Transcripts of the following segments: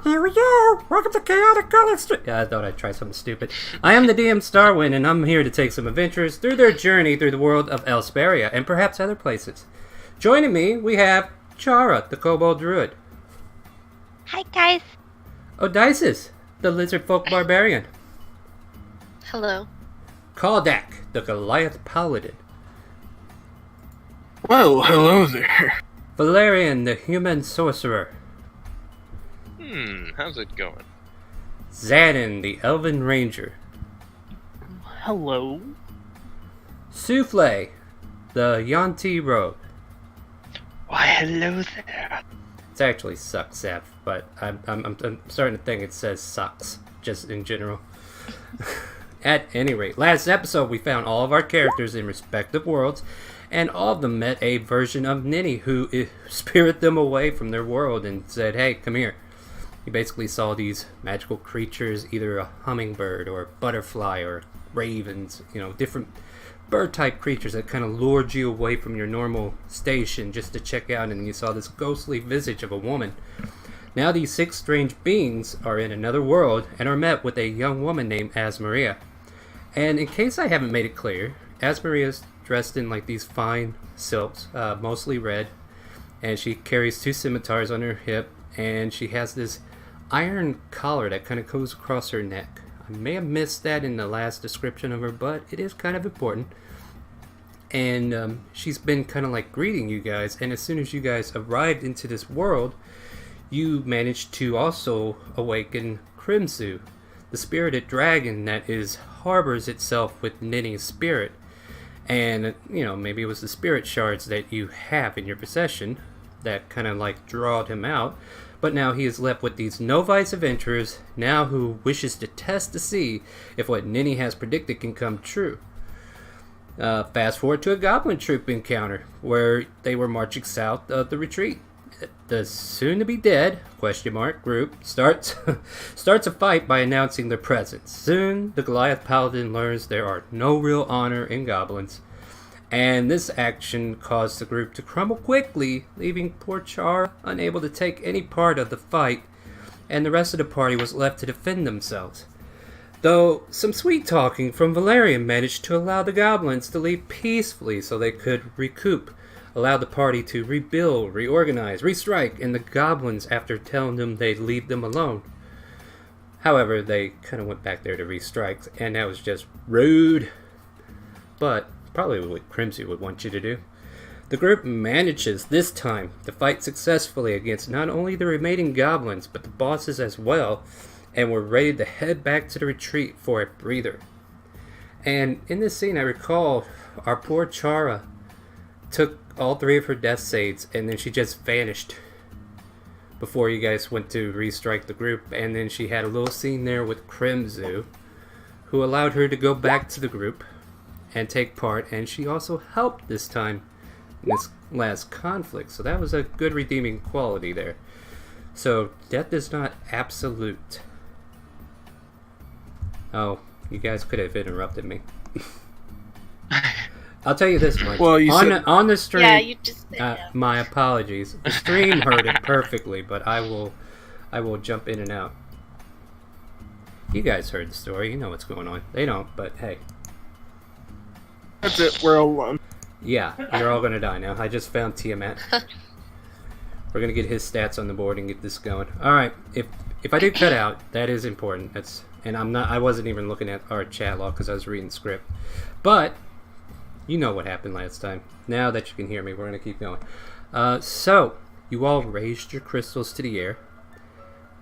Here we go! Welcome to ChaoticCalling! Yeah, I thought I'd try something stupid. I am the DM Starwind, and I'm here to take some adventurers through their journey through the world of Elsperia, and perhaps other places. Joining me, we have Chara, the Kobold Druid. Hi, guys. Odysseus, the Lizard Folk Barbarian. Hello. Kaldak, the Goliath Paladin. Well, hello there. Valerian, the Human Sorcerer. How's it going? Xanon, the Elven Ranger. Hello. Souffle, the Yanti Rogue. Why, hello there. It's actually sucks, Seth, but I'm starting to think it says sucks, just in general. At any rate, last episode we found all of our characters in respective worlds, and all of them met a version of Ninny who spirited them away from their world and said, hey, come here. You basically saw these magical creatures, either a hummingbird or a butterfly or ravens, different bird-type creatures that kind of lured you away from your normal station just to check out, and you saw this ghostly visage of a woman. Now these 6 strange beings are in another world and are met with a young woman named Asmaria. And in case I haven't made it clear, Asmaria is dressed in like these fine silks, mostly red, and she carries 2 scimitars on her hip, and she has this iron collar that kind of goes across her neck. I may have missed that in the last description of her, but it is kind of important. And she's been kind of like greeting you guys, and as soon as you guys arrived into this world, you managed to also awaken Crimsu, the spirited dragon that harbors itself with Ninny's spirit. And, maybe it was the spirit shards that you have in your possession that kind of like drawed him out. But now he is left with these novice adventurers, now who wishes to test to see if what Ninny has predicted can come true. Fast forward to a goblin troop encounter, where they were marching south of the retreat. The soon-to-be-dead, group starts a fight by announcing their presence. Soon, the Goliath Paladin learns there are no real honor in goblins, and this action caused the group to crumble quickly, leaving poor Char unable to take any part of the fight, and the rest of the party was left to defend themselves. Though some sweet talking from Valerian managed to allow the goblins to leave peacefully so they could recoup, allow the party to rebuild, reorganize, restrike, and the goblins, after telling them they'd leave them alone. However, they kind of went back there to restrike, and that was just rude. But probably what Crimson would want you to do. The group manages this time to fight successfully against not only the remaining goblins, but the bosses as well, and were ready to head back to the retreat for a breather. And in this scene, I recall our poor Chara took all 3 of her death saves, and then she just vanished before you guys went to restrike the group. And then she had a little scene there with Crimzu, who allowed her to go back to the group and take part, and she also helped this time in this last conflict, so that was a good redeeming quality there. So death is not absolute. Oh, you guys could have interrupted me. I'll tell you this much. Well, on the stream, Yeah, you just said my apologies. The stream heard it perfectly, but I will jump in and out. You guys heard the story. You know what's going on. They don't, but hey. That's it, we're all alone. Yeah, you're all gonna die now. I just found Tiamat. We're gonna get his stats on the board and get this going. Alright, if I do cut out, that is important. I wasn't even looking at our chat log because I was reading script. But you know what happened last time. Now that you can hear me, we're gonna keep going. So you all raised your crystals to the air.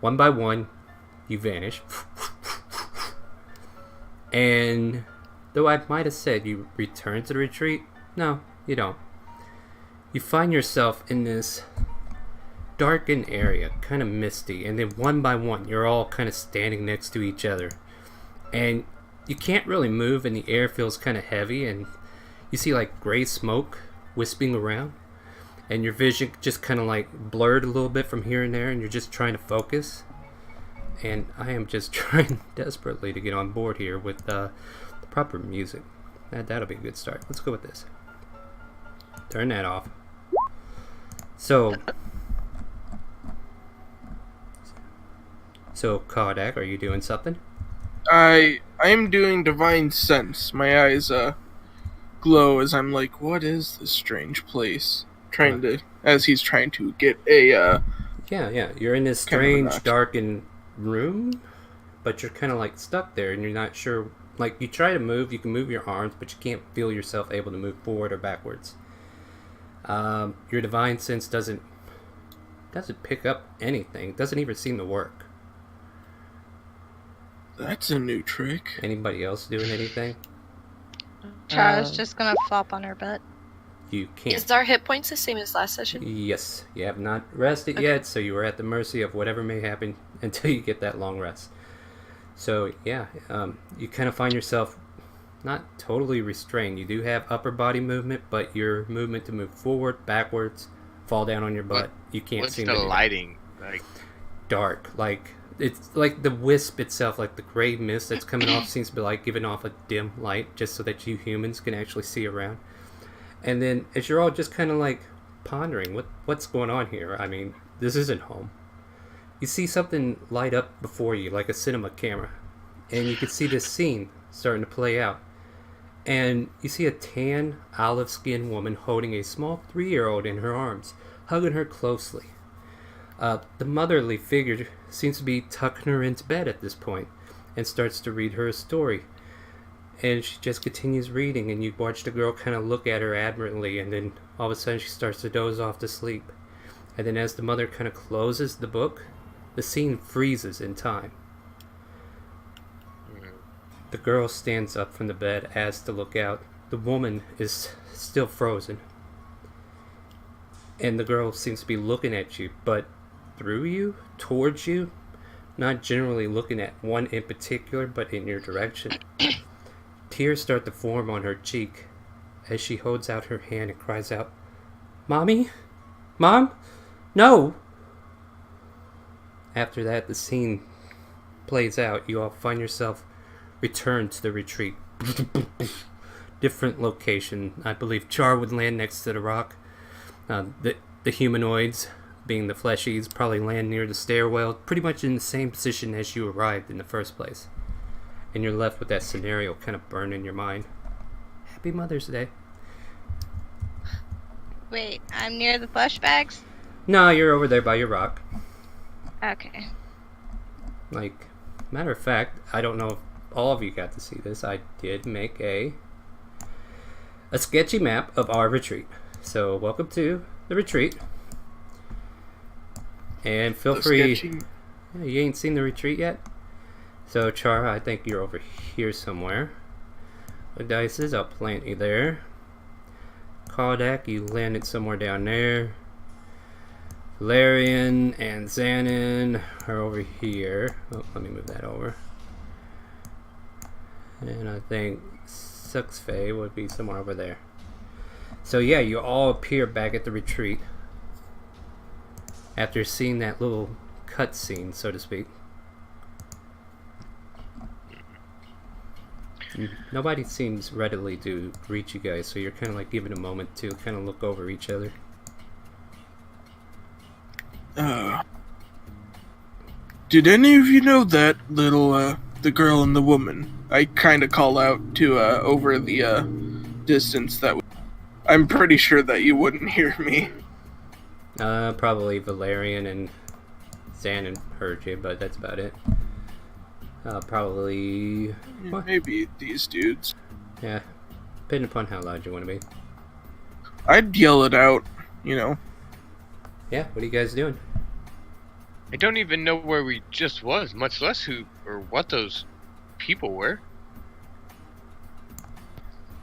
One by one, you vanish. And though I might have said you return to the retreat, no, you don't. You find yourself in this darkened area, kind of misty, and then one by one, you're all kind of standing next to each other. And you can't really move, and the air feels kind of heavy, and you see like gray smoke wisping around, and your vision just kind of like blurred a little bit from here and there, and you're just trying to focus. And I am just trying desperately to get on board here with the proper music. That'll be a good start. Let's go with this. Turn that off. So So, Kodak, are you doing something? I am doing divine sense. My eyes glow as I'm like, what is this strange place? As he's trying to get a Yeah. You're in this kind of a strange, nut. darkened room, but you're kind of like stuck there, and you're not sure. Like, you try to move, you can move your arms, but you can't feel yourself able to move forward or backwards. Your divine sense doesn't pick up anything. It doesn't even seem to work. That's a new trick. Anybody else doing anything? Chara's just gonna flop on her butt. You can't. Is our hit points the same as last session? Yes, you have not rested yet, so you are at the mercy of whatever may happen until you get that long rest. So yeah, you kind of find yourself not totally restrained. You do have upper body movement, but your movement to move forward, backwards, fall down on your butt, you can't What's seem the to do. lighting like? Dark, like it's like the wisp itself, like the gray mist that's coming off seems to be like giving off a dim light just so that you humans can actually see around. And then as you're all just kind of like pondering what's going on here, I mean, this isn't home. You see something light up before you like a cinema camera, and you can see this scene starting to play out. And you see a tan, olive-skinned woman holding a small 3-year-old in her arms, hugging her closely. The motherly figure seems to be tucking her into bed at this point and starts to read her a story. And she just continues reading, and you watch the girl kind of look at her admiringly, and then all of a sudden she starts to doze off to sleep. And then as the mother kind of closes the book, the scene freezes in time. The girl stands up from the bed as to look out. The woman is still frozen. And the girl seems to be looking at you, but through you, towards you, not generally looking at one in particular, but in your direction. Tears start to form on her cheek as she holds out her hand and cries out, "Mommy? Mom? No!" After that, the scene plays out. You all find yourself returned to the retreat. Different location. I believe Char would land next to the rock. The humanoids, being the fleshies, probably land near the stairwell, pretty much in the same position as you arrived in the first place. And you're left with that scenario kind of burned in your mind. Happy Mother's Day. Wait, I'm near the flesh bags? No, you're over there by your rock. Okay. Like, matter of fact, I don't know if all of you got to see this. I did make a sketchy map of our retreat. So, welcome to the retreat. And feel free... Yeah, you ain't seen the retreat yet? So, Chara, I think you're over here somewhere. The dice is up plenty there. Kodak, you landed somewhere down there. Valerian and Xanon are over here. Oh, let me move that over. And I think Suxfei would be somewhere over there. So yeah, you all appear back at the retreat after seeing that little cutscene, so to speak. Nobody seems readily to greet you guys, so you're kind of like giving a moment to kind of look over each other. Did any of you know that little, the girl and the woman? I kinda call out to, over the, distance that I'm pretty sure that you wouldn't hear me. Probably Valerian and Xanon heard you, but that's about it. Probably... what? Maybe these dudes. Yeah, depending upon how loud you want to be. I'd yell it out, you know. Yeah, what are you guys doing? I don't even know where we just was, much less who or what those people were.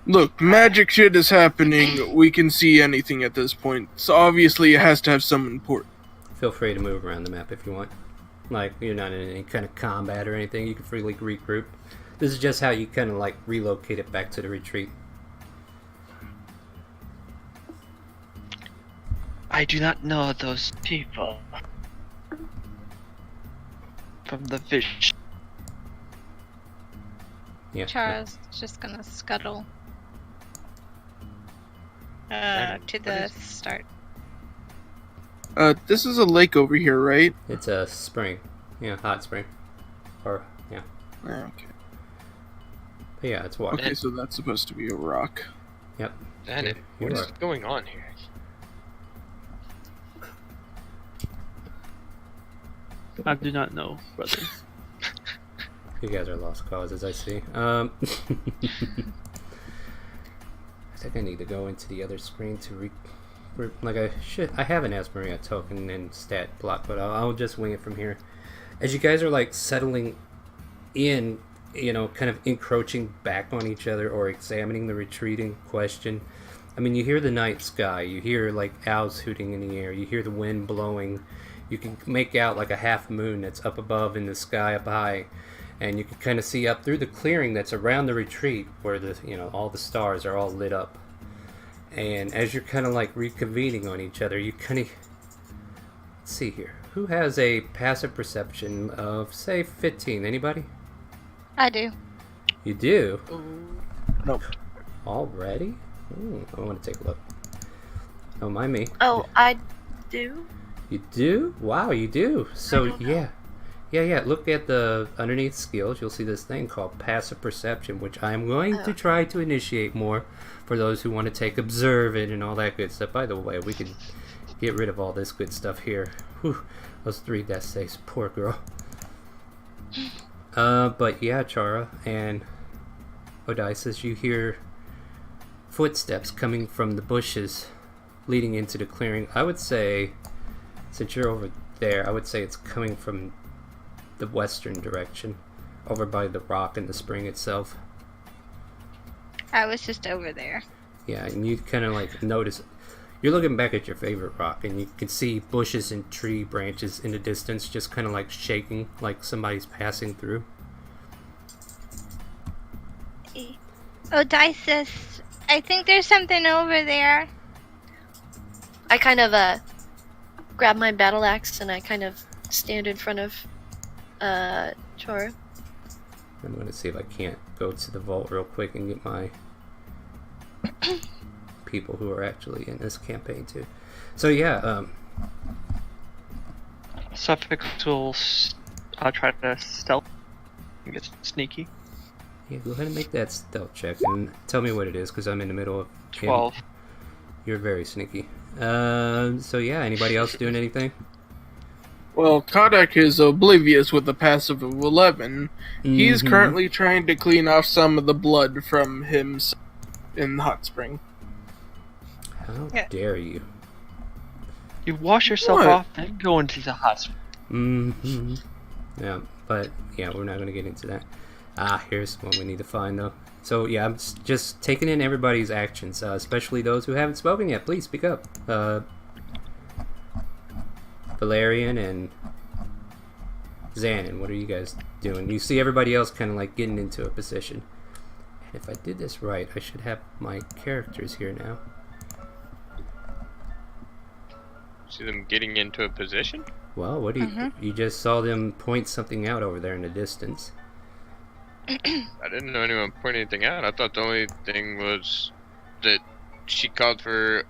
Look, magic shit is happening. We can see anything at this point. So obviously it has to have some important. Feel free to move around the map if you want. Like, you're not in any kind of combat or anything. You can freely regroup. This is just how you kind of like relocate it back to the retreat. I do not know those people. From the fish. Yeah. Chara's just gonna scuttle to the start. This is a lake over here, right? It's a spring. Yeah, hot spring. Or, yeah. Okay. But yeah, it's water. Okay, so that's supposed to be a rock. Yep. Zanin, You what is are. going on here? I do not know, brother. You guys are lost causes, I see. I think I need to go into the other screen to like I have an Ask Maria token and stat block, but I'll just wing it from here. As you guys are like settling in, you know, kind of encroaching back on each other or examining the retreating question. I mean, you hear the night sky, you hear like owls hooting in the air, you hear the wind blowing, you can make out like a half moon that's up above in the sky up high, and you can kind of see up through the clearing that's around the retreat where the, you know, all the stars are all lit up. And as you're kind of like reconvening on each other, you kind of, let's see here, who has a passive perception of say 15? Anybody? I do. You do? Nope. Already? I want to take a look. Don't mind me. Oh, I do? You do? Wow, you do. So don't know. yeah. Look at the underneath skills. You'll see this thing called passive perception, which I'm going to try to initiate more for those who want to take observe it and all that good stuff. By the way, we can get rid of all this good stuff here. Whew, those 3 death saves, poor girl. But yeah, Chara and Odysseus, you hear footsteps coming from the bushes leading into the clearing. I would say, since you're over there, I would say it's coming from the western direction, over by the rock and the spring itself. I was just over there. Yeah, and you kind of like notice, you're looking back at your favorite rock, and you can see bushes and tree branches in the distance just kind of like shaking, like somebody's passing through. Odysseus, I think there's something over there. I kind of grab my battle axe and I kind of stand in front of Chora. I'm going to see if I can't go to the vault real quick and get my people who are actually in this campaign too. So yeah, Suffix will try to stealth and get sneaky. yeah, go ahead and make that stealth check and tell me what it is, because I'm in the middle of 12. You're very sneaky. So yeah, anybody else doing anything? Well, Kodak is oblivious with a passive of 11. He's Mhm. currently trying to clean off some of the blood from him in the hot spring. How Yeah. dare you? You wash yourself What? off and go into the hot spring. Mm-hmm. Yeah, but yeah, we're not gonna get into that. Here's one we need to find though. So yeah, I'm just taking in everybody's actions, especially those who haven't spoken yet. Please speak up. Valerian and Xanon, what are you guys doing? You see everybody else kind of like getting into a position. And if I did this right, I should have my characters here now. See them getting into a position? Well, what do you? You just saw them point something out over there in the distance. I didn't know anyone pointed anything out. I thought the only thing was that she called for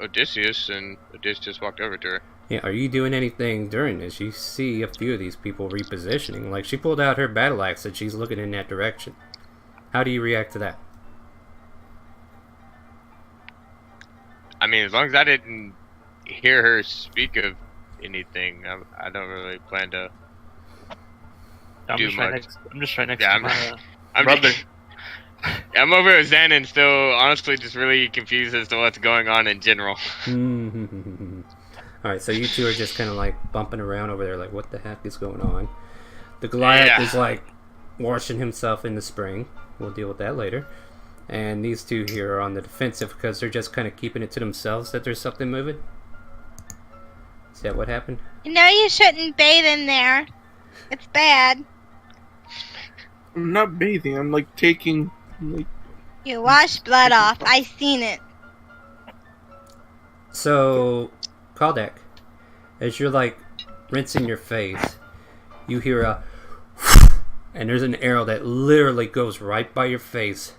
Odysseus and Odysseus walked over to her. Yeah, are you doing anything during this? You see a few of these people repositioning. Like, she pulled out her battle axe and she's looking in that direction. How do you react to that? I mean, as long as I didn't hear her speak of anything, I don't really plan to. I'm Do just right much. next Yeah, to my I'm brother. I'm over at Xanon still, honestly, just really confused as to what's going on in general. Alright, so you two are just kind of like bumping around over there, like, what the heck is going on? The Goliath is like washing himself in the spring. We'll deal with that later. And these two here are on the defensive because they're just kind of keeping it to themselves that there's something moving. Is that what happened? You know you shouldn't bathe in there. It's bad. I'm not bathing, I'm like taking, like, You wash blood off. I seen it. So, Kaldek, as you're like rinsing your face, you hear a and there's an arrow that literally goes right by your face,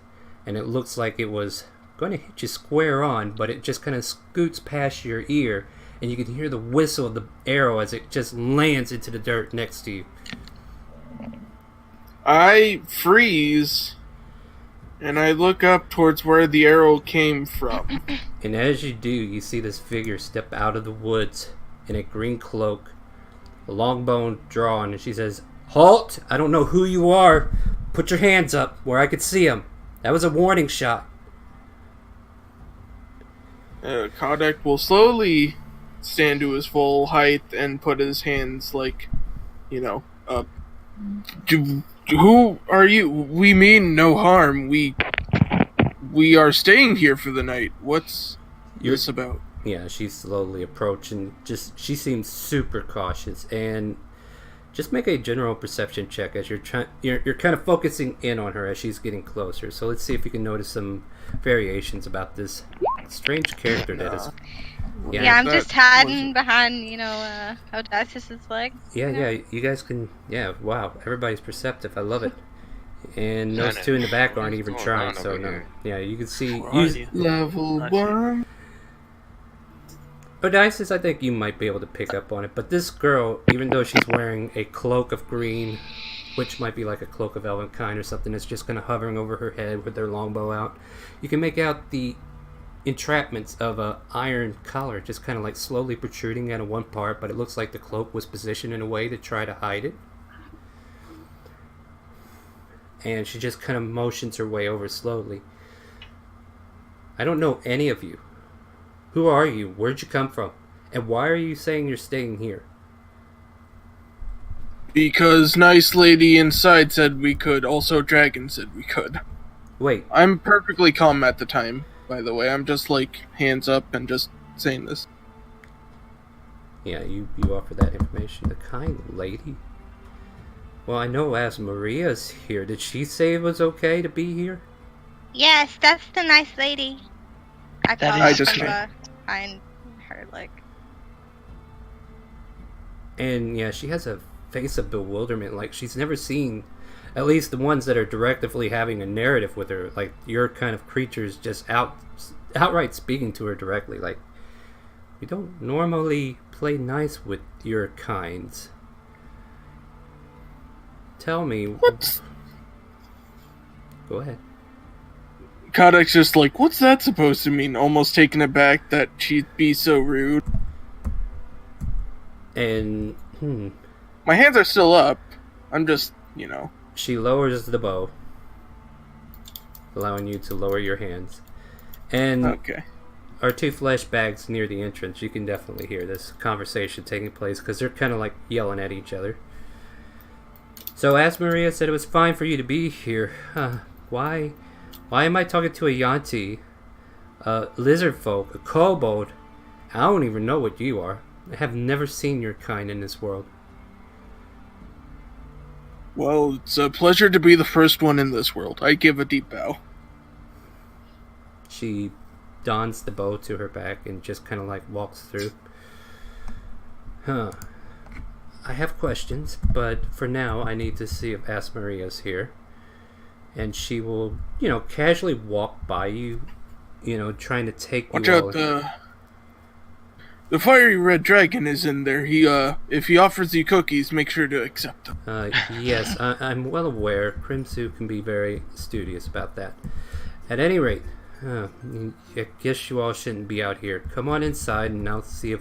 and it looks like it was going to hit you square on, but it just kind of scoots past your ear, and you can hear the whistle of the arrow as it just lands into the dirt next to you. I freeze, and I look up towards where the arrow came from. And as you do, you see this figure step out of the woods in a green cloak, a long bone drawn, and she says, "Halt! I don't know who you are. Put your hands up where I could see them. That was a warning shot." Kodak will slowly stand to his full height and put his hands, up. Who are you? We mean no harm. We are staying here for the night. What's this about? Yeah, she's slowly approaching. She seems super cautious, and just make a general perception check as you're kind of focusing in on her as she's getting closer. So let's see if you can notice some variations about this strange character that is. Yeah, I'm just hiding behind, Odysseus's leg. Yeah, you guys can. Yeah, wow, everybody's perceptive. I love it. And those two in the back aren't even trying. So no, yeah, you can see. Level 1. Odysseus, I think you might be able to pick up on it, but this girl, even though she's wearing a cloak of green, which might be like a cloak of elven kind or something, that's just kind of hovering over her head with her longbow out, you can make out the entrapments of a iron collar just kind of like slowly protruding out of one part, but it looks like the cloak was positioned in a way to try to hide it. And she just kind of motions her way over slowly. I don't know any of you. Who are you? Where'd you come from? And why are you saying you're staying here? Because nice lady inside said we could. Also, dragon said we could. Wait. I'm perfectly calm at the time, by the way. I'm just hands up and just saying this. Yeah, you offer that information. The kind lady? Well, I know as Maria's here. Did she say it was okay to be here? Yes, that's the nice lady. I That call is her behind her leg. And yeah, she has a face of bewilderment. Like she's never seen, at least the ones that are directively having a narrative with her, like your kind of creatures just outright speaking to her directly. Like, we don't normally play nice with your kinds. Tell me. What? Go ahead. Kodak's just what's that supposed to mean? Almost taken aback that she'd be so rude. And, My hands are still up. I'm just, She lowers the bow, allowing you to lower your hands. And Okay. our two flesh bags near the entrance, you can definitely hear this conversation taking place because they're kind of like yelling at each other. So as Maria said, it was fine for you to be here. Why am I talking to a Yanti, a lizard folk, a kobold? I don't even know what you are. I have never seen your kind in this world. Well, it's a pleasure to be the first one in this world. I give a deep bow. She dons the bow to her back and just kind of walks through. I have questions, but for now I need to see if Asmaria's here. And she will, casually walk by you, trying to take Watch you out, the fiery red dragon is in there. If he offers you cookies, make sure to accept them. Yes, I'm well aware. Crimsu can be very studious about that. At any rate, I guess you all shouldn't be out here. Come on inside, and I'll see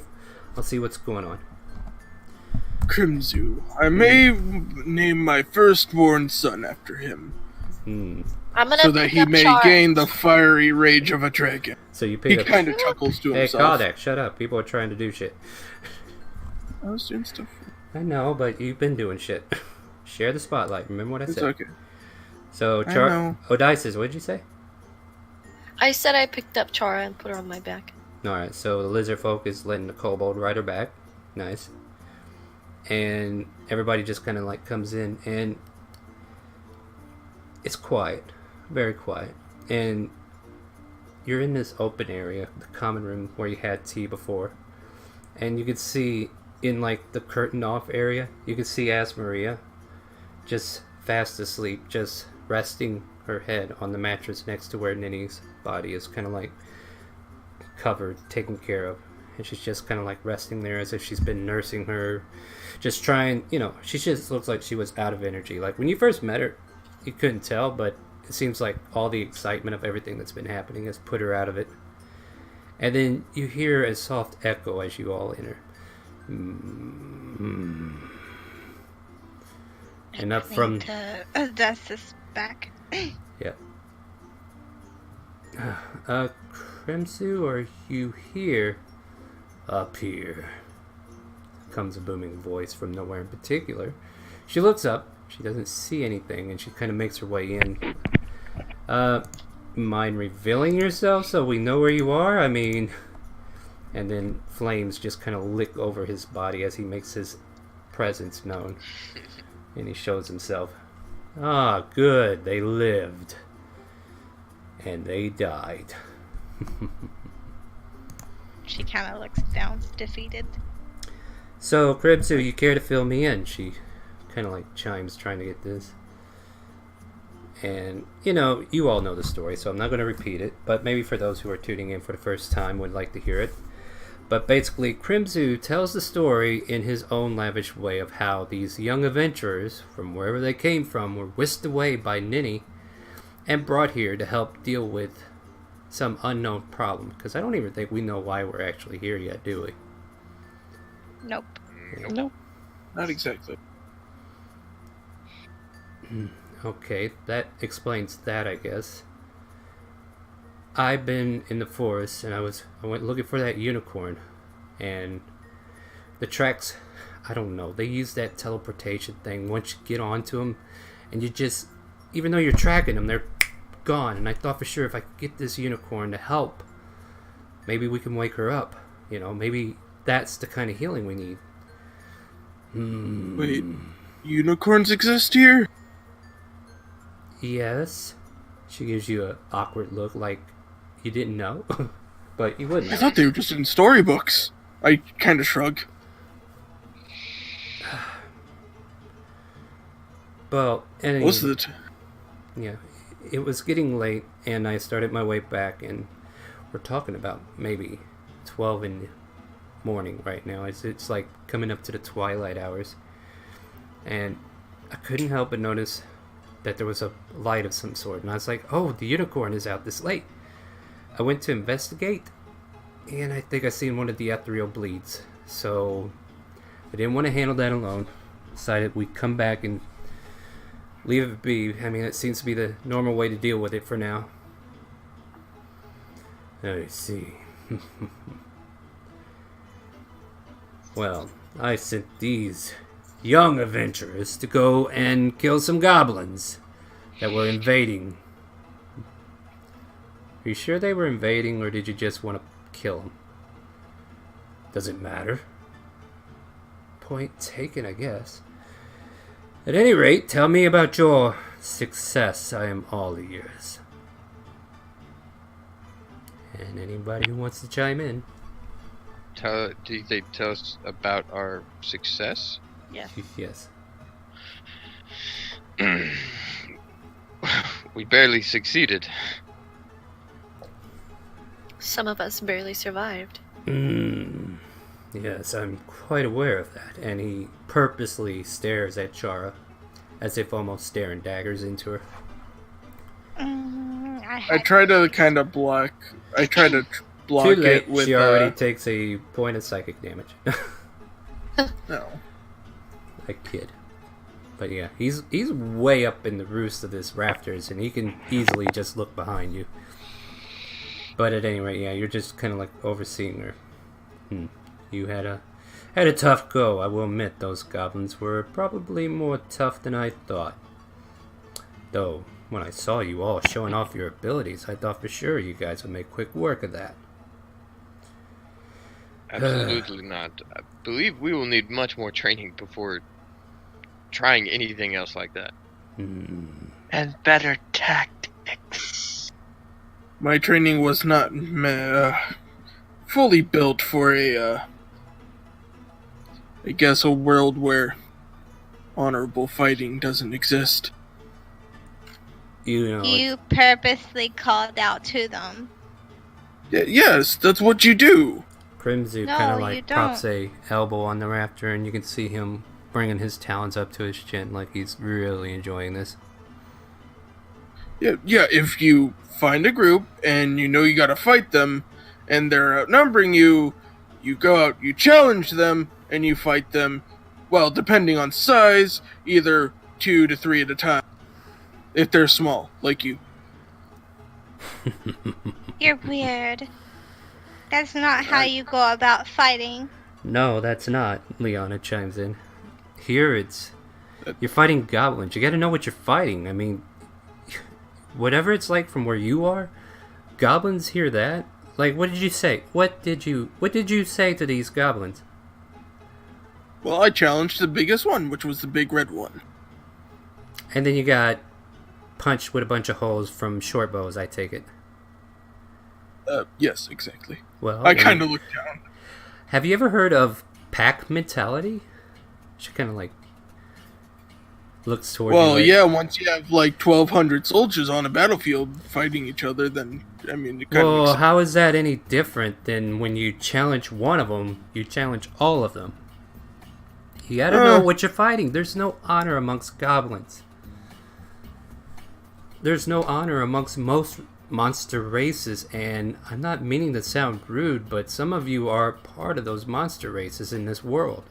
what's going on. Crimsu. I may name my firstborn son after him. I'm gonna so that he may gain the fiery rage of a dragon. So you He pick up. kind of chuckles to Hey, himself. Kodak, shut up. People are trying to do shit. I was doing stuff. I know, but you've been doing shit. Share the spotlight. Remember what I It's said. okay. So, I know. Odysseus, what did you say? I said I picked up Chara and put her on my back. Alright, so the lizard folk is letting the kobold ride her back. Nice. And everybody just kind of comes in, and it's quiet. Very quiet. And you're in this open area, the common room where you had tea before. And you can see in the curtain off area, you can see Asmaria just fast asleep, just resting her head on the mattress next to where Nini's body is kind of covered, taken care of. and she's just kind of like resting there as if she's been nursing her, just trying, she just looks like she was out of energy. Like when you first met her, you couldn't tell, but it seems like all the excitement of everything that's been happening has put her out of it. And then you hear a soft echo as you all enter. And up from... That's his back. Yeah. Crimsu, are you here? Up here. Comes a booming voice from nowhere in particular. She looks up. She doesn't see anything, and she kind of makes her way in. Mind revealing yourself so we know where you are? I mean... And then flames just kind of lick over his body as he makes his presence known. And he shows himself. Ah, good. They lived. And they died. She kind of looks down, defeated. So, Cribsu, you care to fill me in? She kind of like chimes trying to get this. And, you all know the story, so I'm not going to repeat it. But maybe for those who are tuning in for the first time would like to hear it. But basically, Crimsu tells the story in his own lavish way of how these young adventurers, from wherever they came from, were whisked away by Ninny and brought here to help deal with some unknown problem. Because I don't even think we know why we're actually here yet, do we? Nope. Nope. Not exactly. Okay, that explains that, I guess. I've been in the forest, and I went looking for that unicorn, and the tracks, I don't know, they use that teleportation thing. Once you get onto them, and you just, even though you're tracking them, they're gone. And I thought for sure if I could get this unicorn to help, maybe we can wake her up. Maybe that's the kind of healing we need. Wait, unicorns exist here? Yes. She gives you an awkward look like you didn't know. But you wouldn't. I thought they were just in storybooks. I kind of shrug. Well, anyway, Most of it. Yeah, it was getting late, and I started my way back, and we're talking about maybe 12 in the morning right now. It's like coming up to the twilight hours, and I couldn't help but notice that there was a light of some sort, and I was like, oh, the unicorn is out this late. I went to investigate, and I think I seen one of the ethereal bleeds, so I didn't want to handle that alone. Decided we'd come back and leave it be. I mean, it seems to be the normal way to deal with it for now. I see. Well, I sent these young adventurers to go and kill some goblins that were invading. Are you sure they were invading, or did you just want to kill them? Does it matter? Point taken, I guess. At any rate, tell me about your success. I am all ears. And anybody who wants to chime in. Do they tell us about our success? Yes. Yes. We barely succeeded. Some of us barely survived. Yes, I'm quite aware of that. And he purposely stares at Chara, as if almost staring daggers into her. I try to kind of block. I try to block Too late, it with. she already takes a point of psychic damage. No. I kid. But yeah, he's way up in the roost of this rafters, and he can easily just look behind you. But at any rate, yeah, you're just kind of like overseeing her. You had a tough go. I will admit those goblins were probably more tough than I thought. Though, when I saw you all showing off your abilities, I thought for sure you guys would make quick work of that. Absolutely not. I believe we will need much more training before trying anything else like that. And better tactics. My training was not fully built for I guess a world where honorable fighting doesn't exist. You purposely called out to them. Yes, that's what you do. Crimson No, kind of you like don't. props a elbow on the rafter, and you can see him bringing his talons up to his chin, like he's really enjoying this. Yeah, if you find a group and you know you gotta fight them, and they're outnumbering you, you go out, you challenge them, and you fight them, well, depending on size, either 2 to 3 at a time. If they're small, like you. You're weird. That's not how you go about fighting. No, that's not. Liana chimes in. Here it's you're fighting goblins. You got to know what you're fighting. I mean, whatever it's like from where you are, goblins hear that. Like, what did you say? What did you say to these goblins? Well, I challenged the biggest one, which was the big red one. And then you got punched with a bunch of holes from short bows, I take it. Yes, exactly. Well, I kind of looked down. Have you ever heard of pack mentality? She kind of like looks toward you. Well, like, yeah, once you have like 1,200 soldiers on a battlefield fighting each other, then, I mean, it kind of Well, makes sense. how is that any different than when you challenge one of them, you challenge all of them? You gotta know what you're fighting. There's no honor amongst goblins. There's no honor amongst most monster races, and I'm not meaning to sound rude, but some of you are part of those monster races in this world.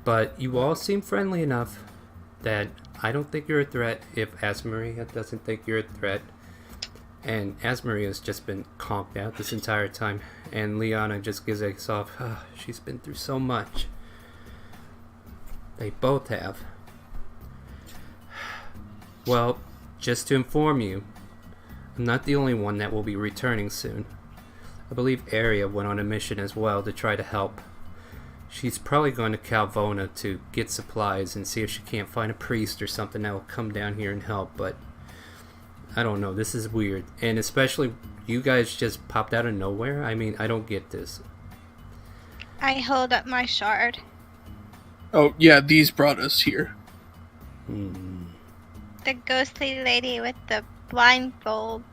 But you all seem friendly enough that I don't think you're a threat if Asmaria doesn't think you're a threat. And Asmaria has just been conked out this entire time, and Liana just gives a soft, she's been through so much. They both have. Well, just to inform you, I'm not the only one that will be returning soon. I believe Aria went on a mission as well to try to help. She's probably going to Calvona to get supplies and see if she can't find a priest or something that will come down here and help, but I don't know, this is weird. And especially, you guys just popped out of nowhere? I mean, I don't get this. I hold up my shard. Oh, yeah, these brought us here. The ghostly lady with the blindfold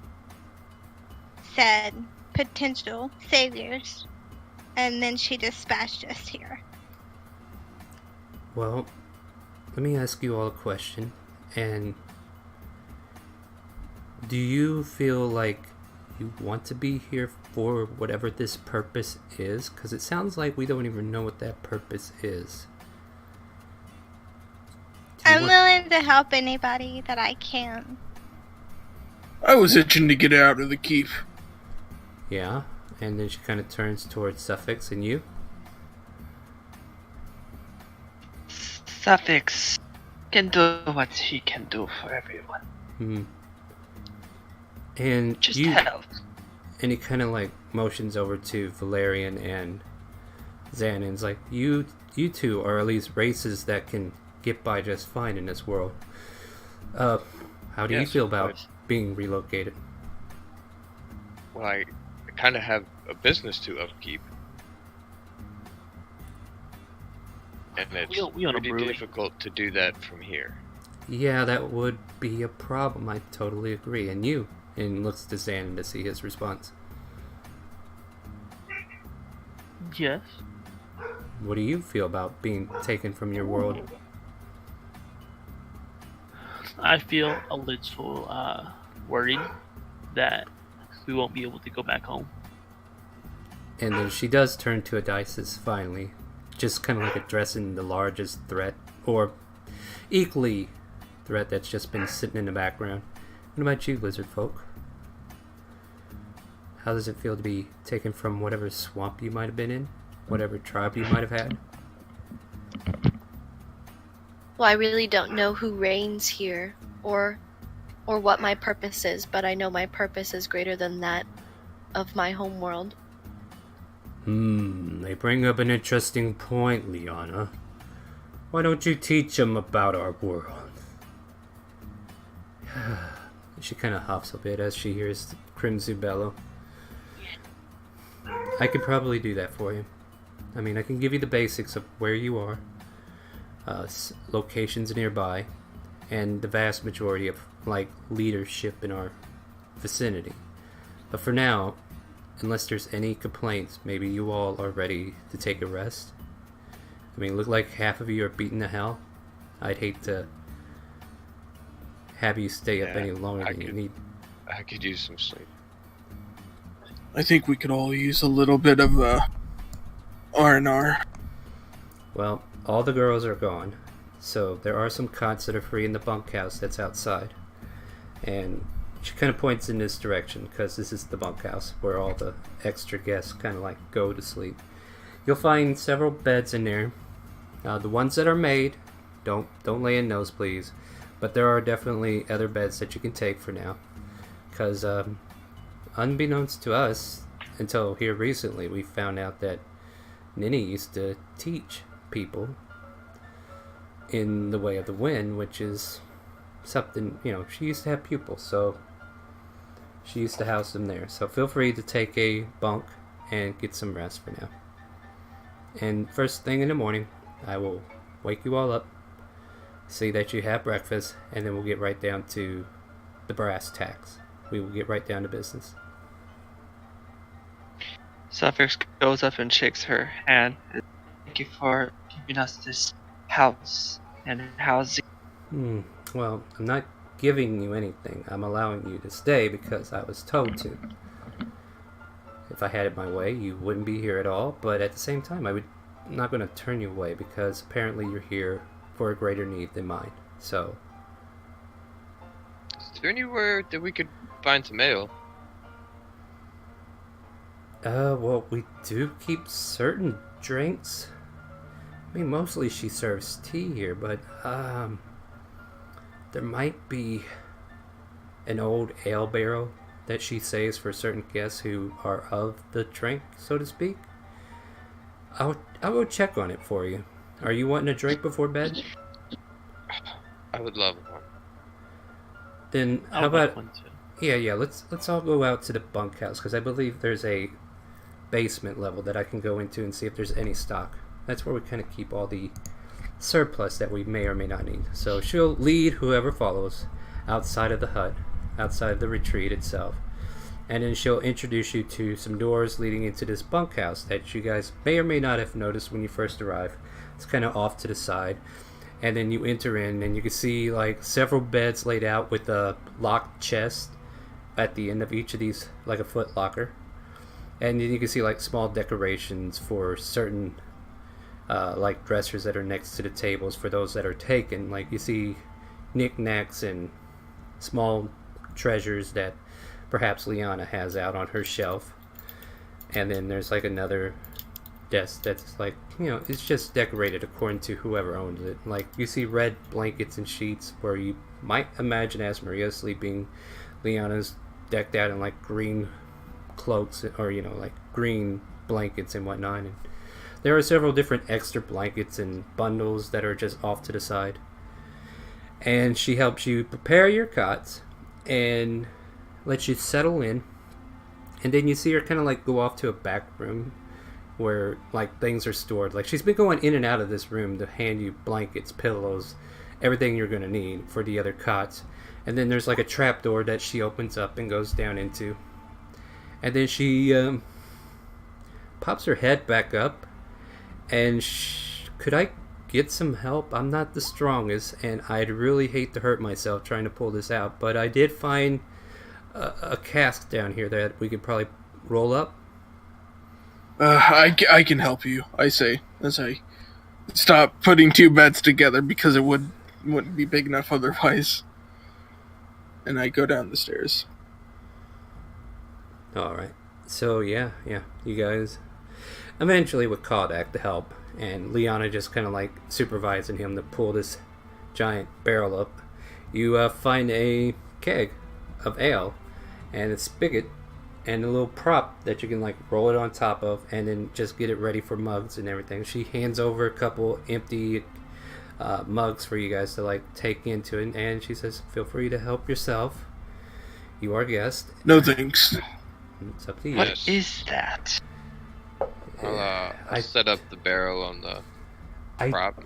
said potential saviors, and then she dispatched us here. Well, let me ask you all a question, and do you feel like you want to be here for whatever this purpose is? Because it sounds like we don't even know what that purpose is. I'm willing to help anybody that I can. I was itching to get out of the keep. Yeah, and then she kind of turns towards Suffix and you. Suffix can do what she can do for everyone. And Just you, help. and he kind of like motions over to Valerian and Xanon's like, you two are at least races that can get by just fine in this world. How do you Yes, feel about but- being relocated? Well, I kind of have a business to upkeep. And it's We own a pretty brewery. difficult to do that from here. Yeah, that would be a problem. I totally agree. And you? And looks to Xanon to see his response. Yes. What do you feel about being taken from your world? I feel a little worried that we won't be able to go back home. And then she does turn to Odysseus finally, just kind of like addressing the largest threat, or equally threat that's just been sitting in the background. What about you, lizard folk? How does it feel to be taken from whatever swamp you might have been in? Whatever tribe you might have had? Well, I really don't know who reigns here or what my purpose is, but I know my purpose is greater than that of my homeworld. They bring up an interesting point, Liana. Why don't you teach them about our world? She kind of huffs a bit as she hears Crimson bellow. I could probably do that for you. I mean, I can give you the basics of where you are, locations nearby, and the vast majority of, like, leadership in our vicinity. But for now, unless there's any complaints, maybe you all are ready to take a rest. I mean, look like half of you are beaten to hell. I'd hate to have you stay up any longer than you need. I could use some sleep. I think we could all use a little bit of R&R. Well, all the girls are gone, so there are some cots that are free in the bunkhouse that's outside. And she kind of points in this direction because this is the bunkhouse where all the extra guests kind of like go to sleep. You'll find several beds in there. The ones that are made, don't lay in those, please. But there are definitely other beds that you can take for now. Because unbeknownst to us, until here recently, we found out that Ninny used to teach people in the way of the wind, which is something, she used to have pupils, so she used to house them there. So feel free to take a bunk and get some rest for now. And first thing in the morning, I will wake you all up, see that you have breakfast, and then we'll get right down to the brass tacks. We will get right down to business. Suffix goes up and shakes her hand. Thank you for giving us this house and housing. Well, I'm not giving you anything. I'm allowing you to stay because I was told to. If I had it my way, you wouldn't be here at all, but at the same time, I'm not going to turn you away because apparently you're here for a greater need than mine. So, is there anywhere that we could find some ale? Well, we do keep certain drinks. I mean, mostly she serves tea here, but, there might be an old ale barrel that she saves for certain guests who are of the drink, so to speak. I'll go check on it for you. Are you wanting a drink before bed? I would love one. Then how I'll about make one too. yeah, let's all go out to the bunkhouse because I believe there's a basement level that I can go into and see if there's any stock. That's where we kind of keep all the surplus that we may or may not need. So she'll lead whoever follows outside of the hut, outside of the retreat itself, and then she'll introduce you to some doors leading into this bunkhouse that you guys may or may not have noticed when you first arrive. It's kind of off to the side, and then you enter in and you can see like several beds laid out with a locked chest at the end of each of these, like a foot locker. And then you can see like small decorations for certain like dressers that are next to the tables for those that are taken. Like you see knickknacks and small treasures that perhaps Liana has out on her shelf. And then there's like another desk that's like, it's just decorated according to whoever owns it. Like you see red blankets and sheets where you might imagine as Maria's sleeping, Liana's decked out in like green cloaks or like green blankets and whatnot. And there are several different extra blankets and bundles that are just off to the side. And she helps you prepare your cots and lets you settle in. And then you see her kind of like go off to a back room where like things are stored. Like she's been going in and out of this room to hand you blankets, pillows, everything you're going to need for the other cots. And then there's like a trap door that she opens up and goes down into. And then she pops her head back up and could I get some help? I'm not the strongest and I'd really hate to hurt myself trying to pull this out, but I did find a cask down here that we could probably roll up. I can help you, I say, as I stop putting two beds together because it wouldn't be big enough otherwise. And I go down the stairs. Alright, so yeah, you guys eventually with Kodak to help, and Liana just kind of like supervising him to pull this giant barrel up. You find a keg of ale and a spigot and a little prop that you can like roll it on top of and then just get it ready for mugs and everything. She hands over a couple empty mugs for you guys to like take into it, and she says feel free to help yourself, you are a guest. No thanks. It's up to you. What is that? I'll set up the barrel on the prop.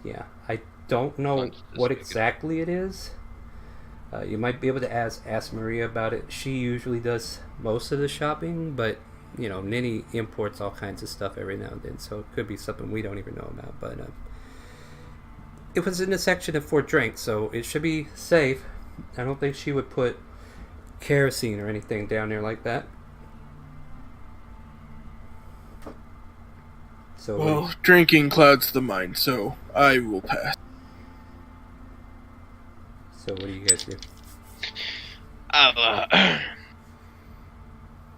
Yeah, I don't know Lunch what this exactly it is. You might be able to ask Maria about it. She usually does most of the shopping, but Ninny imports all kinds of stuff every now and then, so it could be something we don't even know about. But it was in the section for drinks, so it should be safe. I don't think she would put kerosene or anything down there like that. So Well, drinking clouds the mind, so I will pass. So what do you guys do? I'll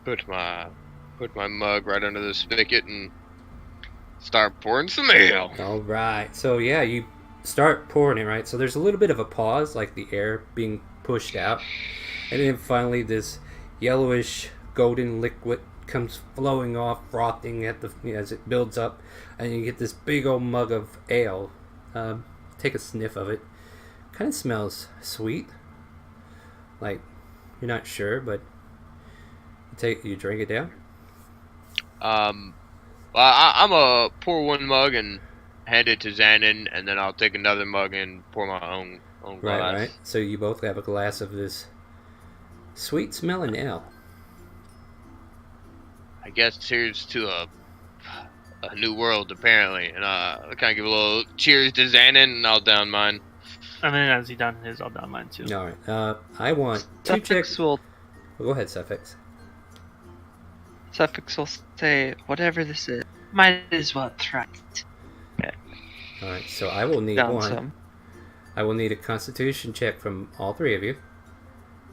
put my mug right under the spigot and start pouring some ale. All right. So yeah, you start pouring it, right? So there's a little bit of a pause, like the air being pushed out, and then finally this yellowish golden liquid comes flowing off, frothing at as it builds up, and you get this big old mug of ale. Take a sniff of it. Kind of smells sweet. Like you're not sure, but you drink it down. Well, I'm a pour one mug and hand it to Xanon, and then I'll take another mug and pour my own glass. Right. So you both have a glass of this sweet smelling ale. I guess cheers to a new world, apparently. And I'll kind of give a little cheers to Xanon, and I'll down mine. And then as he done his, I'll down mine too. All right. I want two Suffix checks. will Go ahead, Suffix. say, whatever this is, might as well try it. All right. So I will need Down one. some. I will need a Constitution check from all three of you,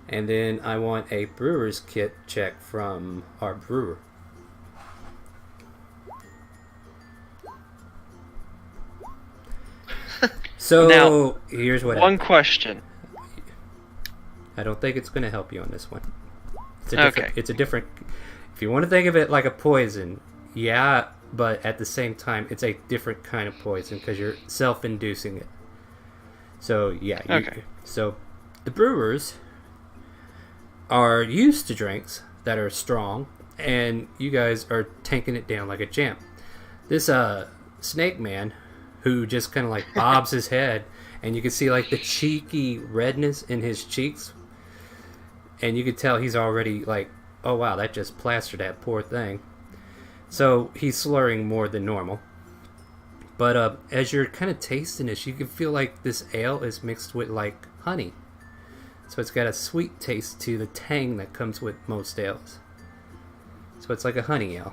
and then I want a brewer's kit check from our brewer. So Now, here's what One question. I don't think it's going to help you on this one. Okay. It's a different. If you want to think of it like a poison, yeah, but at the same time, it's a different kind of poison because you're self-inducing it. So yeah. Okay. So the brewers are used to drinks that are strong, and you guys are tanking it down like a champ. This snake man, who just kind of like bobs his head, and you can see like the cheeky redness in his cheeks, and you can tell he's already like, oh wow, that just plastered that poor thing. So he's slurring more than normal. But as you're kind of tasting this, you can feel like this ale is mixed with like honey. So it's got a sweet taste to the tang that comes with most ales. So it's like a honey ale.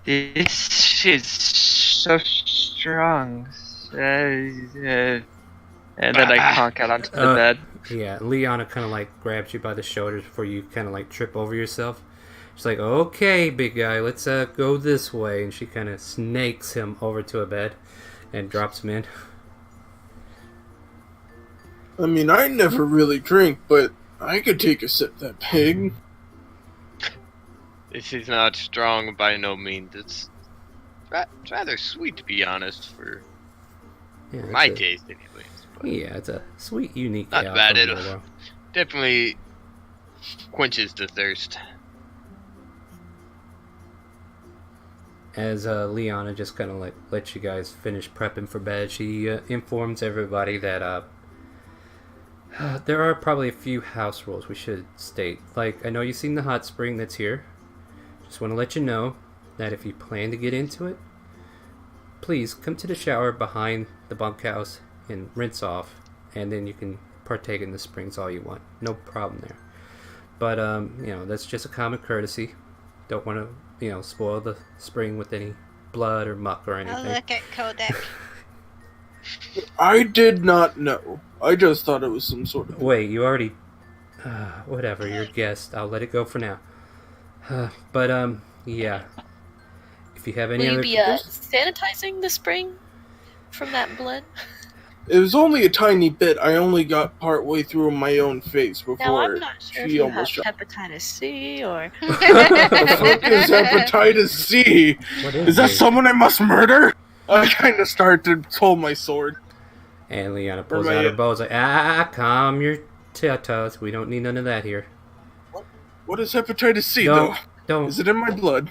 This is so strong. And then I conk out onto the bed. Yeah, Liana kind of like grabs you by the shoulders before you kind of like trip over yourself. She's like, okay, big guy, let's go this way. And she kind of snakes him over to a bed and drops him in. I mean, I never really drink, but I could take a sip, that pig. This is not strong by no means. It's rather sweet, to be honest, for Yeah, my it's taste, anyways. But yeah, it's a sweet, unique not ale bad. from It Willow. definitely quenches the thirst. As Liana just kind of like lets you guys finish prepping for bed, she informs everybody that there are probably a few house rules we should state. Like, I know you've seen the hot spring that's here. Just want to let you know that if you plan to get into it, please come to the shower behind the bunkhouse and rinse off, and then you can partake in the springs all you want. No problem there. But that's just a common courtesy. Don't want to spoil the spring with any blood or muck or Oh, anything. look at Kodak. I did not know. I just thought it was some sort of... Wait, you already... whatever, you're a guest. I'll let it go for now. But, yeah. If you have any Will you other... be sanitizing the spring from that blood? It was only a tiny bit. I only got part way through my own face before Now, I'm not sure if she you have almost shot. hepatitis C or... The fuck is hepatitis C? What Is that it? someone I must murder? I kind of start to pull my sword. And Liana pulls Or out my- her bow. It's like, calm your tatas. We don't need none of that here. What is hepatitis C, Don't, though? don't. Is it in my blood?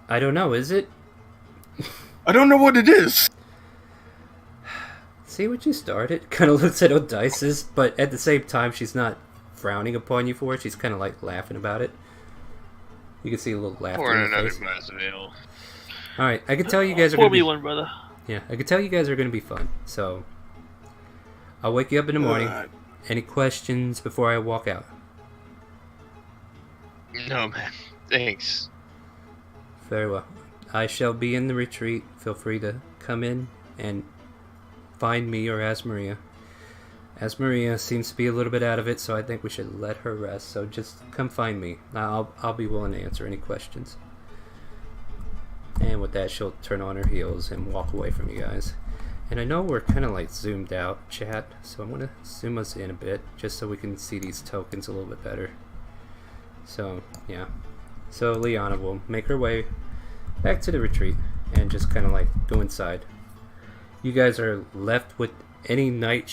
I don't know, is it? I don't know what it is. see what you started? Kind of looks at Odysseus, but at the same time, she's not frowning upon you for it. She's kind of like laughing about it. You can see a little laughter Pouring in her another face. glass of ale. All right, I can tell you guys are Pour gonna me be. one, brother. Yeah, I can tell you guys are gonna be fun. So, I'll wake you up in the morning. Any questions before I walk out? No, man. Thanks. Very well. I shall be in the retreat. Feel free to come in and find me or ask Maria. As Maria seems to be a little bit out of it, so I think we should let her rest. So just come find me. I'll be willing to answer any questions. And with that, she'll turn on her heels and walk away from you guys. And I know we're kind of like zoomed out, chat, so I'm going to zoom us in a bit just so we can see these tokens a little bit better. So, yeah. So Liana will make her way back to the retreat and just kind of like go inside. You guys are left with any night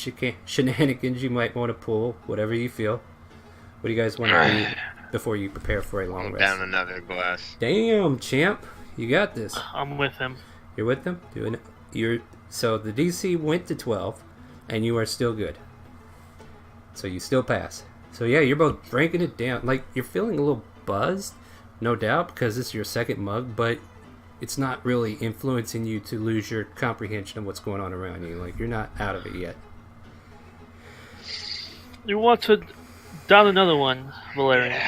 shenanigans you might want to pull, whatever you feel. What do you guys want to do before you prepare for a long I'm rest? down another glass. Damn, champ. You got this. I'm with him. You're with them? Doing it. So the DC went to 12, and you are still good. So you still pass. So yeah, you're both drinking it down. Like, you're feeling a little buzzed, no doubt, because this is your second mug, but it's not really influencing you to lose your comprehension of what's going on around you. Like, you're not out of it yet. You want to down another one, Valerian?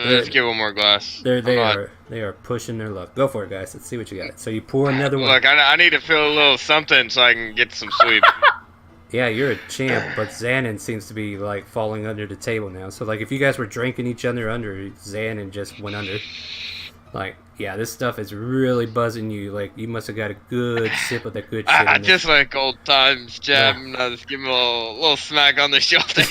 Let's get one more glass. They are pushing their luck. Go for it, guys. Let's see what you got. So you pour another one. Look, I need to feel a little something so I can get some sleep. Yeah, you're a champ, but Xanon seems to be like falling under the table now. So like, if you guys were drinking each other under, Xanon just went under. Like, yeah, this stuff is really buzzing you. Like, you must have got a good sip of that good shit. Just like old times, Jeb. Yeah. Just give me a little smack on the shoulder.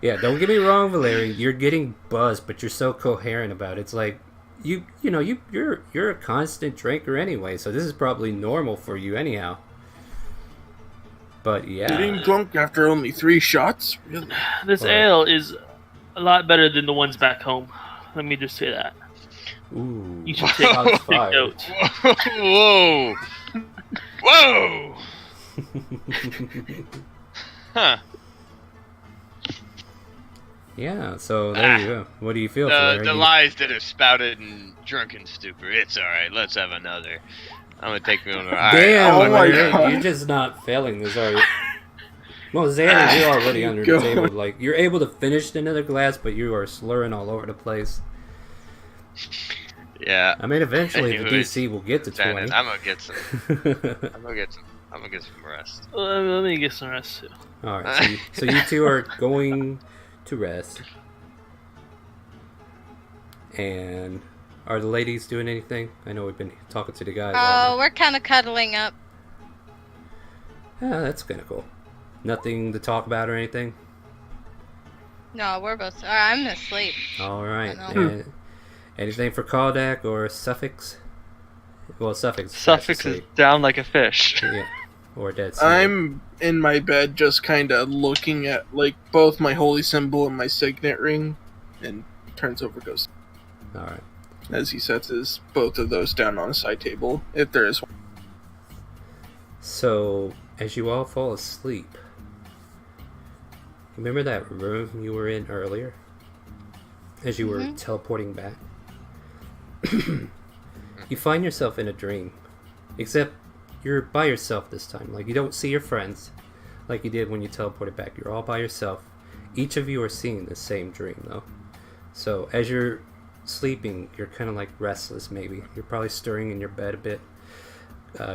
Yeah, don't get me wrong, Valerian. You're getting buzzed, but you're so coherent about it. It's like you're a constant drinker anyway, so this is probably normal for you anyhow. But yeah, Getting drunk after only 3 shots? Really? This ale is a lot better than the ones back home. Let me just say that. ooh, You should take shots take fired. note. Whoa! Whoa! Huh. Yeah, so there you go. What do you feel, The Valerian? lies that are spouted in drunken stupor. It's alright, let's have another. I'm gonna take me on the ride. Damn, Oh my Valerian, God. you're just not failing this, are you? Well, Xanon, you're already under the Go. table. Like, you're able to finish another glass, but you are slurring all over the place. Yeah. I mean, eventually the Anyways, DC will get to 20. I'm gonna get some. I'm gonna get some rest. Let me get some rest too. All right, so you two are going to rest. And are the ladies doing anything? I know we've been talking to the guys. Oh, we're kind of cuddling up. Yeah, that's kind of cool. Nothing to talk about or anything? No, we're both. I'm asleep. All right. I know. And anything for Kaldak or Suffix? Well, Suffix. Suffix is down like a fish. Yeah. Or dead. Sea. I'm in my bed just kind of looking at like both my holy symbol and my signet ring, and turns over goes All right. as he sets his both of those down on a side table if there is one. So, as you all fall asleep, remember that room you were in earlier? As you were teleporting back? You find yourself in a dream. Except you're by yourself this time. Like, you don't see your friends like you did when you teleported back. You're all by yourself. Each of you are seeing the same dream, though. So, as you're sleeping, you're kind of like restless, maybe. You're probably stirring in your bed a bit.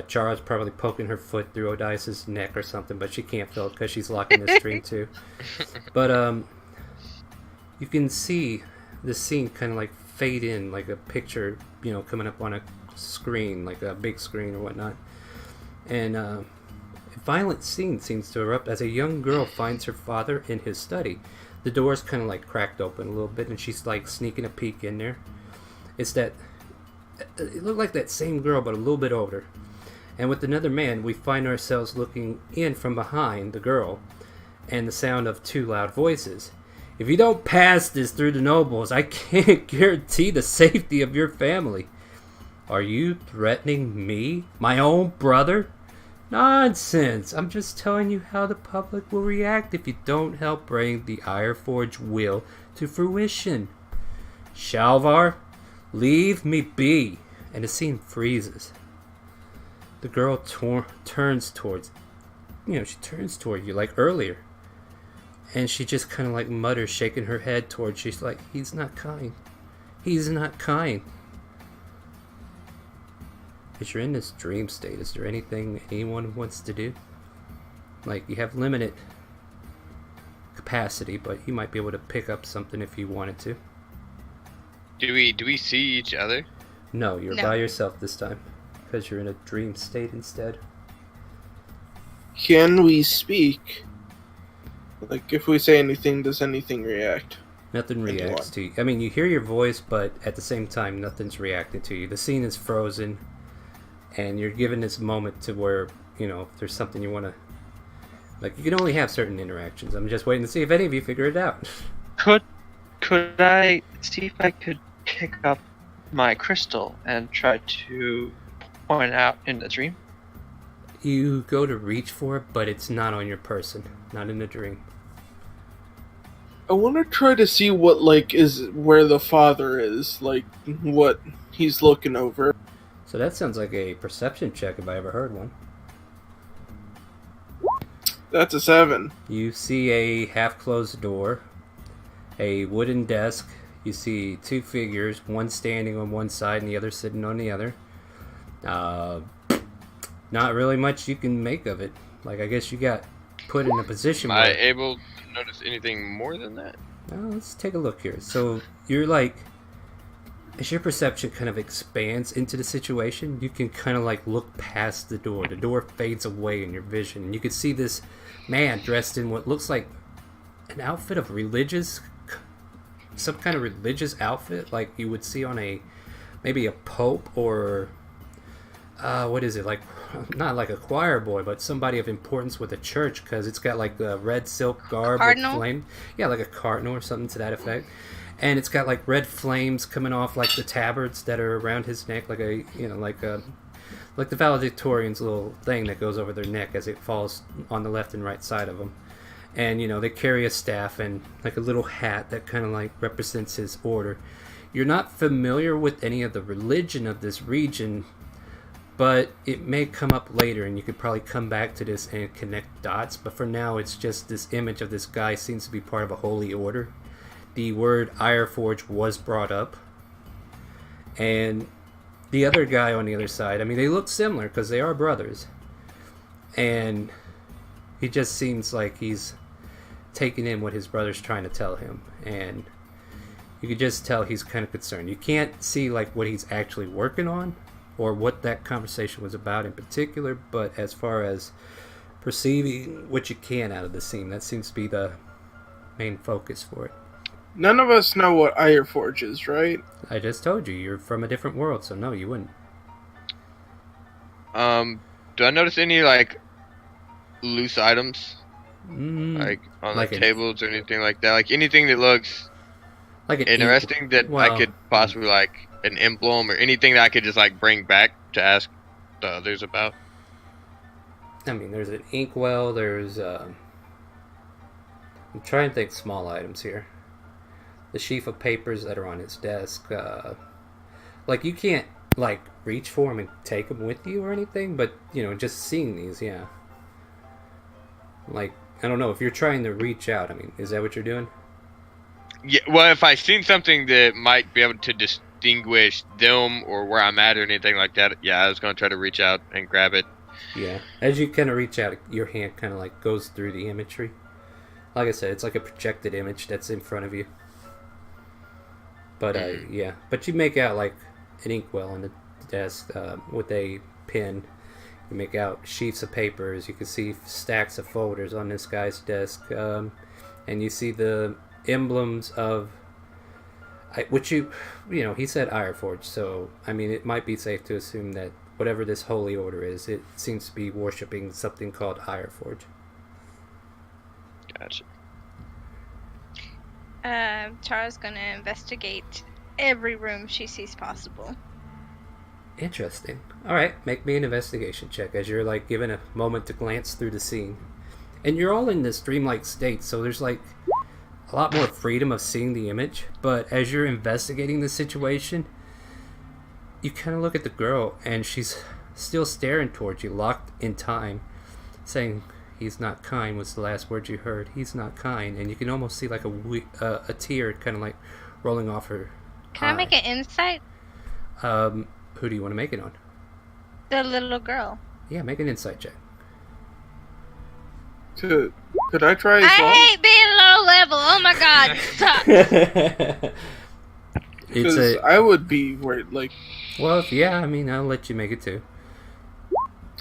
Chara's probably poking her foot through Odysseus' neck or something, but she can't feel it because she's locked in this dream too. But you can see the scene kind of like fade in, like a picture, coming up on a screen, like a big screen or whatnot. And a violent scene seems to erupt as a young girl finds her father in his study. The door's kind of like cracked open a little bit, and she's like sneaking a peek in there. It looked like that same girl, but a little bit older. And with another man, we find ourselves looking in from behind the girl, and the sound of 2 loud voices. If you don't pass this through the nobles, I can't guarantee the safety of your family. Are you threatening me, my own brother? Nonsense! I'm just telling you how the public will react if you don't help bring the Ironforge will to fruition. Shalvar, leave me be! And the scene freezes. The girl turns towards... she turns toward you like earlier. And she just kind of like mutters, shaking her head towards you. She's like, he's not kind. He's not kind. As you're in this dream state, is there anything anyone wants to do? Like, you have limited capacity, but you might be able to pick up something if you wanted to. Do we see each other? No, you're No. by yourself this time. Because you're in a dream state instead. Can we speak? Like, if we say anything, does anything react? Nothing reacts to you. I mean, you hear your voice, but at the same time, nothing's reacting to you. The scene is frozen, and you're given this moment to where, if there's something you want to... Like, you can only have certain interactions. I'm just waiting to see if any of you figure it out. Could I see if I could pick up my crystal and try to point out in the dream? You go to reach for it, but it's not on your person. Not in the dream. I want to try to see what, is where the father is, what he's looking over. So that sounds like a perception check if I ever heard one. That's a 7. You see a half-closed door, a wooden desk. You see two figures, one standing on one side and the other sitting on the other. Not really much you can make of it. Like, I guess you got put in a position Am I where... able to notice anything more than that? Let's take a look here. So, you're like... As your perception kind of expands into the situation, you can kind of like look past the door. The door fades away in your vision. And you can see this man dressed in what looks like an outfit of some kind of religious outfit, like you would see on maybe a pope or what is it, like not like a choir boy, but somebody of importance with a church, because it's got like the red silk garb with flame. Yeah, like a cardinal or something to that effect. And it's got like red flames coming off like the tabards that are around his neck, like like the valedictorian's little thing that goes over their neck as it falls on the left and right side of them. And they carry a staff and like a little hat that kind of like represents his order. You're not familiar with any of the religion of this region, but it may come up later and you could probably come back to this and connect dots. But for now, it's just this image of this guy seems to be part of a holy order. The word Ironforge was brought up. And the other guy on the other side, I mean, they look similar because they are brothers. And he just seems like he's taking in what his brother's trying to tell him. And you could just tell he's kind of concerned. You can't see like what he's actually working on or what that conversation was about in particular. But as far as perceiving what you can out of the scene, that seems to be the main focus for it. None of us know what Ironforge is, right? I just told you, you're from a different world, so no, you wouldn't. Do I notice any like loose items, like on like the tables or anything like that? Like anything that looks like interesting that I could possibly like an emblem or anything that I could just like bring back to ask the others about. I mean, there's an inkwell. There's I'm trying to think small items here. The sheaf of papers that are on his desk. Like, you can't, like, reach for them and take them with you or anything, but, just seeing these, yeah. Like, I don't know, if you're trying to reach out, I mean, is that what you're doing? Yeah, well, if I seen something that might be able to distinguish them or where I'm at or anything like that, yeah, I was going to try to reach out and grab it. Yeah, as you kind of reach out, your hand kind of, like, goes through the imagery. Like I said, it's like a projected image that's in front of you. But, yeah. But you make out, like, an inkwell on the desk with a pen. You make out sheets of papers. You can see stacks of folders on this guy's desk. And you see the emblems of... which he said Ironforge. So, I mean, it might be safe to assume that whatever this holy order is, it seems to be worshipping something called Ironforge. Gotcha. Tara's gonna investigate every room she sees possible. Interesting. Alright, make me an investigation check as you're like given a moment to glance through the scene. And you're all in this dreamlike state, so there's like a lot more freedom of seeing the image. But as you're investigating the situation, you kind of look at the girl and she's still staring towards you, locked in time, saying, "He's not kind," was the last word you heard. "He's not kind." And you can almost see like a tear kind of like rolling off her Can I make an insight? Who do you want to make it on? The little girl. Yeah, make an insight check. Could I try as I well? hate being low level. Oh my god, sucks. It's Because I would be worried. Like, well, yeah. I mean, I'll let you make it too.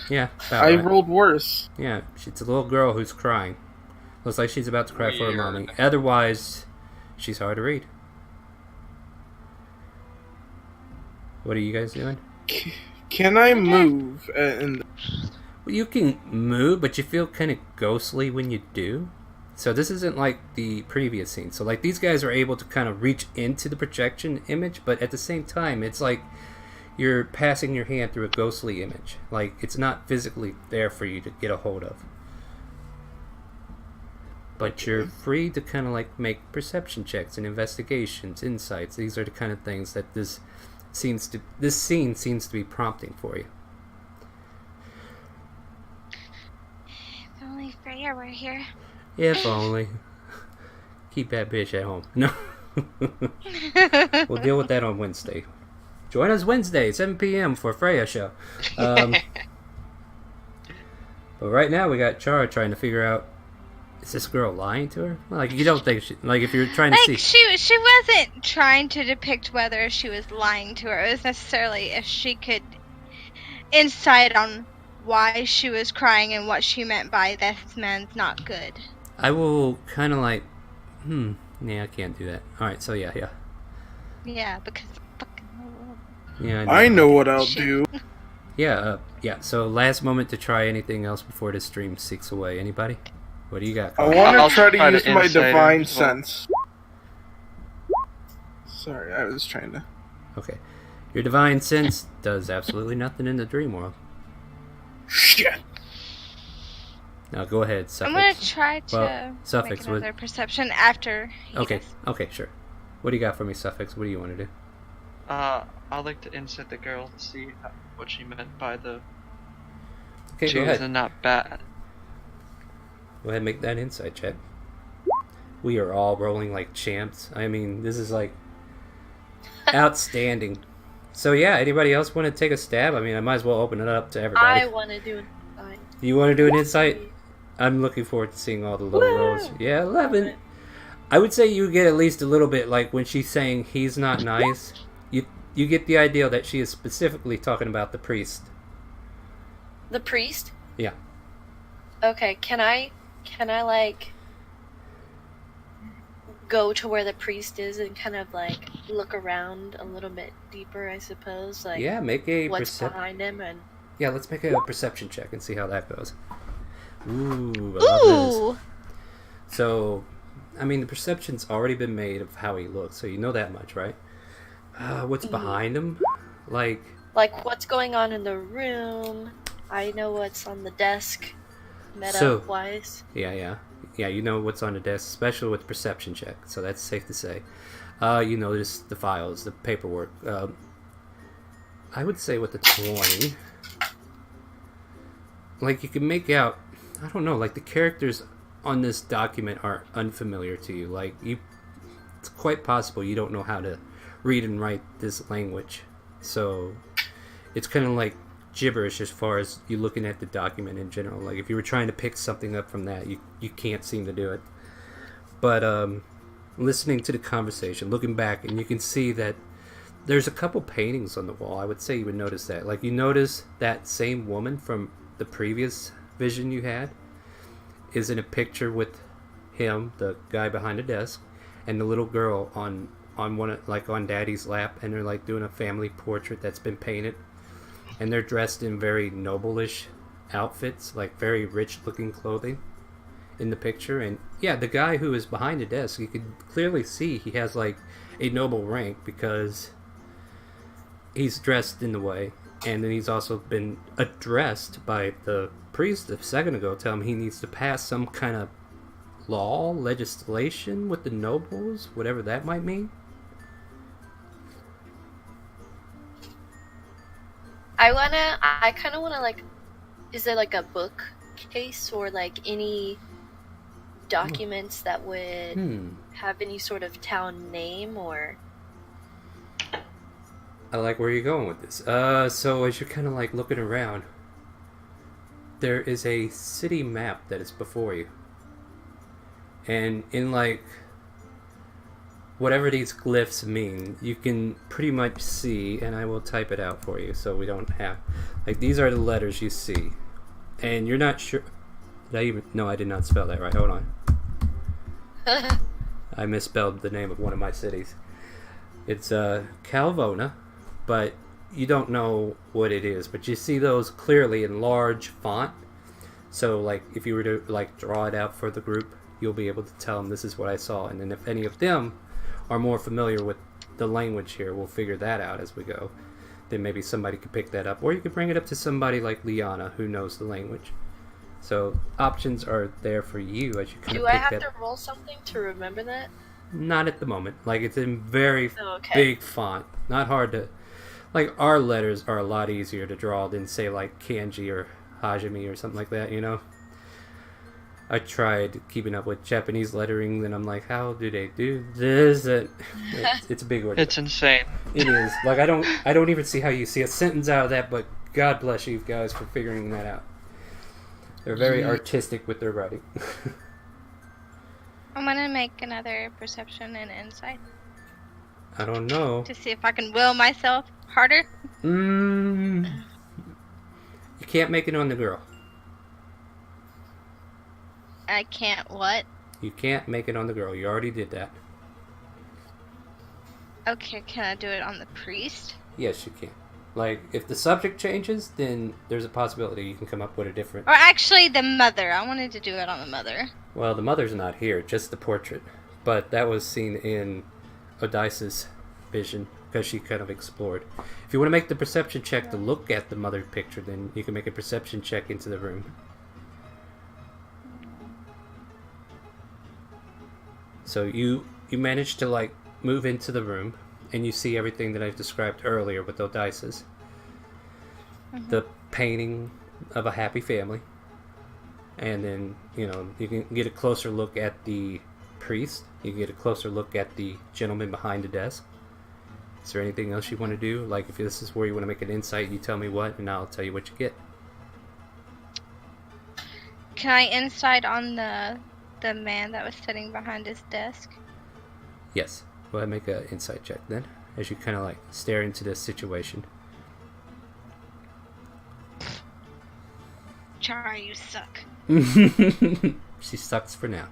Yeah, about I right. rolled worse. Yeah, it's a little girl who's crying. Looks like she's about to cry for her Weird. mommy. Otherwise, she's hard to read. What are you guys doing? Can I move? Well, you can move, but you feel kind of ghostly when you do. So this isn't like the previous scene. So like these guys are able to kind of reach into the projection image, but at the same time, it's like you're passing your hand through a ghostly image. Like it's not physically there for you to get a hold of. But you're free to kind of like make perception checks and investigations, insights. These are the kind of things that this scene seems to be prompting for you. If only Freya were here. If only. Keep that bitch at home. No. We'll deal with that on Wednesday. Join us Wednesday, 7 p.m. for Freya show. But right now we got Chara trying to figure out, is this girl lying to her? Like, you don't think she, like if you're trying to Like, see. she wasn't trying to depict whether she was lying to her. It was necessarily if she could insight on why she was crying and what she meant by "this man's not good." I will kind of like, yeah, I can't do that. Alright, so yeah. Yeah, because fucking. Yeah, I know what I'll do. Yeah, so last moment to try anything else before the stream seeks away. Anybody? What do you got? I Colin? want I'll to try to try to use my insight divine as well. sense. Sorry, I was trying to. Okay. Your divine sense does absolutely nothing in the dream world. Shit. Now go ahead, I'm Suffix. gonna try to Well, Suffix, make another perception after he Okay, does. okay, sure. What do you got for me, Suffix? What do you want to do? I'd like to insight the girl to see what she meant by the Okay, go choose ahead. and not bad. Go ahead and make that insight check. We are all rolling like champs. I mean, this is like outstanding. So yeah, anybody else want to take a stab? I mean, I might as well open it up to everybody. I want to do it. You want to do an insight? I'm looking forward to seeing all the low rolls. Yeah, 11. I would say you get at least a little bit, like when she's saying he's not nice, you get the idea that she is specifically talking about the priest. The priest? Yeah. Okay, can I like go to where the priest is and kind of like look around a little bit deeper, I suppose? Like, Yeah, make a what's behind him and Yeah, let's make a perception check and see how that goes. Ooh, I love this. Ooh! So, I mean, the perception's already been made of how he looks, so you know that much, right? What's behind him? Like what's going on in the room. I know what's on the desk, So- meta-wise. Yeah, you know what's on the desk, especially with perception check, so that's safe to say. You notice the files, the paperwork. I would say with the 20, like you can make out, I don't know, like the characters on this document are unfamiliar to you. Like it's quite possible you don't know how to read and write this language. So it's kind of like gibberish as far as you looking at the document in general. Like if you were trying to pick something up from that, you can't seem to do it. But listening to the conversation, looking back, and you can see that there's a couple paintings on the wall. I would say you would notice that. Like you notice that same woman from the previous vision you had is in a picture with him, the guy behind the desk, and the little girl on one, like on Daddy's lap, and they're like doing a family portrait that's been painted, and they're dressed in very noble-ish outfits, like very rich-looking clothing in the picture. And yeah, the guy who is behind the desk, you could clearly see he has like a noble rank because he's dressed in the way. And then he's also been addressed by the priest a second ago, telling him he needs to pass some kind of law, legislation with the nobles, whatever that might mean. I kind of wanna like, is there like a bookcase or like any documents that would have any sort of town name or? I like where you're going with this. So as you're kind of like looking around, there is a city map that is before you. And in like whatever these glyphs mean, you can pretty much see, and I will type it out for you so we don't have, like, these are the letters you see. And you're not sure, no, I did not spell that right, hold on. I misspelled the name of one of my cities. It's Calvona, but you don't know what it is, but you see those clearly in large font. So like if you were to like draw it out for the group, you'll be able to tell them this is what I saw. And then if any of them are more familiar with the language here, we'll figure that out as we go. Then maybe somebody could pick that up, or you could bring it up to somebody like Liana who knows the language. So options are there for you as you kind of Do I pick have that. to roll something to remember that? Not at the moment. Like, it's in very Okay. big font. Not hard to... Like, our letters are a lot easier to draw than, say, like, kanji or hajime or something like that, you know? I tried keeping up with Japanese lettering, and I'm like, how do they do this? It's a big order. It's insane. It is. Like, I don't even see how you see a sentence out of that, but God bless you guys for figuring that out. They're very artistic with their writing. I'm gonna make another perception and insight I don't know. to see if I can will myself harder. You can't make it on the girl. I can't what? You can't make it on the girl. You already did that. Okay, can I do it on the priest? Yes, you can. Like, if the subject changes, then there's a possibility you can come up with a different... Or actually, the mother. I wanted to do it on the mother. Well, the mother's not here, just the portrait. But that was seen in Odysseus' vision, because she kind of explored. If you want to make the perception check to look at the mother picture, then you can make a perception check into the room. So you managed to, like, move into the room, and you see everything that I've described earlier with Odysseus. The painting of a happy family. And then, you know, you can get a closer look at the priest. You can get a closer look at the gentleman behind the desk. Is there anything else you want to do? Like, if this is where you want to make an insight, you tell me what, and I'll tell you what you get. Can I insight on the man that was sitting behind his desk? Yes. Go ahead and make an insight check then, as you kind of like stare into this situation. Chara, you suck. She sucks for now.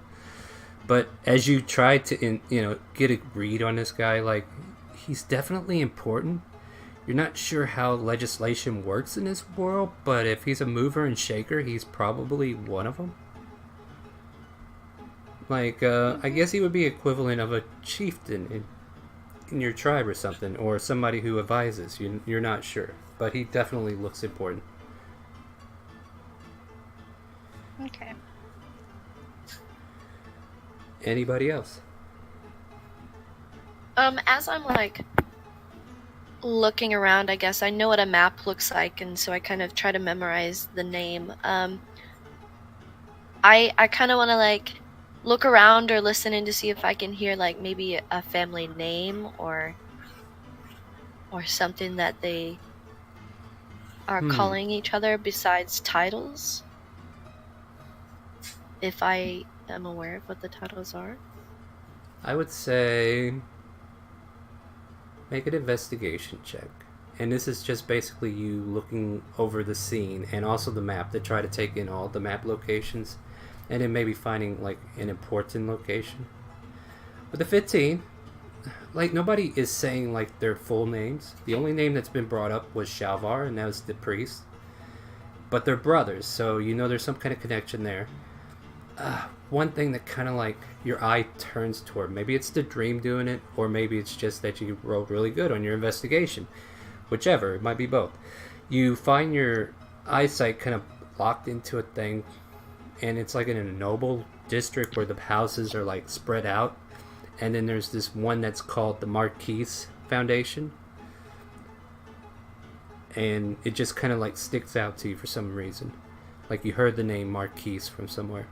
But as you try to, get a read on this guy, like, he's definitely important. You're not sure how legislation works in this world, but if he's a mover and shaker, he's probably one of them. Like, I guess he would be equivalent of a chieftain in your tribe or something, or somebody who advises. You're not sure, but he definitely looks important. Okay. Anybody else? As I'm like looking around, I guess I know what a map looks like, and so I kind of try to memorize the name. I kind of want to like look around or listen in to see if I can hear like maybe a family name or something that they are calling each other besides titles. If I am aware of what the titles are. I would say make an investigation check. And this is just basically you looking over the scene and also the map to try to take in all the map locations and then maybe finding like an important location. With the 15, like nobody is saying like their full names. The only name that's been brought up was Shalvar, and that was the priest. But they're brothers, so you know there's some kind of connection there. One thing that kind of like your eye turns toward, maybe it's the dream doing it, or maybe it's just that you rolled really good on your investigation. Whichever, it might be both. You find your eyesight kind of locked into a thing, and it's like in a noble district where the houses are like spread out, and then there's this one that's called the Marquise Foundation, and it just kind of like sticks out to you for some reason, like you heard the name Marquise from somewhere.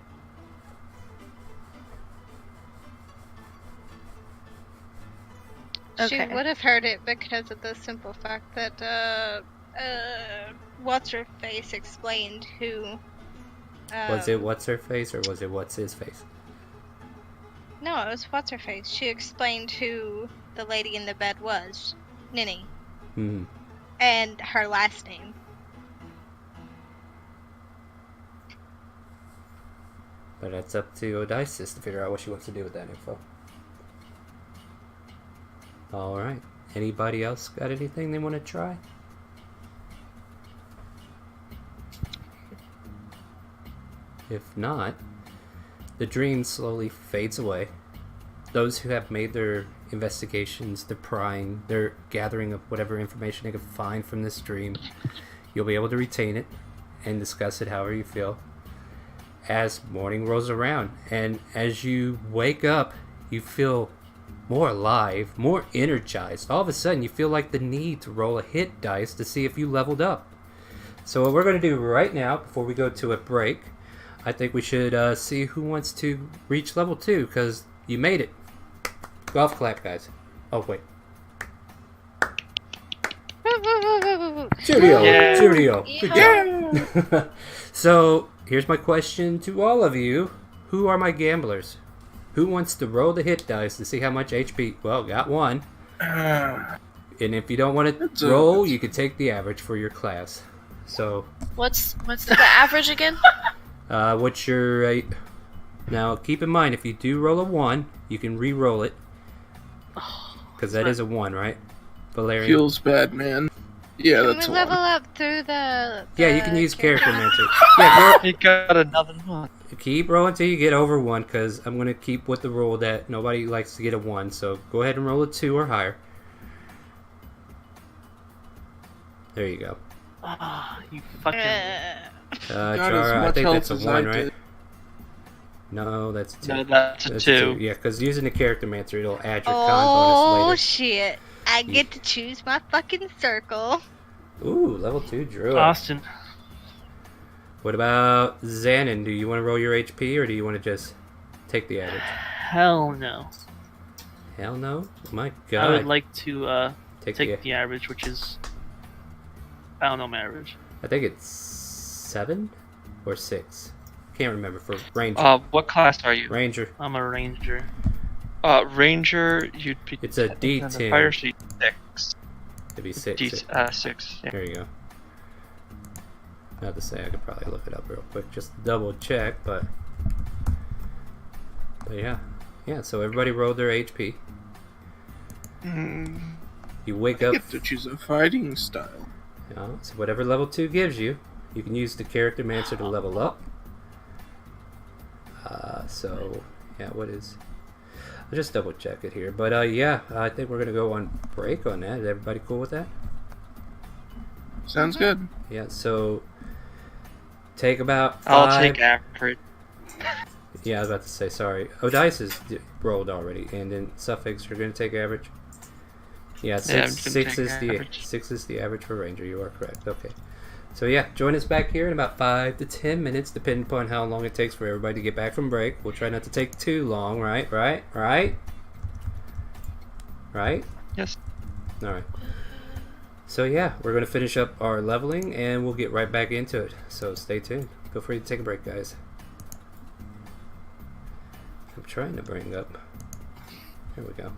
She would have heard it because of the simple fact that what's her face explained who. Was it what's her face or was it what's his face? No, it was what's her face. She explained who the lady in the bed was, Ninny, and her last name. But that's up to Odysseus to figure out what she wants to do with that info. Alright. Anybody else got anything they want to try? If not, the dream slowly fades away. Those who have made their investigations, their prying, their gathering of whatever information they can find from this dream, you'll be able to retain it and discuss it however you feel. As morning rolls around, and as you wake up, you feel more alive, more energized. All of a sudden, you feel like the need to roll a hit dice to see if you leveled up. So what we're going to do right now, before we go to a break, I think we should see who wants to reach level 2, because you made it. Golf clap, guys. Oh, wait. Studio! Yeah. Studio! Good job! So, here's my question to all of you. Who are my gamblers? Who wants to roll the hit dice to see how much HP? Well, got one. And if you don't want to roll, you can take the average for your class. So, What's the average again? what's your rate? Now, keep in mind, if you do roll a 1, you can re-roll it. Because that is a 1, right? Valerian? Feels bad, man. Yeah, Can that's we a level one. up through the Yeah, you can use character mentor. Yeah, He got another one. keep rolling until you get over 1, because I'm going to keep with the rule that nobody likes to get a 1. So go ahead and roll a 2 or higher. There you go. You fucking. Not as Chara, I much think health that's a as 1, I right? did. No, that's a 2. No, that's a 2. Yeah, because using the character mentor, it'll add your con Oh bonus later. shit! I get to choose my fucking circle. Ooh, level 2 Druid. Austin. What about Xanon? Do you want to roll your HP, or do you want to just take the average? Hell no. Hell no? My I god. would like to take the average, which is. I don't know my average. I think it's 7 or 6. Can't remember for Ranger. What class are you? Ranger. I'm a ranger. Ranger, you'd be. It's a technically on the D10. Fire sheet 6. It'd be 6. 6. Yeah. There you go. Not to say I could probably look it up real quick, just to double check, but yeah. Yeah, so everybody rolled their HP. You wake I up. get to choose a fighting style. You know, so whatever level 2 gives you, you can use the character mancer to level up. So, yeah, what is... I'll just double check it here. But, yeah, I think we're going to go on break on that. Is everybody cool with that? Sounds good. Yeah, so... Take about 5... I'll take average. Yeah, I was about to say, sorry. Odysseus rolled already, and then Suffix, you're going to take average? Yeah, I'm six gonna is take the average. 6 is the average for Ranger. You are correct. Okay. So yeah, join us back here in about 5 to 10 minutes, depending upon how long it takes for everybody to get back from break. We'll try not to take too long, right? Right? Yes. All right. So yeah, we're going to finish up our leveling, and we'll get right back into it. So stay tuned. Feel free to take a break, guys. I'm trying to bring up... Here we go.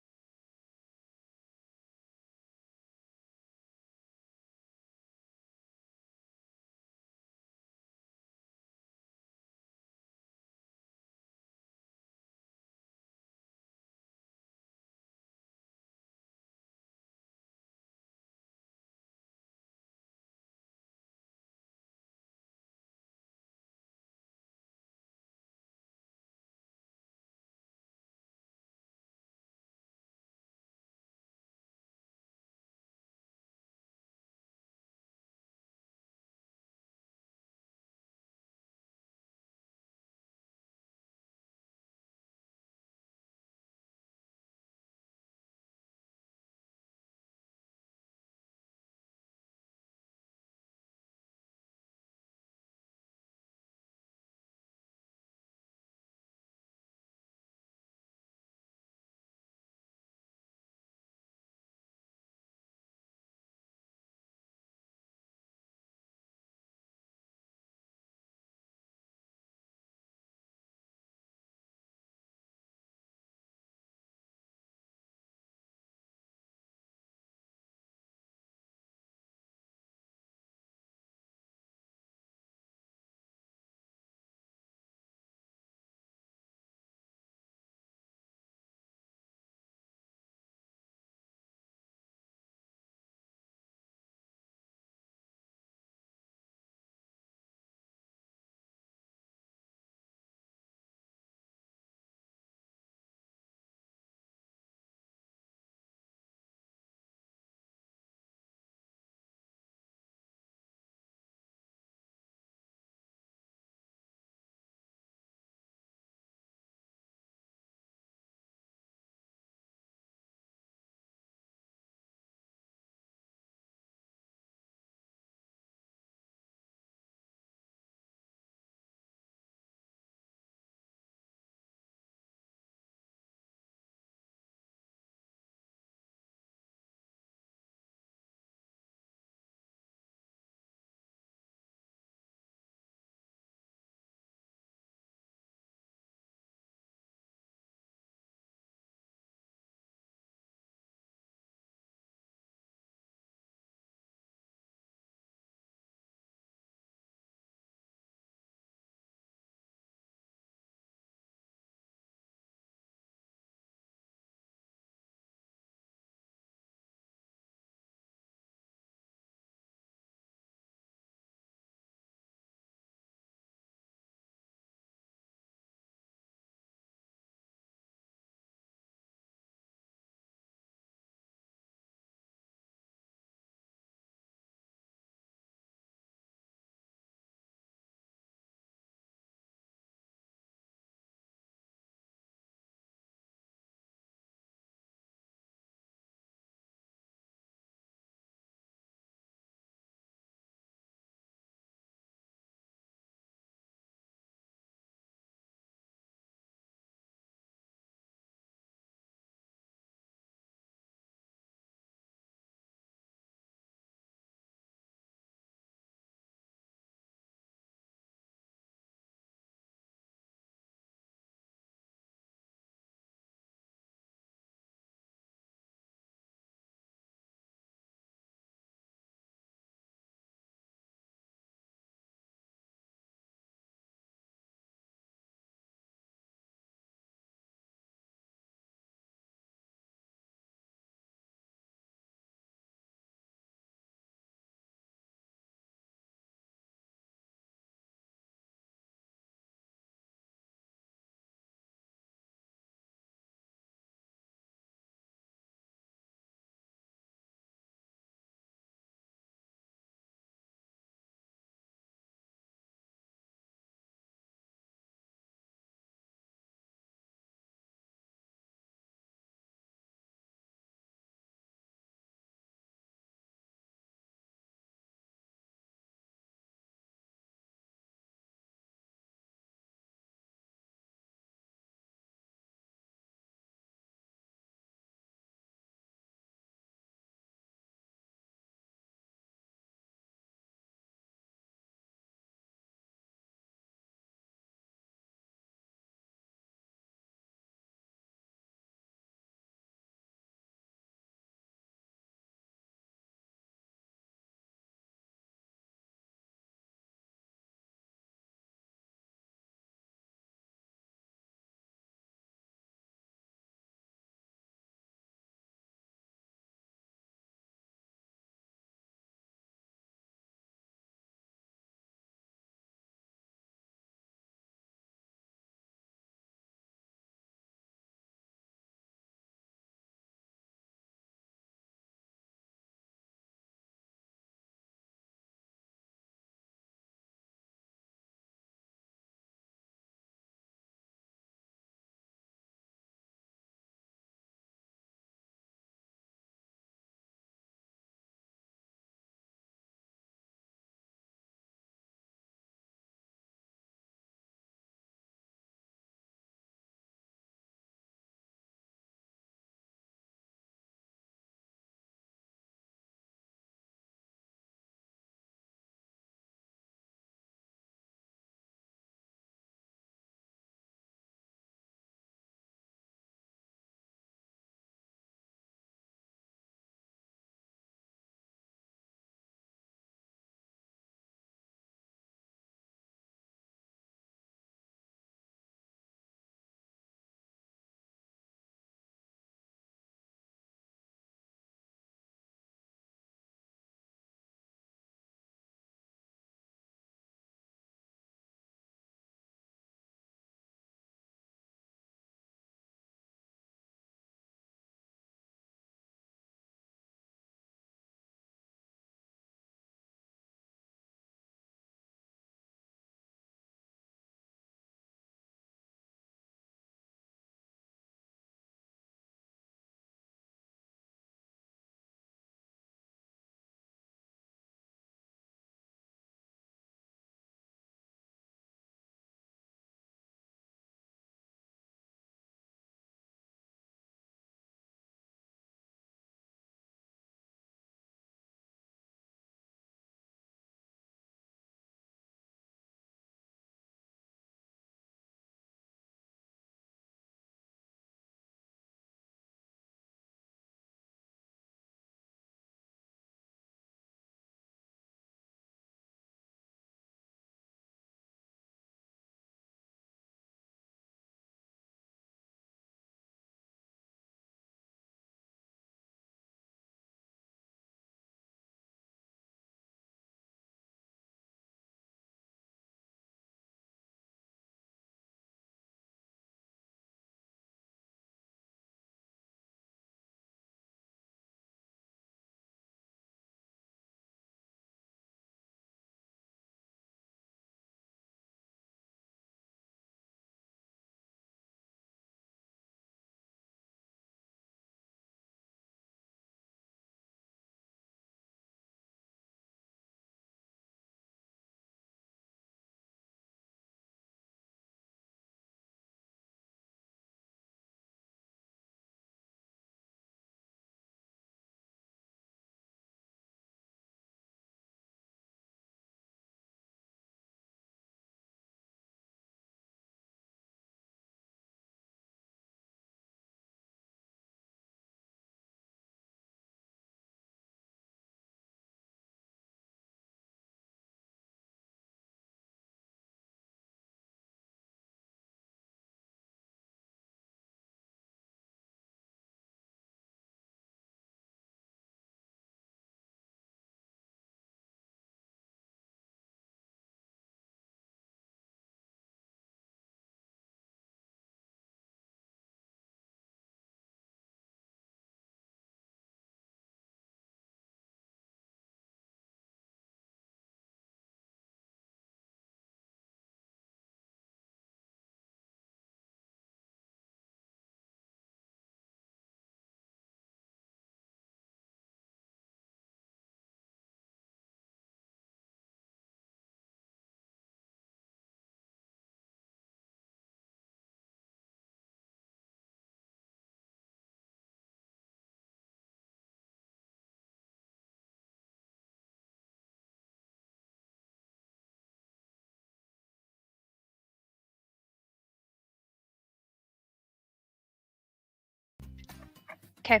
Okay.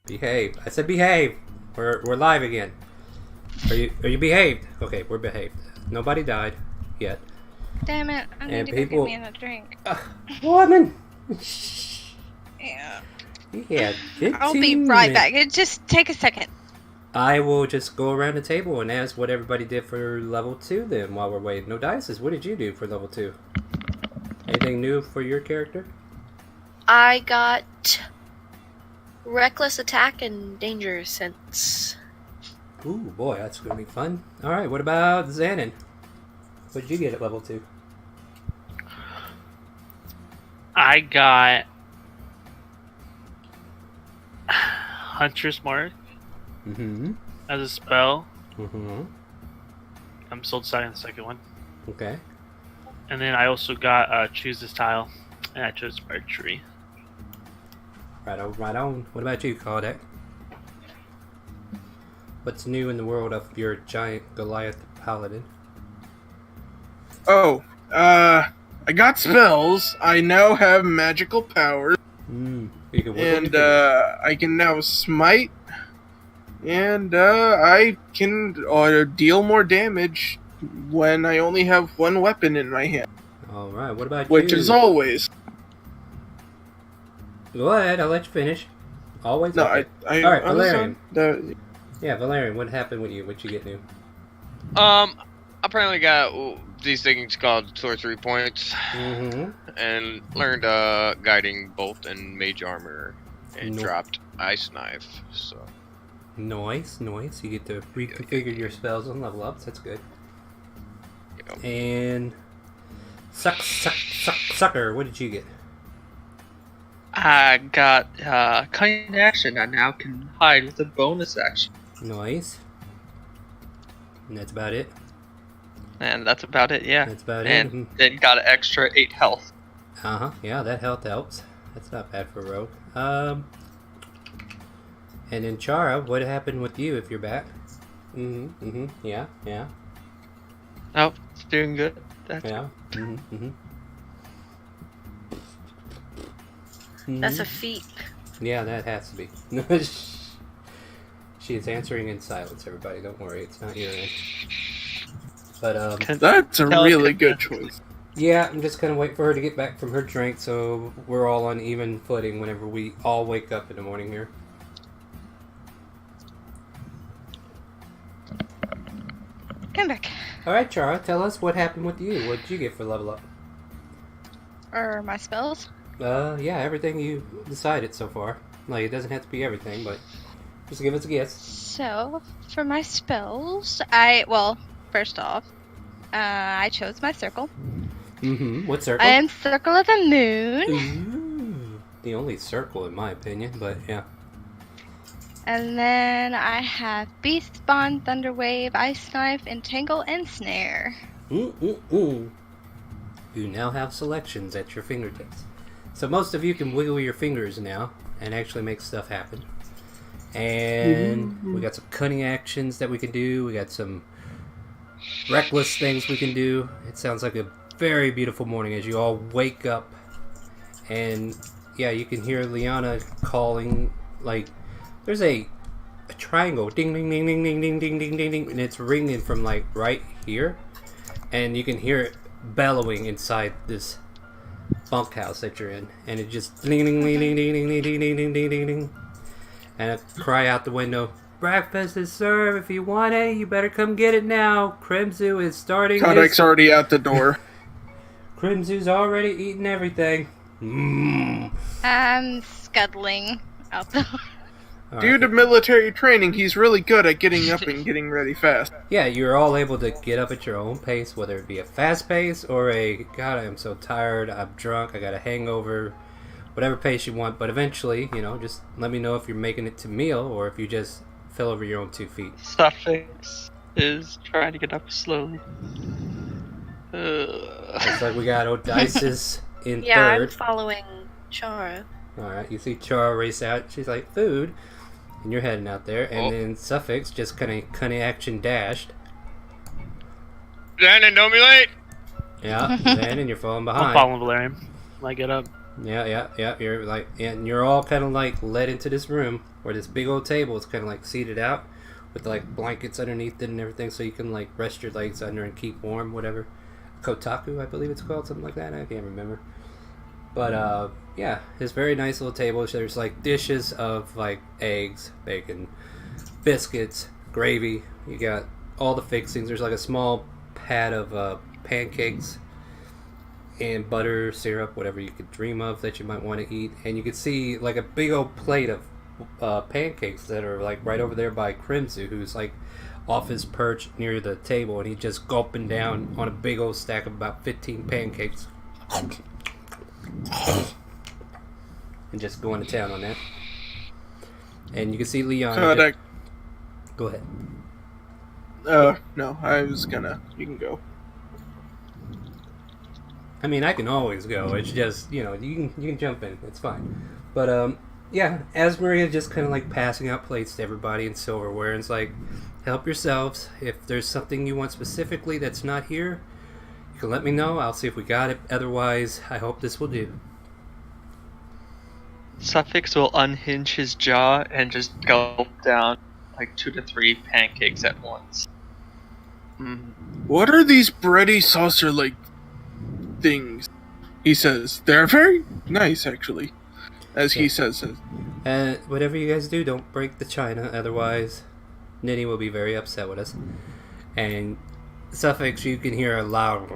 Behave. I said behave. We're live again. Are you behaved? Okay, we're behaved. Nobody died yet. Damn it! I need to go get me a drink. Woman. Yeah. Yeah. I'll be right back. It just take a second. I will just go around the table and ask what everybody did for level 2 then while we're waiting. No dices. What did you do for level 2? Anything new for your character? I got reckless attack and danger sense. Ooh, boy, that's going to be fun. Alright, what about Xanon? What did you get at level 2? I got Hunter's Mark Mm-hmm. as a spell. Mm-hmm. I'm still deciding the second one. Okay. And then I also got Choose This Tile, and I chose Archery. Right on, right on. What about you, Caldec? What's new in the world of your giant Goliath paladin? Oh, I got spells. I now have magical powers. You can And I can now smite. And I can deal more damage when I only have one weapon in my hand. Alright, what about Which you? is always. Go ahead, I'll let you finish. Always. No, okay. I Alright, I was Valerian. on Yeah, Valerian, what happened with you? What you get new? Apparently got these things called sorcery points, Mm-hmm. and learned guiding bolt and mage armor, and Nope. dropped ice knife. So Nice. You get to reconfigure your spells and level ups. That's good. you know, And sucker. What did you get? I got cunning action. I now can hide with a bonus action. Nice. And that's about it. And that's about it, yeah. That's about and it. then got an extra 8 health. Yeah, that health helps. That's not bad for a rogue. And then Chara, what happened with you if you're back? Yeah. Oh, it's doing good. That's Yeah. That's a feat. Yeah, that has to be. She is answering in silence, everybody. Don't worry, it's not your end. But, That's a really good choice. yeah, I'm just gonna wait for her to get back from her drink so we're all on even footing whenever we all wake up in the morning here. Come back. Alright, Chara, tell us what happened with you. What did you get for level up? Or my spells. Yeah, everything you decided so far. Like, it doesn't have to be everything, but just give us a guess. So, for my spells, first off, I chose my circle. What circle? I am Circle of the Moon. Ooh, the only circle in my opinion, but yeah. And then I have Beast Spawn, Thunderwave, Ice Knife, Entangle, and Snare. You now have selections at your fingertips. So most of you can wiggle your fingers now and actually make stuff happen. And we got some cunning actions that we can do. We got some reckless things we can do. It sounds like a very beautiful morning as you all wake up. And yeah, you can hear Liana calling, like, there's a triangle, ding, ding, ding, ding, ding, ding, ding, ding, ding, ding, and it's ringing from, like, right here. And you can hear it bellowing inside this bunkhouse that you're in. And it just ding, ding, ding, ding, ding, ding, ding, ding, ding, ding, ding, ding. And a cry out the window, breakfast is served. If you want it, you better come get it now. Crimzu is starting. Kodak's already out the door. Crimzu's already eaten everything. I'm scuttling out the Due to military training, he's really good at getting up and getting ready fast. Yeah, you're all able to get up at your own pace, whether it be a fast pace or a, God, I am so tired, I'm drunk, I got a hangover, whatever pace you want. But eventually, just let me know if you're making it to meal or if you just fell over your own 2 feet. Suffix is trying to get up slowly. Looks like we got Odysseus in Yeah, I'm third. following Chara. Alright, you see Chara race out. She's like, food. And you're heading out there. And Oh. then Suffix just kind of cunning action dashed. Xanon, don't be late. Yeah, and you're falling I'm behind. following Valerian when I get up. Yeah. You're like, and you're all kind of like led into this room where this big old table is kind of like seated out with like blankets underneath it and everything, so you can like rest your legs under and keep warm, whatever. Kotaku, I believe it's called, something like that. I can't remember. But yeah, it's very nice little table. There's like dishes of like eggs, bacon, biscuits, gravy. You got all the fixings. There's like a small pad of pancakes and butter, syrup, whatever you could dream of that you might want to eat. And you can see like a big old plate of pancakes that are like right over there by Crimson, who's like off his perch near the table, and he's just gulping down on a big old stack of about 15 pancakes. And just going to town on that. And you can see Leon. Go ahead. No, I was gonna. You can go. I mean, I can always go. It's just, you can jump in. It's fine. But yeah, as Maria just kind of like passing out plates to everybody in silverware, and it's like, help yourselves. If there's something you want specifically that's not here, you can let me know. I'll see if we got it. Otherwise, I hope this will do. Suffix will unhinge his jaw and just gulp down like 2 to 3 pancakes at once. What are these bready saucer-like things? He says. They're very nice, actually. As he says it. Whatever you guys do, don't break the china. Otherwise, Nitty will be very upset with us. And Suffix, you can hear a loud,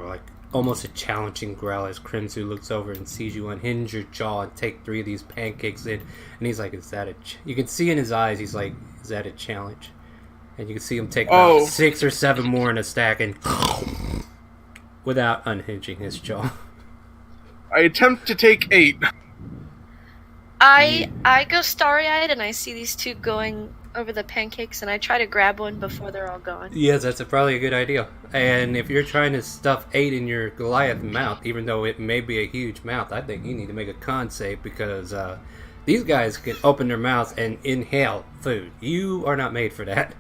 like almost a challenging growl as Crimson looks over and sees you unhinge your jaw and take 3 of these pancakes in. And he's like, is that a... You can see in his eyes, he's like, is that a challenge? And you can see him take about 6 or 7 more in a stack and... without unhinging his jaw. I attempt to take 8. I go starry-eyed and I see these 2 going over the pancakes and I try to grab one before they're all gone. Yes, that's probably a good idea. And if you're trying to stuff 8 in your Goliath mouth, even though it may be a huge mouth, I think you need to make a con save because these guys can open their mouths and inhale food. You are not made for that.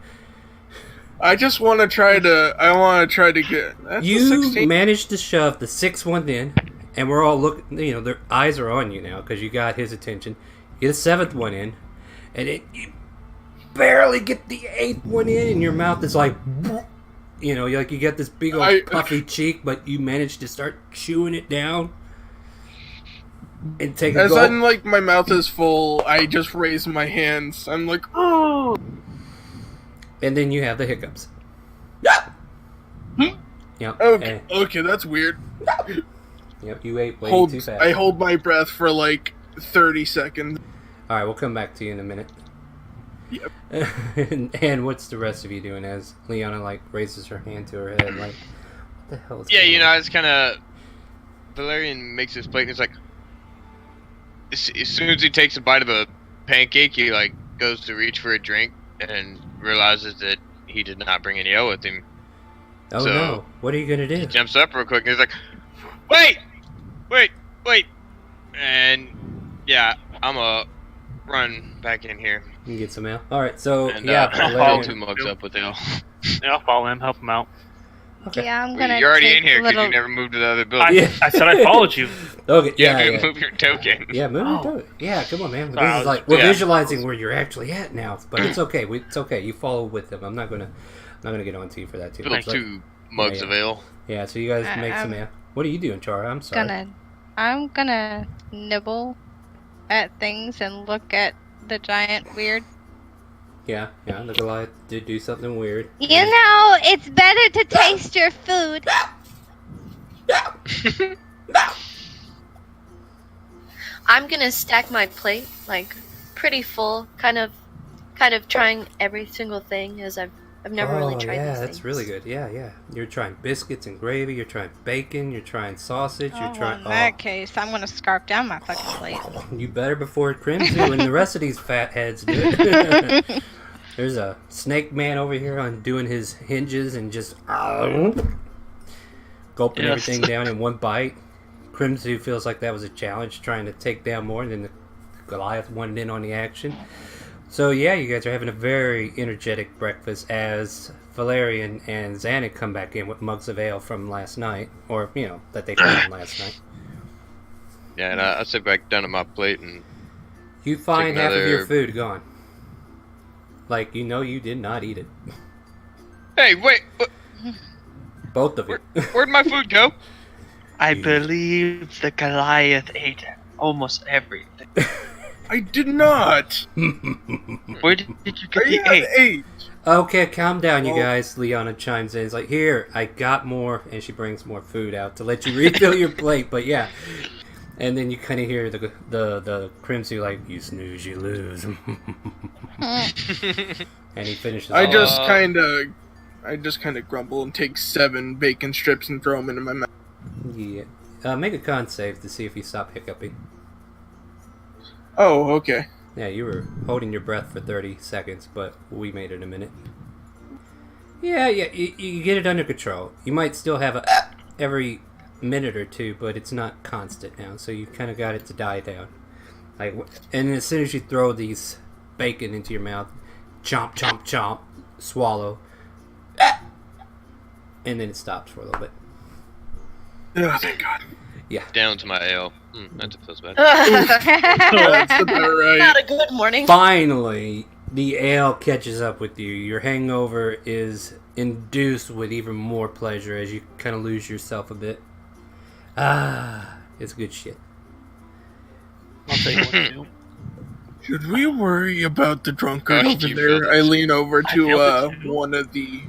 I just want to try to get... That's you managed to shove the 6th one in, and we're all looking, their eyes are on you now because you got his attention. You get the 7th one in, and you barely get the 8th one in, and your mouth is like, you get this big old puffy cheek, but you managed to start chewing it down and take a gulp. As I'm like, my mouth is full, I just raise my hands. I'm like, oh. And then you have the hiccups. Yep. Okay, that's weird. Yep, you ate way too fast. I hold my breath for like 30 seconds. Alright, we'll come back to you in a minute. Yep. and what's the rest of you doing as Liana like raises her hand to her head like, what the hell is Yeah, going on? it's kind of... Valerian makes his plate and he's like... As soon as he takes a bite of a pancake, he like goes to reach for a drink and realizes that he did not bring any ale with him. Oh so no, what are you gonna do? He jumps up real quick and he's like, wait! And yeah, I'm gonna run back in here. You can get some ale. Alright, so And, yeah, I'll Valerian- 2 mugs up with ale. Yeah, I'll follow him, help him out. Okay. Yeah, I'm gonna. You're already take in here because little... you never moved to the other building. I said I followed you. Okay, Yeah, yeah. move your token. Yeah, move Oh. your token. Yeah, come on, man. Sorry, This is like we're yeah. visualizing where you're actually at now, but it's okay. It's okay. You follow with him. I'm not gonna get on to you for that too. Filled But- 2 mugs yeah. of ale. Yeah, so you guys make some ale. What are you doing, Chara? I'm sorry. I'm gonna nibble at things and look at the giant weird. Yeah, the Goliath did do something weird. It's better to taste your food. I'm gonna stack my plate like pretty full, kind of trying every single thing as I've never really tried yeah, these that's things. really good. Yeah. You're trying biscuits and gravy. You're trying bacon. You're trying sausage. You're trying. In that case, I'm gonna scarf down my fucking plate. You better before Crimson and the rest of these fat heads do it. There's a snake man over here on doing his hinges and just gulping Yes. everything down in one bite. Crimson feels like that was a challenge, trying to take down more than the Goliath wanted in on the action. So yeah, you guys are having a very energetic breakfast as Valerian and Xanac come back in with mugs of ale from last night, or that they found last night. Yeah, and I sit back down at my plate and You find half of your another- food gone. Like, you know you did not eat it. hey, wait, Both of it. where'd my food go? I believe the Goliath ate almost everything. I did not. Where did you get I the had 8? 8. Okay, calm down, you Well- guys. Liana chimes in. It's like, here, I got more, and she brings more food out to let you refill your plate. But yeah, and then you kind of hear the Crimson like, you snooze, you lose, and he finishes. I all just up. kind of grumble and take 7 bacon strips and throw them into my mouth. Yeah. Make a con save to see if you stop hiccuping. Oh, okay. Yeah, you were holding your breath for 30 seconds, but we made it a minute. Yeah, you get it under control. You might still have a every minute or two, but it's not constant now, so you kind of got it to die down. Like, and as soon as you throw these bacon into your mouth, chomp, chomp, chomp, swallow, and then it stops for a little bit. Oh, thank God. Down to my ale. That feels bad. That's about right. Not a good morning. Finally, the ale catches up with you. Your hangover is induced with even more pleasure as you kind of lose yourself a bit. It's good shit. I'll tell you what to do. Should we worry about the drunkard Gosh, over you there? feel I this. lean over I feel to it too. one of the.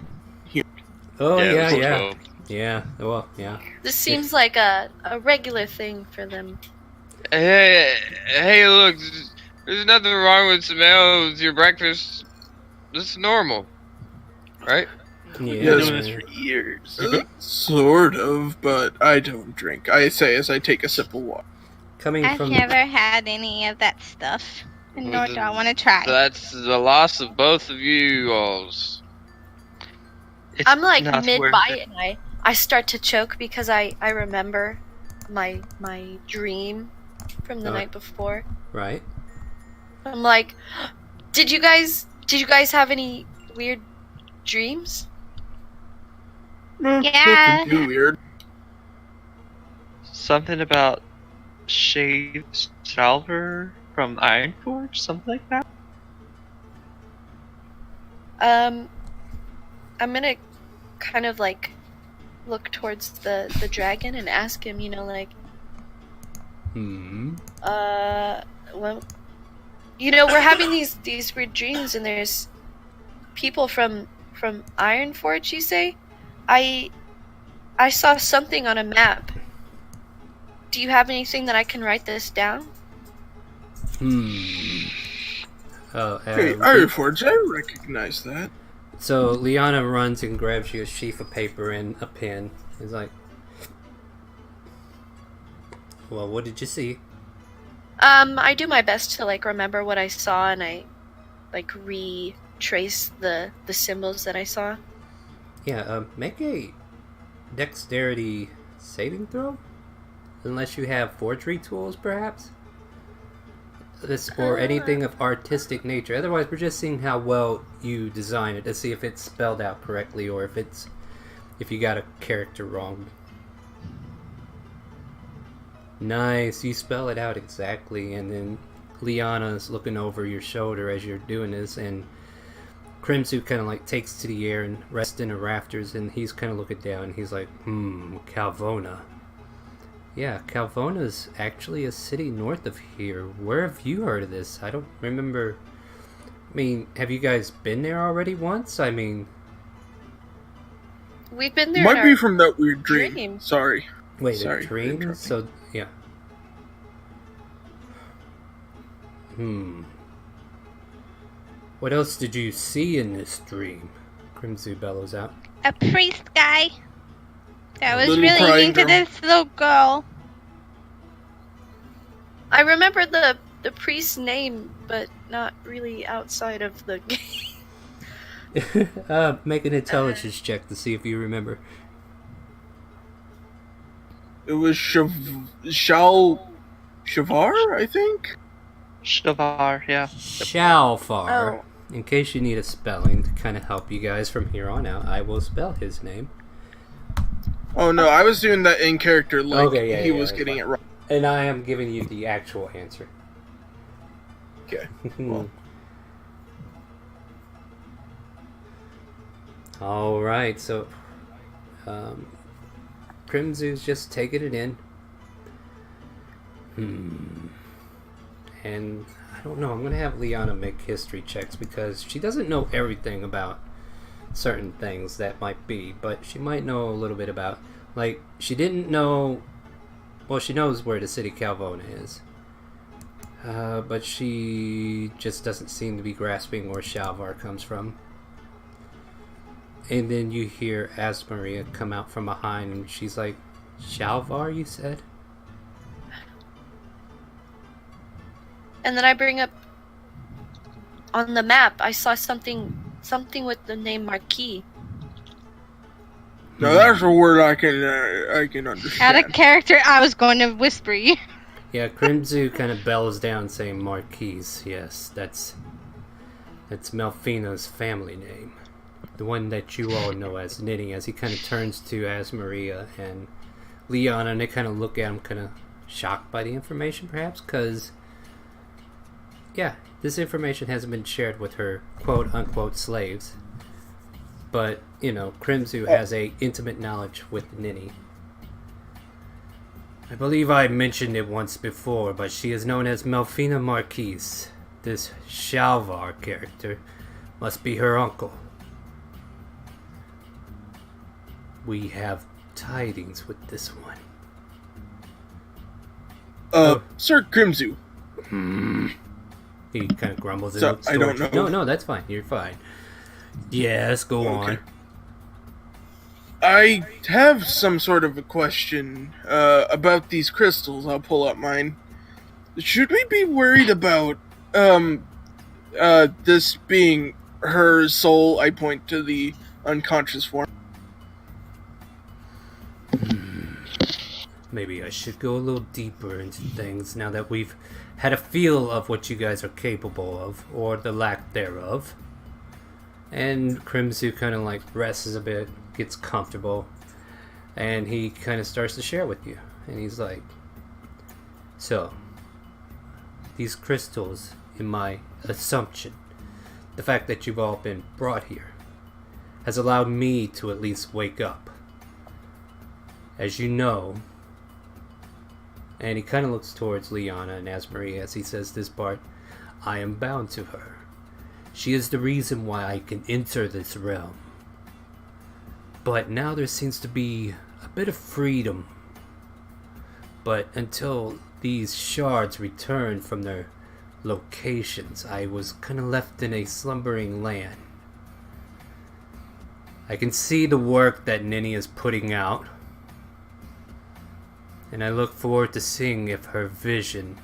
Oh, yeah. so- Yeah, well, yeah. This seems like a regular thing for them. Hey, look, there's nothing wrong with some ale with your breakfast. This is normal, right? Yeah. Yes. Doing this for years. Sort of, but I don't drink. I say as I take a sip of water. Coming I've from never had any of that stuff, and nor do I want to try. That's the loss of both of you alls. It's I'm like not mid worth bite it. and I start to choke because I remember my dream from the Oh. night before. right. I'm like, did you guys have any weird dreams? Yeah. Nothing too weird. Something about shaved salver from Ironforge, something like that. I'm gonna kind of like look towards the dragon and ask him, like, well, we're having these weird dreams, and there's people from Ironforge. You say, I saw something on a map. Do you have anything that I can write this down? Oh, Hey, Ironforge, I recognize that. So Liana runs and grabs you a sheaf of paper and a pen. He's like, well, what did you see? I do my best to like remember what I saw, and I like retrace the symbols that I saw. Yeah, make a dexterity saving throw? Unless you have forgery tools, perhaps? Or anything of artistic nature. Otherwise, we're just seeing how well you design it to see if it's spelled out correctly or if you got a character wrong. Nice, you spell it out exactly, and then Liana's looking over your shoulder as you're doing this, and Crimsu kind of like takes to the air and rests in the rafters, and he's kind of looking down, and he's like, Calvona. Yeah, Calvona's actually a city north of here. Where have you heard of this? I don't remember. I mean, have you guys been there already once? I mean... We've been there. Might in be our from that weird dream. dream. Sorry. Wait, Sorry a for dream? interrupting. So, yeah. What else did you see in this dream? Crimsu bellows out. A priest guy that was Little really crying into girl. this little girl. I remember the priest's name, but not really outside of the game. Make an intelligence check to see if you remember. It was Shavar, I think? Shavar, yeah. Shalfar. Oh. In case you need a spelling to kind of help you guys from here on out, I will spell his name. Oh no, I was doing that in character like Okay, yeah, he yeah, was that's getting fine. it wrong. And I am giving you the actual answer. Okay. Well. All right, so Crimsoo's just taking it in. And I don't know, I'm going to have Liana make history checks because she doesn't know everything about certain things that might be, but she might know a little bit about, like, she didn't know, well, she knows where the city Calvona is. But she just doesn't seem to be grasping where Shalvar comes from. And then you hear Asmaria come out from behind and she's like, Shalvar, you said? And then I bring up on the map, I saw something with the name Marquis. Now that's a word I can understand. Out of character, I was going to whisper you. Yeah, Crimsoo kind of bellows down saying Marquise. Yes, that's Melfina's family name. The one that you all know as Nitty, as he kind of turns to Asmaria and Liana, and they kind of look at him kind of shocked by the information, perhaps, because, yeah, this information hasn't been shared with her quote-unquote slaves. But, you know, Crimsoo has a intimate knowledge with Nini. I believe I mentioned it once before, but she is known as Melfina Marquise. This Shalvar character must be her uncle. We have tidings with this one. Sir Crimsoo. He kind of grumbles. So, I don't know. No, that's fine. You're fine. Yes, go on. I have some sort of a question about these crystals. I'll pull up mine. Should we be worried about this being her soul? I point to the unconscious form. Maybe I should go a little deeper into things now that we've had a feel of what you guys are capable of, or the lack thereof. And Crimsoo kind of like rests a bit, gets comfortable, and he kind of starts to share with you. And he's like, so, these crystals, in my assumption, the fact that you've all been brought here, has allowed me to at least wake up. As you know, and he kind of looks towards Liana and Asmaria as he says this part, I am bound to her. She is the reason why I can enter this realm. But now there seems to be a bit of freedom. But until these shards return from their locations, I was kind of left in a slumbering land. I can see the work that Nini is putting out, and I look forward to seeing if her vision,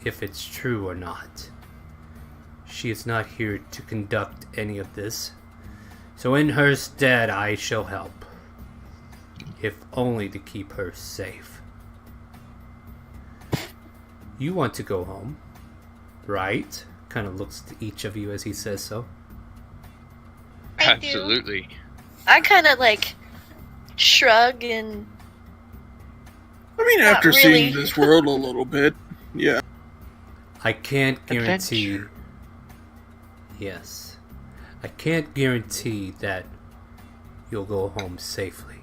if it's true or not. She is not here to conduct any of this, so in her stead I shall help, if only to keep her safe. You want to go home, right? Kind of looks to each of you as he says so. I do. Absolutely. I kind of like shrug and. I mean, Not after really. seeing this world a little bit, yeah. I can't guarantee... Adventure. Yes. I can't guarantee that you'll go home safely.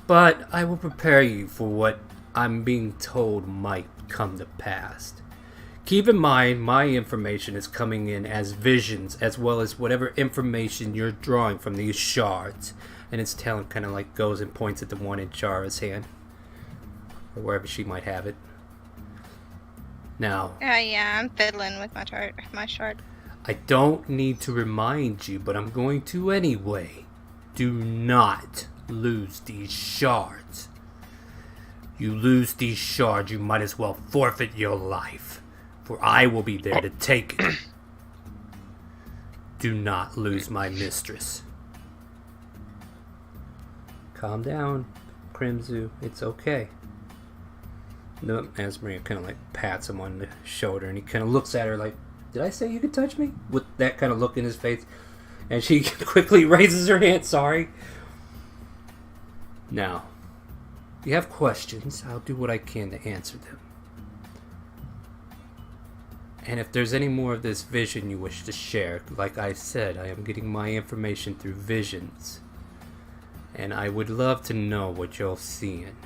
But I will prepare you for what I'm being told might come to pass. Keep in mind, my information is coming in as visions, as well as whatever information you're drawing from these shards. And his talent kind of like goes and points at the one in Chara's hand, or wherever she might have it. Now, Yeah, I'm fiddling with my shard. I don't need to remind you, but I'm going to anyway. Do not lose these shards. You lose these shards, you might as well forfeit your life, for I will be there to take it. Do not lose my mistress. Calm down, Crimsoo. It's okay. No, Asmaria kind of like pats him on the shoulder, and he kind of looks at her like, did I say you could touch me? With that kind of look in his face. And she quickly raises her hand, sorry. Now, If you have questions, I'll do what I can to answer them. And if there's any more of this vision you wish to share, like I said, I am getting my information through visions. And I would love to know what you're seeing.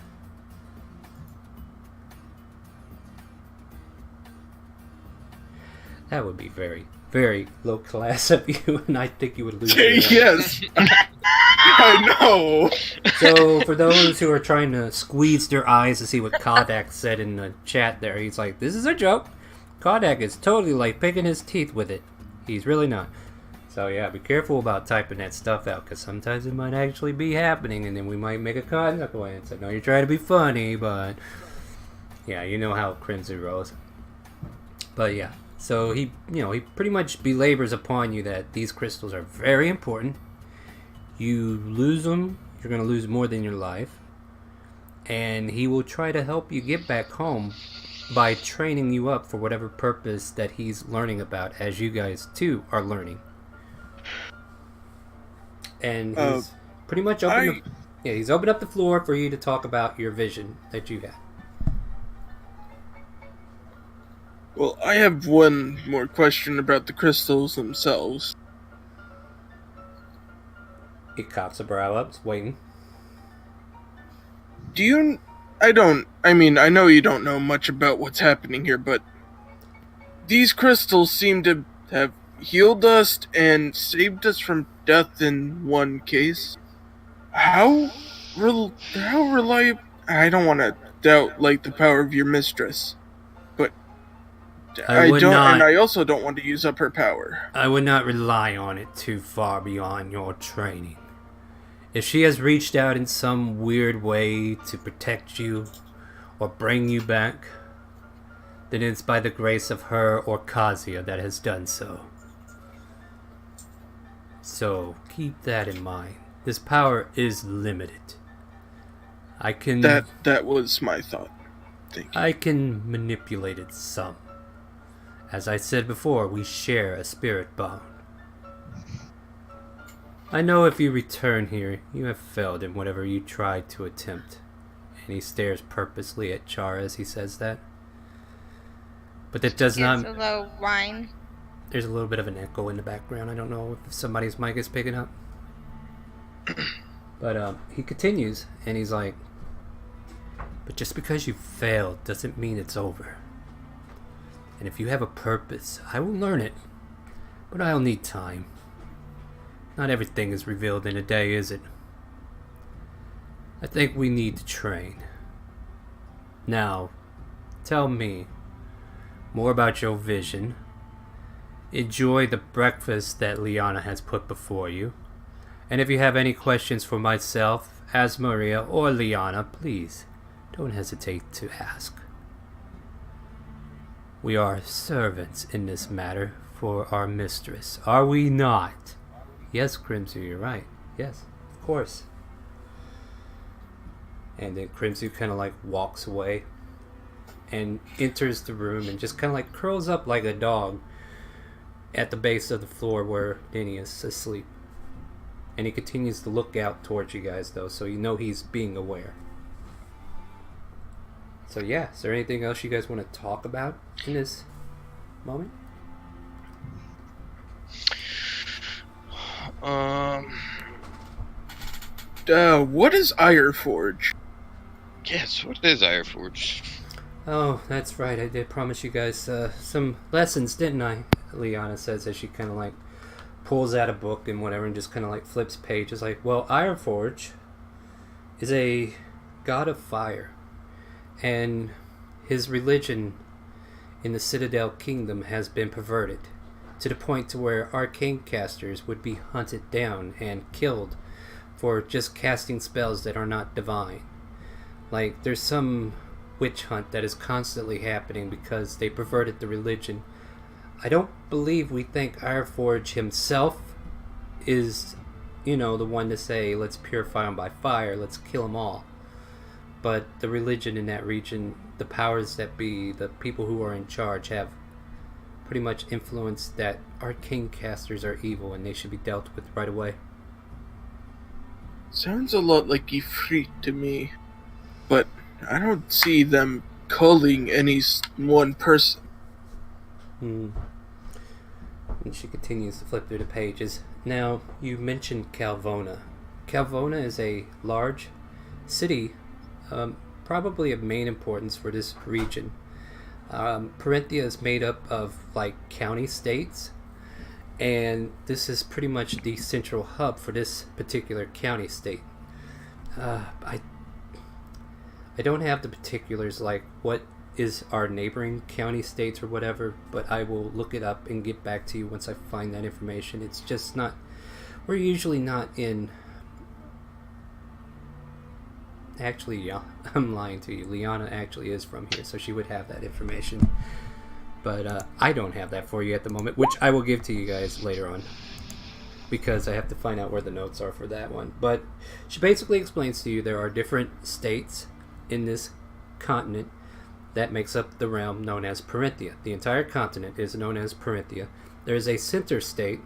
That would be very, very low class of you, and I think you would lose. Yes, I know. So, for those who are trying to squeeze their eyes to see what Kodak said in the chat there, he's like, this is a joke. Kodak is totally like picking his teeth with it. He's really not. So yeah, be careful about typing that stuff out, because sometimes it might actually be happening, and then we might make a consequence. I know you're trying to be funny, but yeah, you know how Crimson rolls. But yeah, so he pretty much belabors upon you that these crystals are very important. You lose them, you're going to lose more than your life. And he will try to help you get back home by training you up for whatever purpose that he's learning about, as you guys too are learning. And he's pretty much he's opened up the floor for you to talk about your vision that you had. Well, I have one more question about the crystals themselves. He cocks a brow up, waiting. I know you don't know much about what's happening here, but these crystals seem to have healed us and saved us from death in one case. How reliable? I don't want to doubt, the power of your mistress, but I also don't want to use up her power. I would not rely on it too far beyond your training. If she has reached out in some weird way to protect you or bring you back, then it's by the grace of her or Kazuya that has done so. So keep that in mind. This power is limited. That was my thought. Thank you. I can manipulate it some. As I said before, we share a spirit bond. I know if you return here, you have failed in whatever you tried to attempt. And he stares purposely at Char as he says that. But that does not... It's a low whine. There's a little bit of an echo in the background. I don't know if somebody's mic is picking up. But he continues, and he's like, but just because you failed doesn't mean it's over. And if you have a purpose, I will learn it. But I'll need time. Not everything is revealed in a day, is it? I think we need to train. Now, tell me more about your vision. Enjoy the breakfast that Liana has put before you. And if you have any questions for myself, Asmaria, or Liana, please don't hesitate to ask. We are servants in this matter for our mistress, are we not? Yes, Crimson, you're right. Yes, of course. And then Crimson kind of walks away and enters the room and just kind of curls up like a dog at the base of the floor where Denny is asleep. And he continues to look out towards you guys, though, so you know he's being aware. So yeah, is there anything else you guys want to talk about in this moment? What is Ironforge? Yes, what is Ironforge? Oh, that's right. I did promise you guys some lessons, didn't I? Liana says as she kind of pulls out a book and whatever and just kind of flips pages. Well, Ironforge is a god of fire, and his religion in the Citadel Kingdom has been perverted to the point to where arcane casters would be hunted down and killed for just casting spells that are not divine. There's some witch hunt that is constantly happening because they perverted the religion. I don't believe we think Ironforge himself is, the one to say, let's purify them by fire, let's kill them all. But the religion in that region, the powers that be, the people who are in charge, have pretty much influenced that arcane casters are evil and they should be dealt with right away. Sounds a lot like Ifrit to me. I don't see them calling any one person. And she continues to flip through the pages. Now, you mentioned Calvona. Calvona is a large city, probably of main importance for this region. Parenthia is made up of like county states, and this is pretty much the central hub for this particular county state. I don't have the particulars like what is our neighboring county states or whatever, but I will look it up and get back to you once I find that information. It's just not, we're usually not in, actually, yeah, I'm lying to you. Liana actually is from here, so she would have that information. But I don't have that for you at the moment, which I will give to you guys later on, because I have to find out where the notes are for that one. But she basically explains to you there are different states in this continent that makes up the realm known as Parenthia. The entire continent is known as Parenthia. There is a center state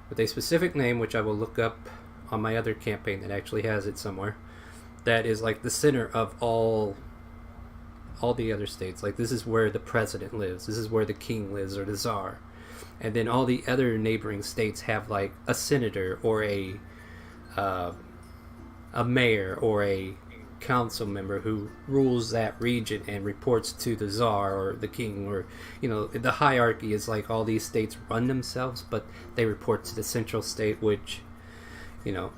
with a specific name, which I will look up on my other campaign that actually has it somewhere, that is like the center of all the other states. Like, this is where the president lives, this is where the king lives, or the czar. And then all the other neighboring states have like a senator or a mayor or a council member who rules that region and reports to the czar or the king, or, you know, the hierarchy is like all these states run themselves, but they report to the central state, which, you know,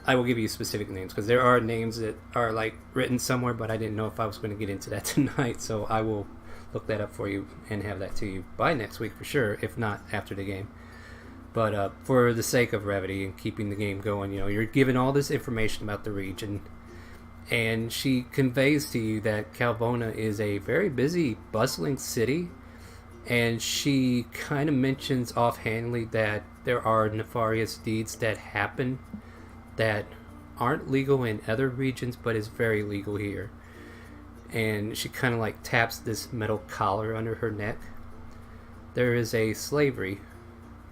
I will give you specific names because there are names that are like written somewhere, but I didn't know if I was going to get into that tonight, so I will look that up for you and have that to you by next week for sure, if not after the game. But for the sake of brevity and keeping the game going, you know, you're given all this information about the region, and she conveys to you that Calvona is a very busy, bustling city, and she kind of mentions offhandedly that there are nefarious deeds that happen that aren't legal in other regions, but is very legal here. And she kind of like taps this metal collar under her neck. There is a slavery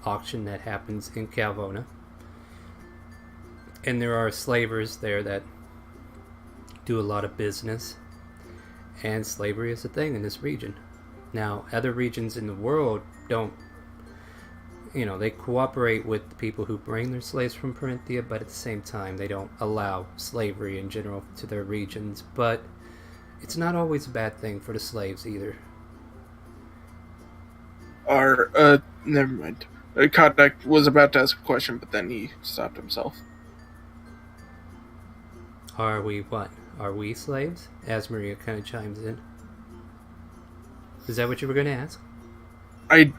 auction that happens in Calvona, and there are slavers there that do a lot of business, and slavery is a thing in this region. Now, other regions in the world don't, you know, they cooperate with the people who bring their slaves from Parenthia, but at the same time they don't allow slavery in general to their regions. But it's not always a bad thing for the slaves either. Never mind. Kodak was about to ask a question, but then he stopped himself. Are we what? Are we slaves? As Maria kind of chimes in. Is that what you were going to ask? I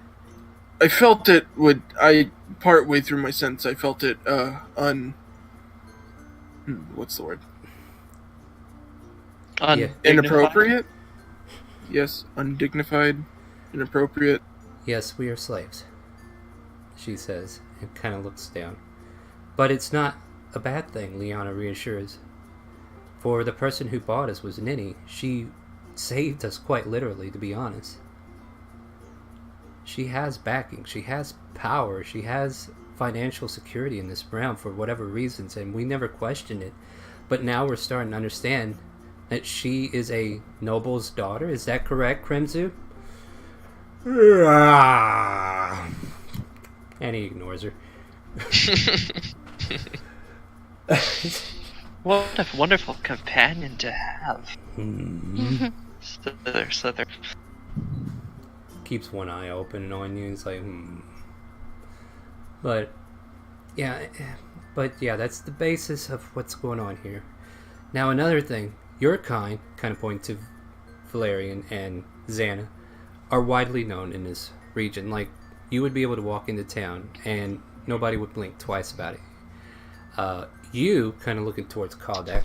felt it would. Partway through my sentence, I felt it, what's the word? Inappropriate? Yes, undignified, inappropriate. Yes, we are slaves, she says, and kind of looks down. But it's not a bad thing, Liana reassures. For the person who bought us was Ninny. She saved us quite literally, to be honest. She has backing, she has power, she has financial security in this realm for whatever reasons, and we never questioned it. But now we're starting to understand that she is a noble's daughter. Is that correct, Kremzu? And he ignores her. What a wonderful companion to have. Slither. Keeps one eye open on you. It's like, But yeah, that's the basis of what's going on here. Now, another thing, your kind of pointing to Valerian and Xana, are widely known in this region. Like, you would be able to walk into town and nobody would blink twice about it. You kind of looking towards Kaldek.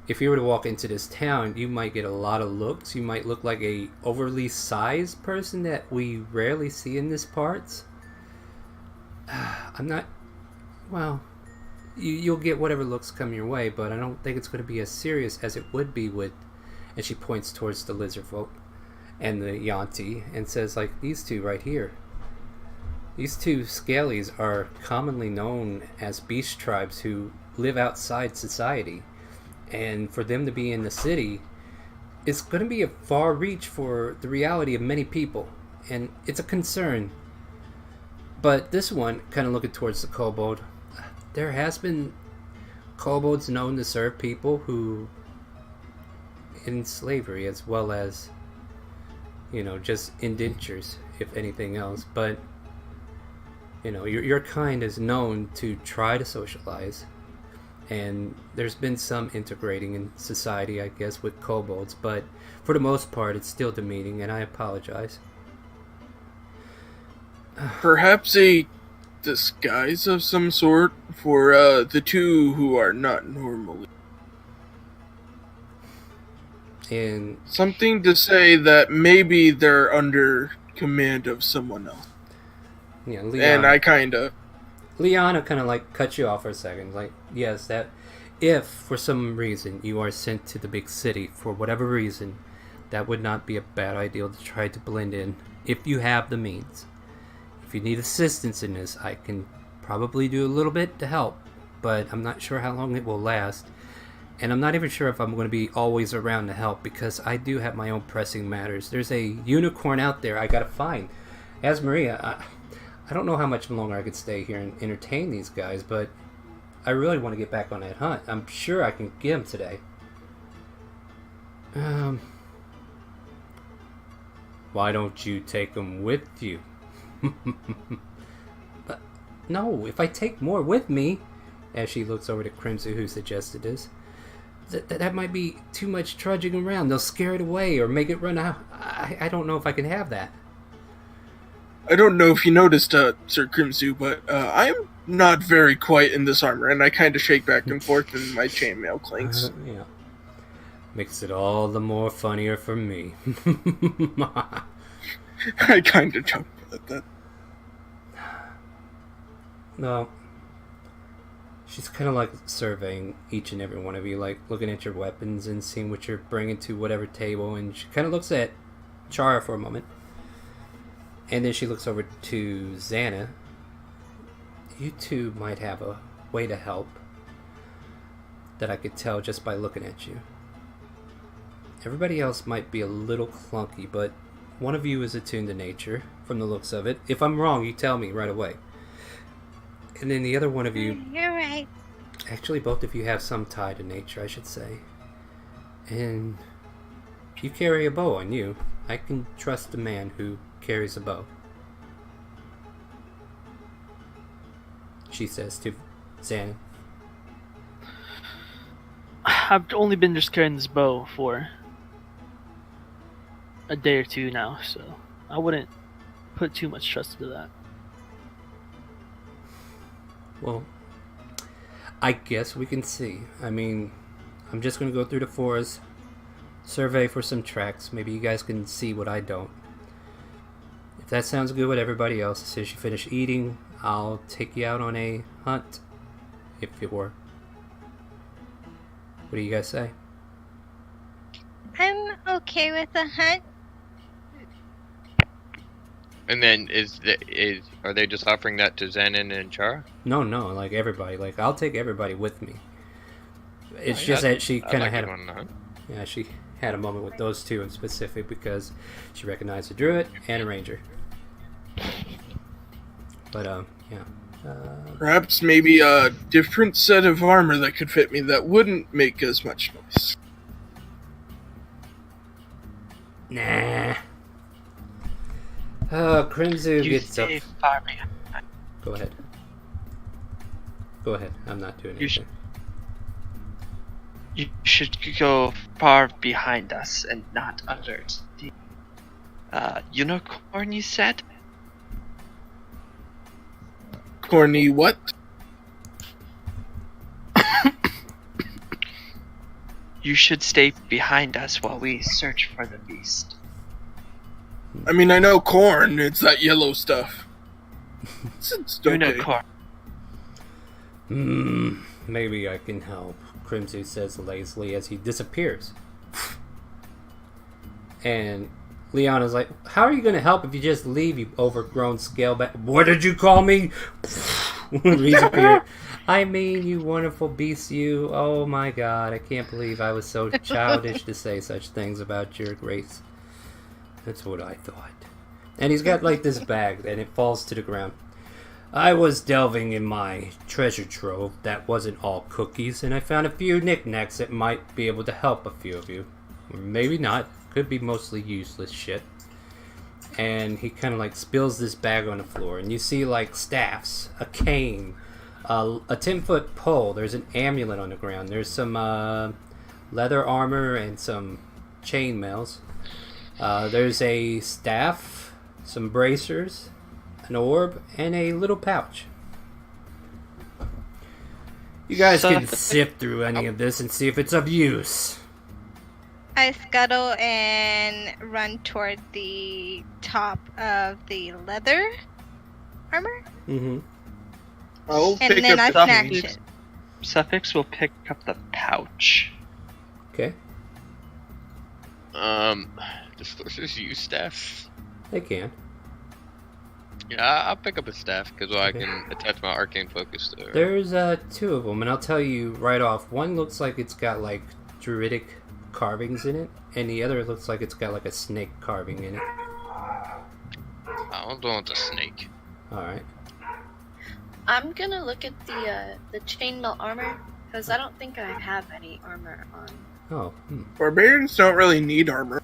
If you were to walk into this town, you might get a lot of looks. You might look like a overly sized person that we rarely see in these parts. I'm not... Well, you'll get whatever looks come your way, but I don't think it's going to be as serious as it would be with... And she points towards the lizard folk and the Yanti and says, like, these two right here. These two Scalies are commonly known as beast tribes who live outside society. And for them to be in the city, is going to be a far reach for the reality of many people, and it's a concern. But this one, kind of looking towards the kobold, there has been kobolds known to serve people who in slavery, as well as, you know, just indentures, if anything else. But, you know, your kind is known to try to socialize, and there's been some integrating in society, I guess, with kobolds, but for the most part it's still demeaning, and I apologize. Perhaps a disguise of some sort for the two who are not normally. And something to say that maybe they're under command of someone else. Yeah, Liana. And I Liana kind of like cut you off for a second. Like, yes, that if for some reason you are sent to the big city for whatever reason, that would not be a bad idea to try to blend in if you have the means. If you need assistance in this, I can probably do a little bit to help, but I'm not sure how long it will last. And I'm not even sure if I'm going to be always around to help, because I do have my own pressing matters. There's a unicorn out there I gotta find. As Maria, I don't know how much longer I could stay here and entertain these guys, but I really want to get back on that hunt. I'm sure I can get him today. Why don't you take him with you? But no, if I take more with me, as she looks over to Crimson, who suggested this, that might be too much trudging around. They'll scare it away or make it run out. I don't know if I can have that. I don't know if you noticed, Sir Crimson, but I am not very quiet in this armor, and I kind of shake back and forth and my chainmail clinks. Yeah. Makes it all the more funnier for me. I kind of chuckle at that. No. She's kind of like surveying each and every one of you, like looking at your weapons and seeing what you're bringing to whatever table, and she kind of looks at Chara for a moment. And then she looks over to Xana. You two might have a way to help that I could tell just by looking at you. Everybody else might be a little clunky, but one of you is attuned to nature, from the looks of it. If I'm wrong, you tell me right away. And then the other one of you... You're right. Actually, both of you have some tie to nature, I should say. And you carry a bow on you. I can trust the man who carries a bow. She says to Xana. I've only been just carrying this bow for a day or two now, so I wouldn't put too much trust into that. Well, I guess we can see. I mean, I'm just going to go through the forest, survey for some tracks. Maybe you guys can see what I don't. If that sounds good with everybody else, as soon as you finish eating, I'll take you out on a hunt, if you were. What do you guys say? I'm okay with the hunt. And then are they just offering that to Xanon and Chara? No, like everybody. Like, I'll take everybody with me. It's just that she kind of had she had a moment with those two in specific because she recognized a druid and a ranger. But yeah. Perhaps maybe a different set of armor that could fit me that wouldn't make as much noise. Nah. Crimson gets up. Far behind. Go ahead. Go ahead. I'm not doing anything. You should go far behind us and not alert the unicorn, you said? Corny what? You should stay behind us while we search for the beast. I mean, I know corn. It's that yellow stuff. It's okay. Unicorn. Maybe I can help, Crimson says lazily as he disappears. And Leona's like, how are you going to help if you just leave, you overgrown scaleback? What did you call me? Disappear. I mean, you wonderful beast, you. Oh my god, I can't believe I was so childish to say such things about your grace. That's what I thought. And he's got like this bag, and it falls to the ground. I was delving in my treasure trove that wasn't all cookies, and I found a few knickknacks that might be able to help a few of you. Or maybe not. Could be mostly useless shit. And he kind of like spills this bag on the floor, and you see like staffs, a cane, a 10-foot pole. There's an amulet on the ground. There's some leather armor and some chain mails. There's a staff, some bracers, an orb, and a little pouch. You guys can sift through any of this and see if it's of use. I scuttle and run toward the top of the leather armor. Mm-hmm. I'll And pick then I up the snatch piece. it. Suffix will pick up the pouch. Okay, The sorcerers use staff. they can. Yeah, I'll pick up a staff because I Okay. can attach my arcane focus to it. There's two of them, and I'll tell you right off. One looks like it's got like druidic carvings in it, and the other looks like it's got like a snake carving in it. I don't want the snake. Alright. I'm gonna look at the chainmail armor because I don't think I have any armor on. Oh, Barbarians don't really need armor.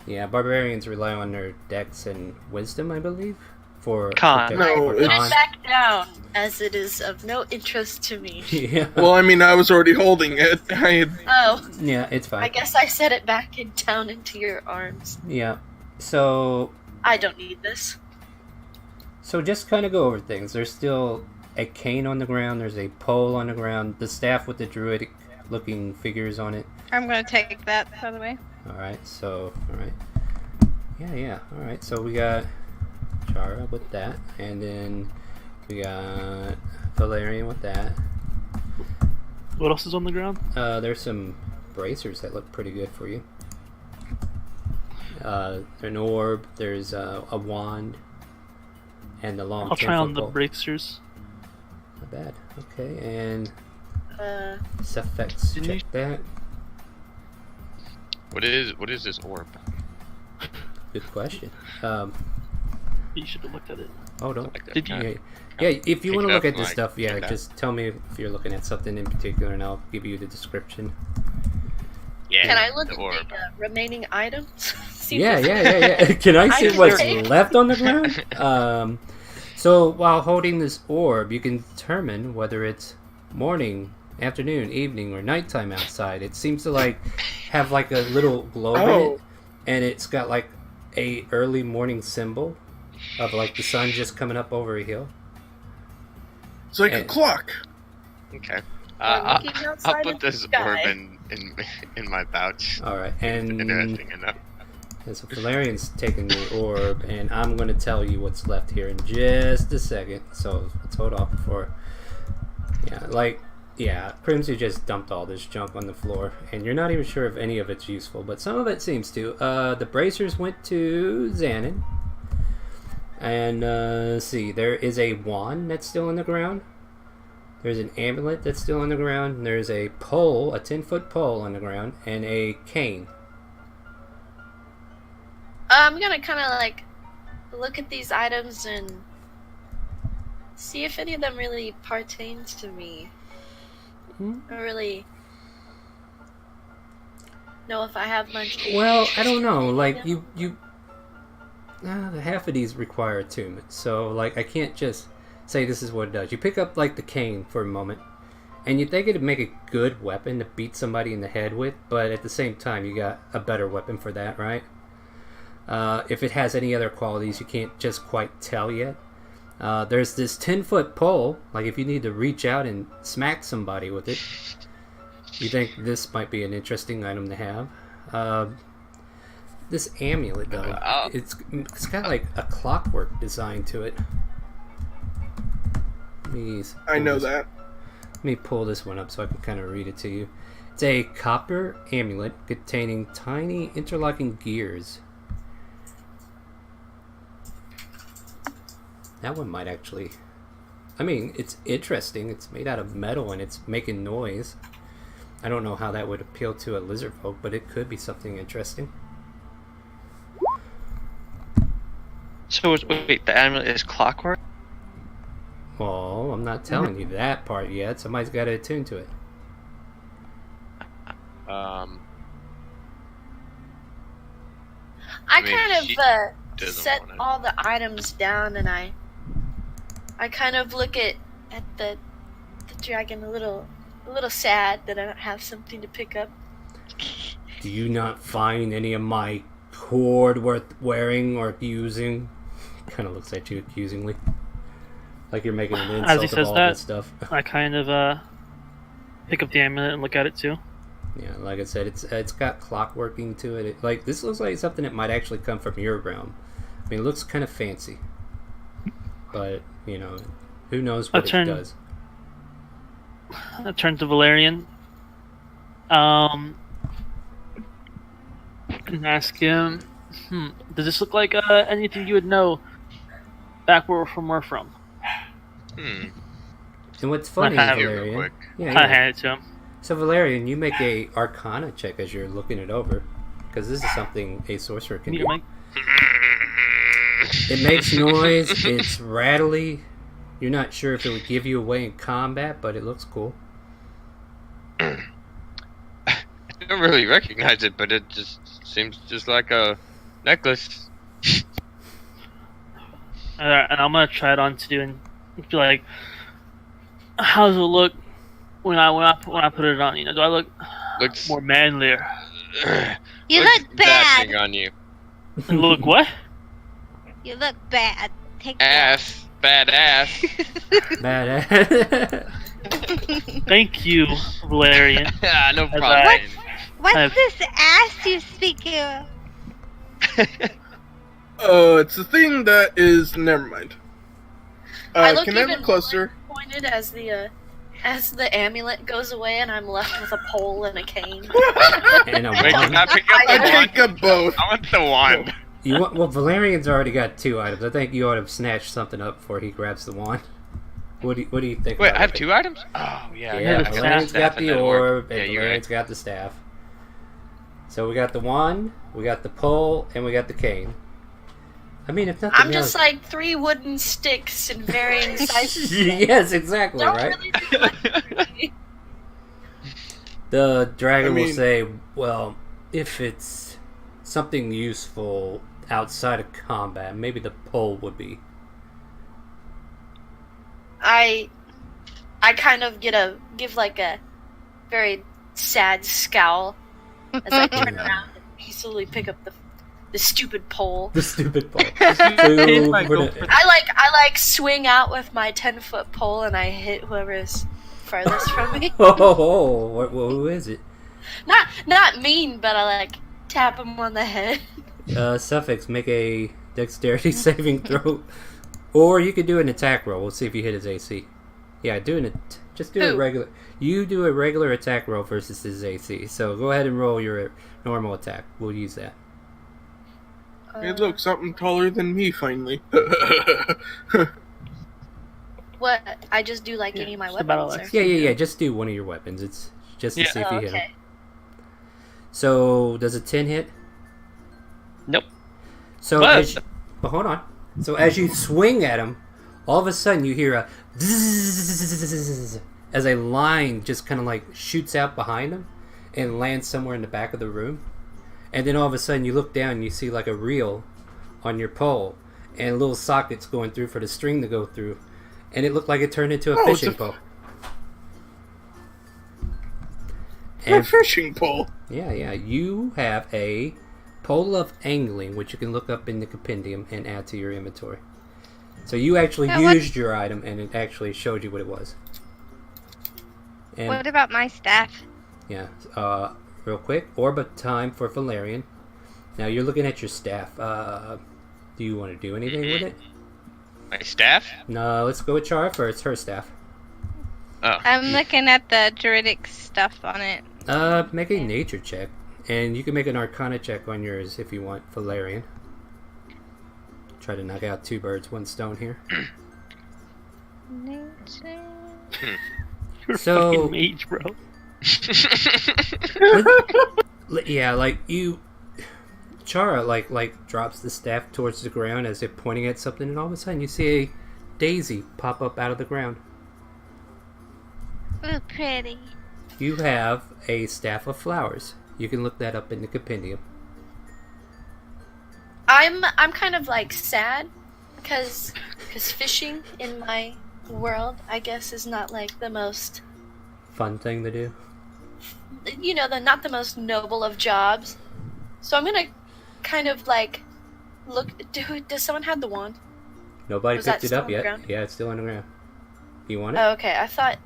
yeah, barbarians rely on their dex and wisdom, I believe, for Con. protect- No, for Put it con. back down, as it is of no interest to me. Yeah. Well, I mean, I was already holding it. I had Oh, Yeah, it's I fine. guess I set it back down into your arms. Yeah. So I don't need this. just kind of go over things. There's still a cane on the ground. There's a pole on the ground. The staff with the druidic-looking figures on it. I'm gonna take that out of the way. Alright, so, alright. Yeah, alright, so we got Chara with that, and then we got Valerian with that. What else is on the ground? There's some bracers that look pretty good for you. An orb, there's a wand, and the long I'll try on the 10-foot pole. bracers. Not bad. Okay, and Suffix, Didn't check that. What is this orb? Good question. You should have looked at it. Oh, don't. Like that Did you- kind Yeah, if you Pick want it to look up at this and, stuff, yeah, check it out. just tell me if you're looking at something in particular, and I'll give you the description. Yeah. Can I look the at orb. the remaining items? See Yeah. if- Can I see can what's take- left on the ground? So while holding this orb, you can determine whether it's morning, afternoon, evening, or nighttime outside. It seems to like have like a little globe in it, and it's got like a early morning symbol of like the sun just coming up over a hill. it's like a And- clock. Okay. I'm looking I'll outside put of the this sky. orb in my pouch. All right, and Interesting enough. so Valerian's taking the orb, and I'm going to tell you what's left here in just a second. So let's hold off before. Yeah, Crimson just dumped all this junk on the floor, and you're not even sure if any of it's useful, but some of it seems to. The bracers went to Xanon, and let's see, there is a wand that's still on the ground. There's an amulet that's still on the ground. And there's a pole, a 10-foot pole on the ground, and a cane. I'm gonna kind of like look at these items and see if any of them really pertains to me. Hmm? I don't really know if I have much. Well, I don't interest know. in Like them. half of these require attunement, so like I can't just say this is what it does. You pick up like the cane for a moment, and you think it'd make a good weapon to beat somebody in the head with, but at the same time, you got a better weapon for that, right? If it has any other qualities, you can't just quite tell yet. There's this 10-foot pole. Like if you need to reach out and smack somebody with it, you think this might be an interesting item to have. This amulet, though, it's got like a clockwork design to it. I know that. Let me pull this one up so I can kind of read it to you. It's a copper amulet containing tiny interlocking gears. That one might actually I mean, it's interesting. It's made out of metal and it's making noise. I don't know how that would appeal to a lizard folk, but it could be something interesting. So wait, the amulet is clockwork? Well, I'm not telling you that part yet. Somebody's got to attune to it. I mean, kind she of doesn't set want it. all the items down, and I kind of look at the dragon a little sad that I don't have something to pick up. Do you not find any of my cord worth wearing or using? Kind of looks at you accusingly, like you're making an As he insult says of all that, this stuff. I kind of pick up the amulet and look at it too. Yeah, like I said, it's got clockworking to it. Like, this looks like something that might actually come from your realm. I mean, it looks kind of fancy, but you know, who knows what it does. I turn to Valerian. And ask him, does this look like anything you would know back where we're from? Hmm. And what's funny, I have it real Valerian, quick. I hand it to him. So Valerian, you make a Arcana check as you're looking it over, because this is something a sorcerer can do. It makes noise. It's rattly. You're not sure if it would give you away in combat, but it looks cool. I don't really recognize it, but it just seems just like a necklace. And I'm gonna try it on too and be like, how does it look when I put it on? You know, do I look Looks more manlier? You looks look bad. dashing on you. Look what? You look bad. Take Ass, bad ass. Badass. Thank you, Valerian. No As problem. What's this ass you speak of? Oh, it's a thing that is. Never mind. I look Can I even move closer? more disappointed as the amulet goes away, and I'm left with a pole and a cane. And a Wait, can wand. I pick up I the wand? take up both. I want the wand. Well, Valerian's already got 2 items. I think you ought to snatch something up before he grabs the wand. What do you think? Wait, about I have it? 2 items? Oh, yeah. Yeah, the Valerian's staff got and the that orb, and Yeah, you're Valerian's got the staff. So we got the wand, we got the pole, and we got the cane. I mean, if nothing I'm just else... like 3 wooden sticks in varying sizes. Yes, exactly, Don't right? really do much for me. The dragon I will mean- say, well, if it's something useful outside of combat, maybe the pole would be. I kind of give like a very sad scowl as I turn around and hastily pick up the stupid pole. The stupid pole. If I go for I like swing out with my 10-foot pole and I hit whoever is farthest from me. Oh, who is it? Not mean, but I like tap him on the head. Suffix, make a dexterity saving throw. Or you could do an attack roll. We'll see if you hit his AC. Yeah, just do a Who? regular. You do a regular attack roll versus his AC. So go ahead and roll your normal attack. We'll use that. Hey, look, something taller than me finally. What? I just do like any of my just about weapons. Alex. Or... Yeah. Just do one of your weapons. It's just to see if Oh, you hit him. okay. So does a 10 hit? Nope. So But- hold on. So as you swing at him, all of a sudden you hear a zzzz as a line just kind of like shoots out behind him and lands somewhere in the back of the room. And then all of a sudden you look down and you see like a reel on your pole and little sockets going through for the string to go through. And it looked like it turned into a Oh, it's fishing a- pole. A fishing pole. Yeah. You have a pole of angling, which you can look up in the compendium and add to your inventory. So you actually Now, what- used your item, and it actually showed you what it was. And What about my staff? yeah, real quick, orb of time for Valerian. Now you're looking at your staff. Do you want to do anything with it? My staff? No, let's go with Chara first. Her staff. Oh. I'm looking at the druidic stuff on it. Make a nature check, and you can make an Arcana check on yours if you want, Valerian. Try to knock out 2 birds, 1 stone here. You're So- fucking mage, bro. Yeah, like you, Chara like drops the staff towards the ground as if pointing at something, and all of a sudden you see a daisy pop up out of the ground. Oh, pretty. You have a staff of flowers. You can look that up in the compendium. I'm kind of like sad because fishing in my world, I guess, is not like the most, Fun thing to do. not the most noble of jobs. So I'm gonna kind of like look. Does someone have the wand? Nobody Was that picked it still up on the yet. ground? Yeah, it's still on the ground. Do you want it? Oh, okay. I thought.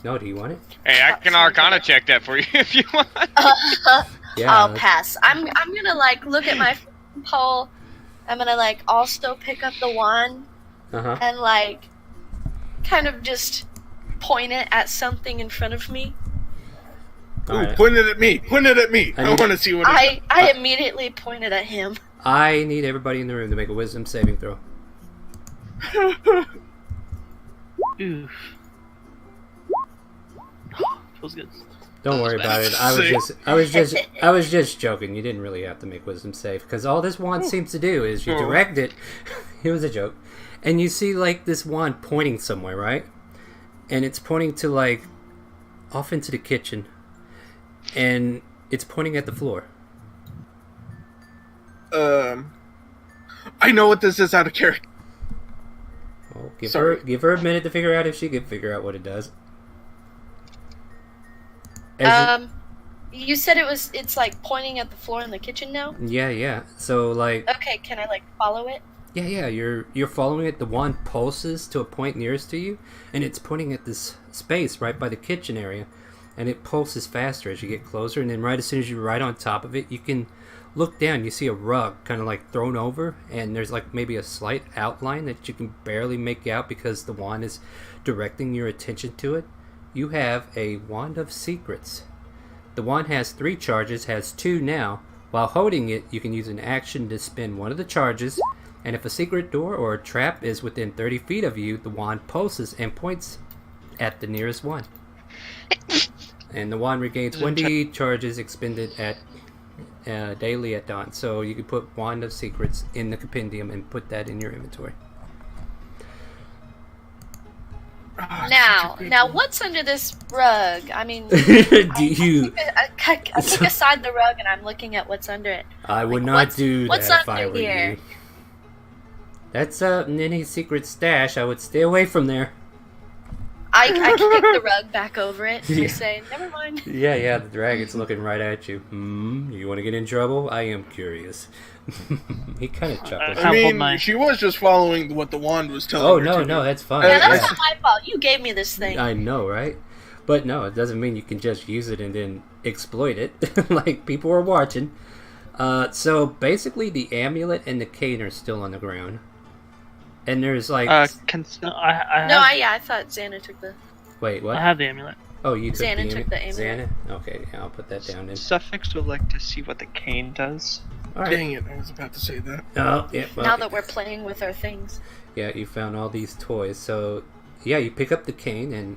No, do you want it? Hey, I can Arcana check that for you if you want. Yeah. I'll pass. I'm gonna like look at my pole. I'm gonna like also pick up the wand Uh-huh. and like kind of just point it at something in front of me. All right. Point it at me. Point it at me. I I need- want to see what I immediately pointed at him. I need everybody in the room to make a wisdom saving throw. Oof. Feels good. Don't worry about it. I was just joking. You didn't really have to make wisdom save because all this wand seems to do is you direct it. It was a joke, and you see like this wand pointing somewhere, right? And it's pointing to like off into the kitchen, and it's pointing at the floor. I know what this is out of character. Well, Sorry. give her a minute to figure out if she can figure out what it does. As You said it's like pointing at the floor in the kitchen now? yeah. So like, Okay, can I like follow it? yeah. You're following it. The wand pulses to a point nearest to you, and it's pointing at this space right by the kitchen area, and it pulses faster as you get closer. And then right as soon as you're right on top of it, you can look down. You see a rug kind of like thrown over, and there's like maybe a slight outline that you can barely make out because the wand is directing your attention to it. You have a Wand of Secrets. The wand has 3 charges, has 2 now. While holding it, you can use an action to spend one of the charges, and if a secret door or a trap is within 30 feet of you, the wand pulses and points at the nearest one. And the wand regains 1d charges expended at daily at dawn. So you can put Wand of Secrets in the compendium and put that in your inventory. Now, what's under this rug? I mean, Do you? I kick aside the rug and I'm looking at what's under it. I would Like, not what's- do what's that if I under were here? you. That's any secret stash. I would stay away from there. I kick the rug back over it Yeah. and say, never mind. Yeah, the dragon's looking right at you. You want to get in trouble? I am curious. He kind of chuckles. I'll I hold mean, my- she was just following what the wand was telling Oh, her no, to no, do. that's fine. Yeah, that's Yeah. not my fault. You gave me this thing. I know, right? But no, it doesn't mean you can just use it and then exploit it. Like, people are watching. So, basically, the amulet and the cane are still on the ground. And there's, like... No, I No, have, I thought Xana took the... Wait, what? I have the amulet. Oh, you took Xana the took the amulet. Xana? Okay, yeah, I'll put that down then. Suffix would like to see what the cane does. Alright. Dang it, I was about to say that. Oh, yeah, well, Now that we're playing with our things. yeah, you found all these toys. So, yeah, you pick up the cane and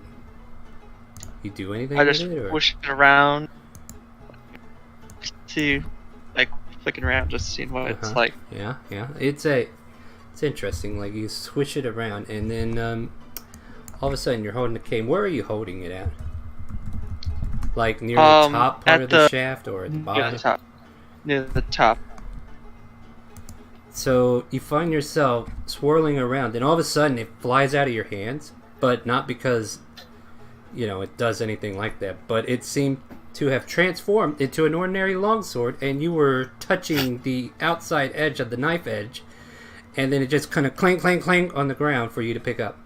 you do anything I with just it? Or? push it around, see, like flicking around, just seeing what it's Uh-huh. like. Yeah. It's interesting. Like, you swish it around and then all of a sudden you're holding the cane. Where are you holding it at? Like, near the top part at of the the- shaft or at the Near bottom? the top. Near the top. So you find yourself swirling around, and all of a sudden it flies out of your hands, but not because, it does anything like that, but it seemed to have transformed into an ordinary longsword, and you were touching the outside edge of the knife edge, and then it just kind of clank, clank, clank on the ground for you to pick up.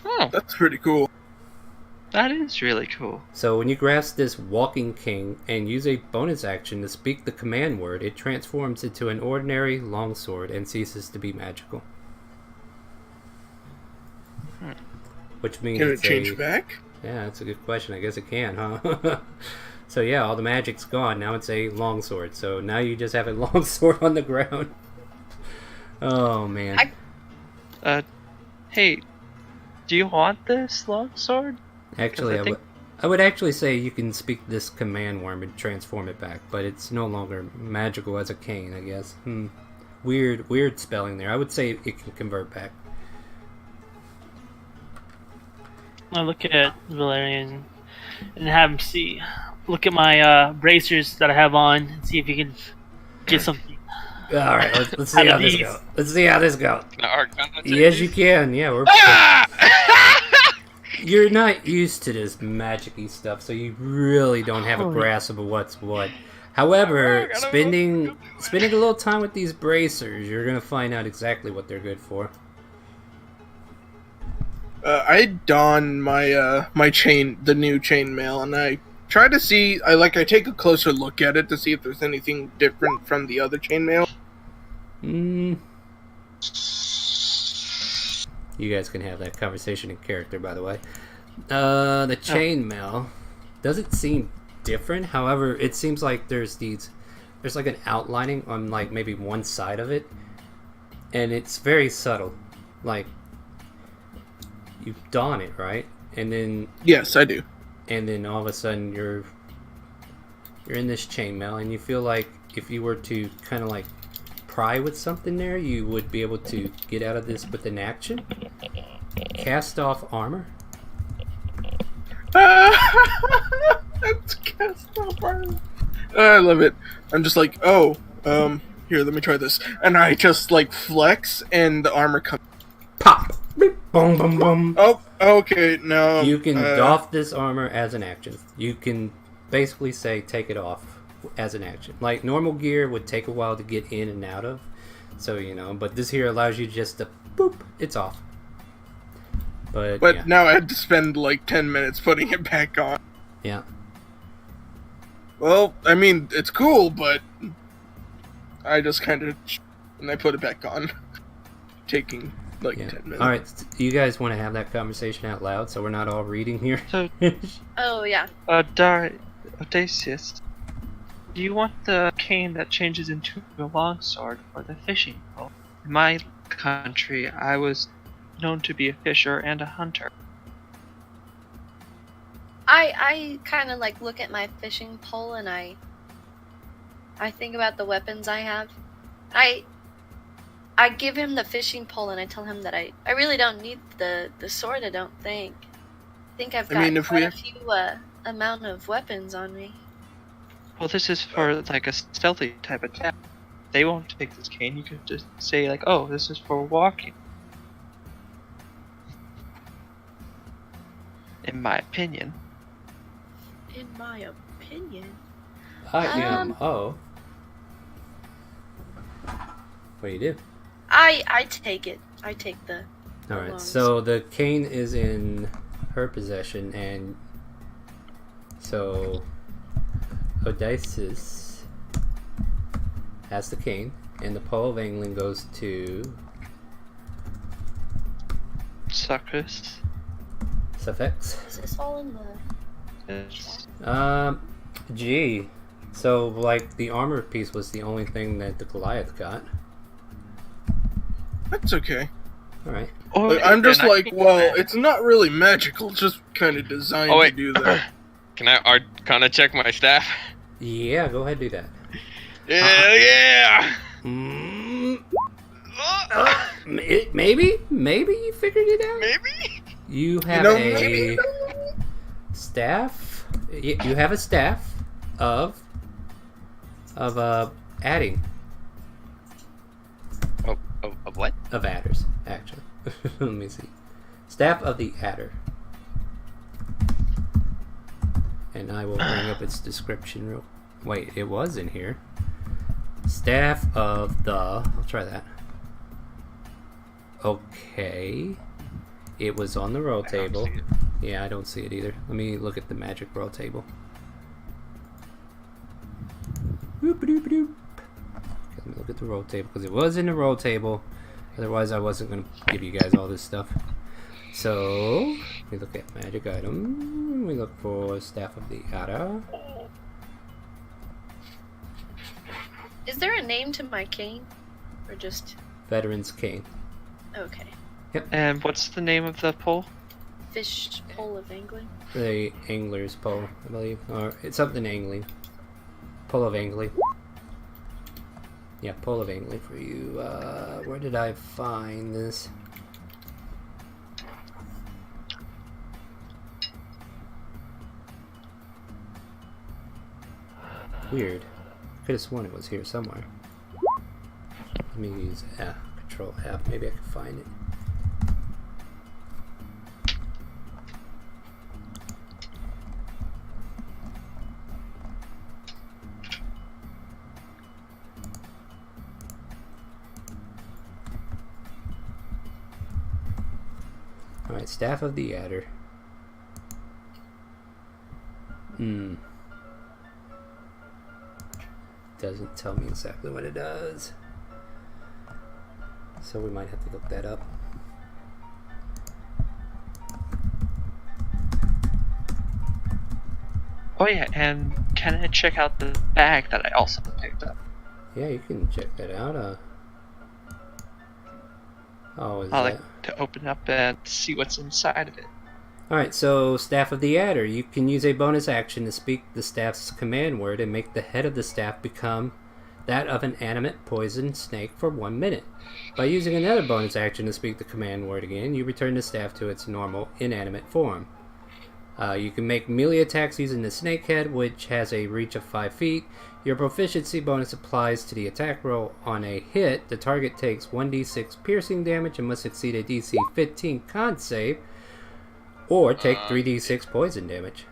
Oh, That's pretty cool. that is really cool. So when you grasp this walking king and use a bonus action to speak the command word, it transforms into an ordinary longsword and ceases to be magical. Which means Can it it's change back? Yeah, that's a good question. I guess it can, huh? So yeah, all the magic's gone. Now it's a longsword. So now you just have a longsword on the ground. Oh man. Hey, do you want this longsword? Actually, I think- I would actually say you can speak this command worm and transform it back, but it's no longer magical as a cane, I guess. Weird spelling there. I would say it can convert back. I look at Valerian and have him look at my bracers that I have on and see if he can get something. All right, let's see how this goes. Let's see how this goes. Can I Arcana check Yes, these? you can. Yeah, we're. You're not used to this magic-y stuff, so you really don't have a grasp of what's what. However, spending a little time with these bracers, you're gonna find out exactly what they're good for. I don my my chain, the new chainmail, and I try to see. I take a closer look at it to see if there's anything different from the other chainmail. You guys can have that conversation in character, by the way. The chainmail doesn't seem different. However, it seems like there's like an outlining on like maybe one side of it, and it's very subtle. Like you don it, right? And then Yes, I do. and then all of a sudden you're in this chainmail, and you feel like if you were to kind of like pry with something there, you would be able to get out of this with an action. Cast off armor. That's cast off armor. I love it. I'm just like, here, let me try this, and I just like flex, and the armor comes. Pop. Beep, boom, boom, boom. Oh, okay. No, You can doff this armor as an action. You can basically say take it off as an action. Like normal gear would take a while to get in and out of, so but this here allows you just to boop, it's off. But yeah. Now I had to spend like 10 minutes putting it back on. Yeah. Well, I mean, it's cool, but I just kind of and I put it back on, taking like 10 minutes. All right, you guys want to have that conversation out loud, so we're not all reading here. So, Oh yeah. Odysseus, do you want the cane that changes into a longsword or the fishing pole? In my country, I was known to be a fisher and a hunter. I kind of like look at my fishing pole and I think about the weapons I have. I give him the fishing pole and I tell him that I really don't need the sword. I don't think. I think I've got quite a few amount of weapons on me. Well, this is for like a stealthy type attack. They won't take this cane. You could just say like, "Oh, this is for walking." In my opinion. In my opinion. I am. What do you do? I take it. I take the. All right. longs. So the cane is in her possession, and so Odysseus has the cane, and the pole of angling goes to Succus. Suffix. Is this all in the? Yes. Gee. So like the armor piece was the only thing that the Goliath got. That's okay. All right. I'm just like, well, it's not really magical. It's just kind of designed to do that. Can I Arcana check my staff? Yeah, go ahead, do that. Yeah. Maybe you figured it out. Maybe. You have maybe. Staff. You have a staff of adding. Of what? Of adders, actually. Let me see. Staff of the adder. And I will bring up its description real. Wait, it was in here. Staff of the. I'll try that. Okay. It was on the roll table. Yeah, I don't see it either. Let me look at the magic roll table. Boop-a-doop-a-doop. Let me look at the roll table because it was in the roll table. Otherwise, I wasn't going to give you guys all this stuff. So, we look at magic item. We look for Staff of the Adder. Is there a name to my cane, or just? Veteran's Cane. Okay. Yep. And what's the name of the pole? Fish pole of angling. The angler's pole, I believe. Or it's something angling. Pole of angling. Yeah, pole of angling for you. Where did I find this? Weird. Could have sworn it was here somewhere. Let me use Control F. Maybe I can find it. Alright, Staff of the Adder. Doesn't tell me exactly what it does. So we might have to look that up. Oh yeah, and can I check out the bag that I also picked up? Yeah, you can check that out. Oh, is I that... like to open up and see what's inside of it. Alright, so Staff of the Adder. You can use a bonus action to speak the staff's command word and make the head of the staff become that of an animate poison snake for 1 minute. By using another bonus action to speak the command word again, you return the staff to its normal inanimate form. You can make melee attacks using the snake head, which has a reach of 5 feet. Your proficiency bonus applies to the attack roll. On a hit, the target takes 1d6 piercing damage and must succeed a DC 15 con save, or take 3d6 poison damage.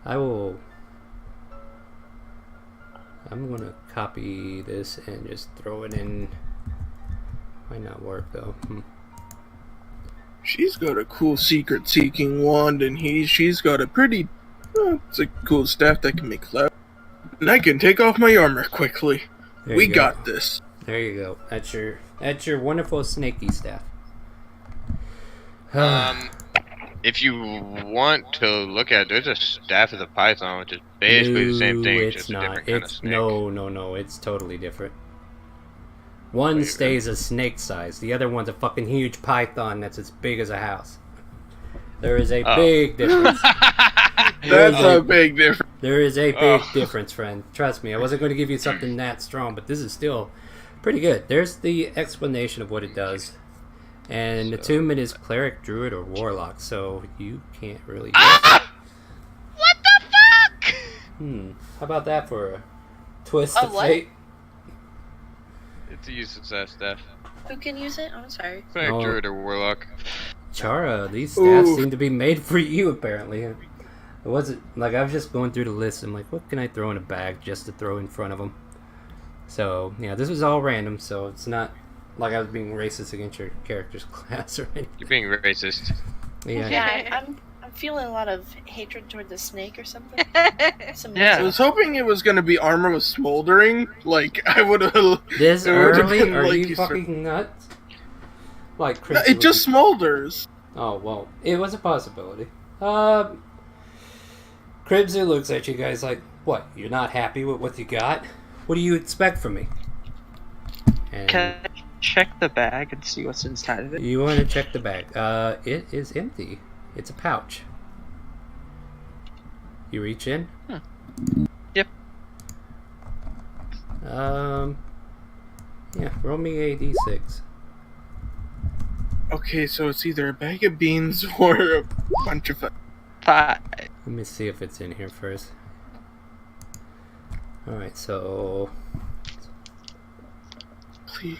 I'm gonna copy this and just throw it in. Might not work though. She's got a cool secret-seeking wand, and she's got a pretty... it's a cool staff that can make clouds. And I can take off my armor quickly. We got this. There you go. That's your wonderful snaky staff. If you want to look at it, there's a staff of the python, which is basically the same thing, It's just not. a different kind of snake. No, it's totally different. One stays a snake size, the other one's a fucking huge python that's as big as a house. There is a big difference. That's a big difference. There is a big difference, friend. Trust me, I wasn't going to give you something that strong, but this is still pretty good. There's the explanation of what it does. And attunement is cleric, druid, or warlock, so you can't really... What the fuck? How about that for a twist Oh, of what? fate? It's a useless ass staff. Who can use it? I'm sorry. Cleric, Oh. druid, or warlock. Chara, these stats Ooh. seem to be made for you, apparently. It wasn't... Like, I was just going through the list, I'm like, what can I throw in a bag just to throw in front of them? So, yeah, this was all random, so it's not like I was being racist against your character's class or anything. You're being racist. Yeah. Yeah, I'm feeling a lot of hatred toward the snake or something. Some Yeah. I was hoping it was gonna be armor with smoldering. Like, I would have... This It would've early? been Are like you you said. fucking nuts? Like, Chris It would just be- smolders. Oh, well, it was a possibility. Cribsy looks at you guys like, what, you're not happy with what you got? What do you expect from me? And Can I check the bag and see what's inside of it? you want to check the bag. It is empty. It's a pouch. You reach in? Yep. Yeah, roll me a d6. Okay, so it's either a bag of beans or a bunch of... 5. Let me see if it's in here first. Alright, so... Please.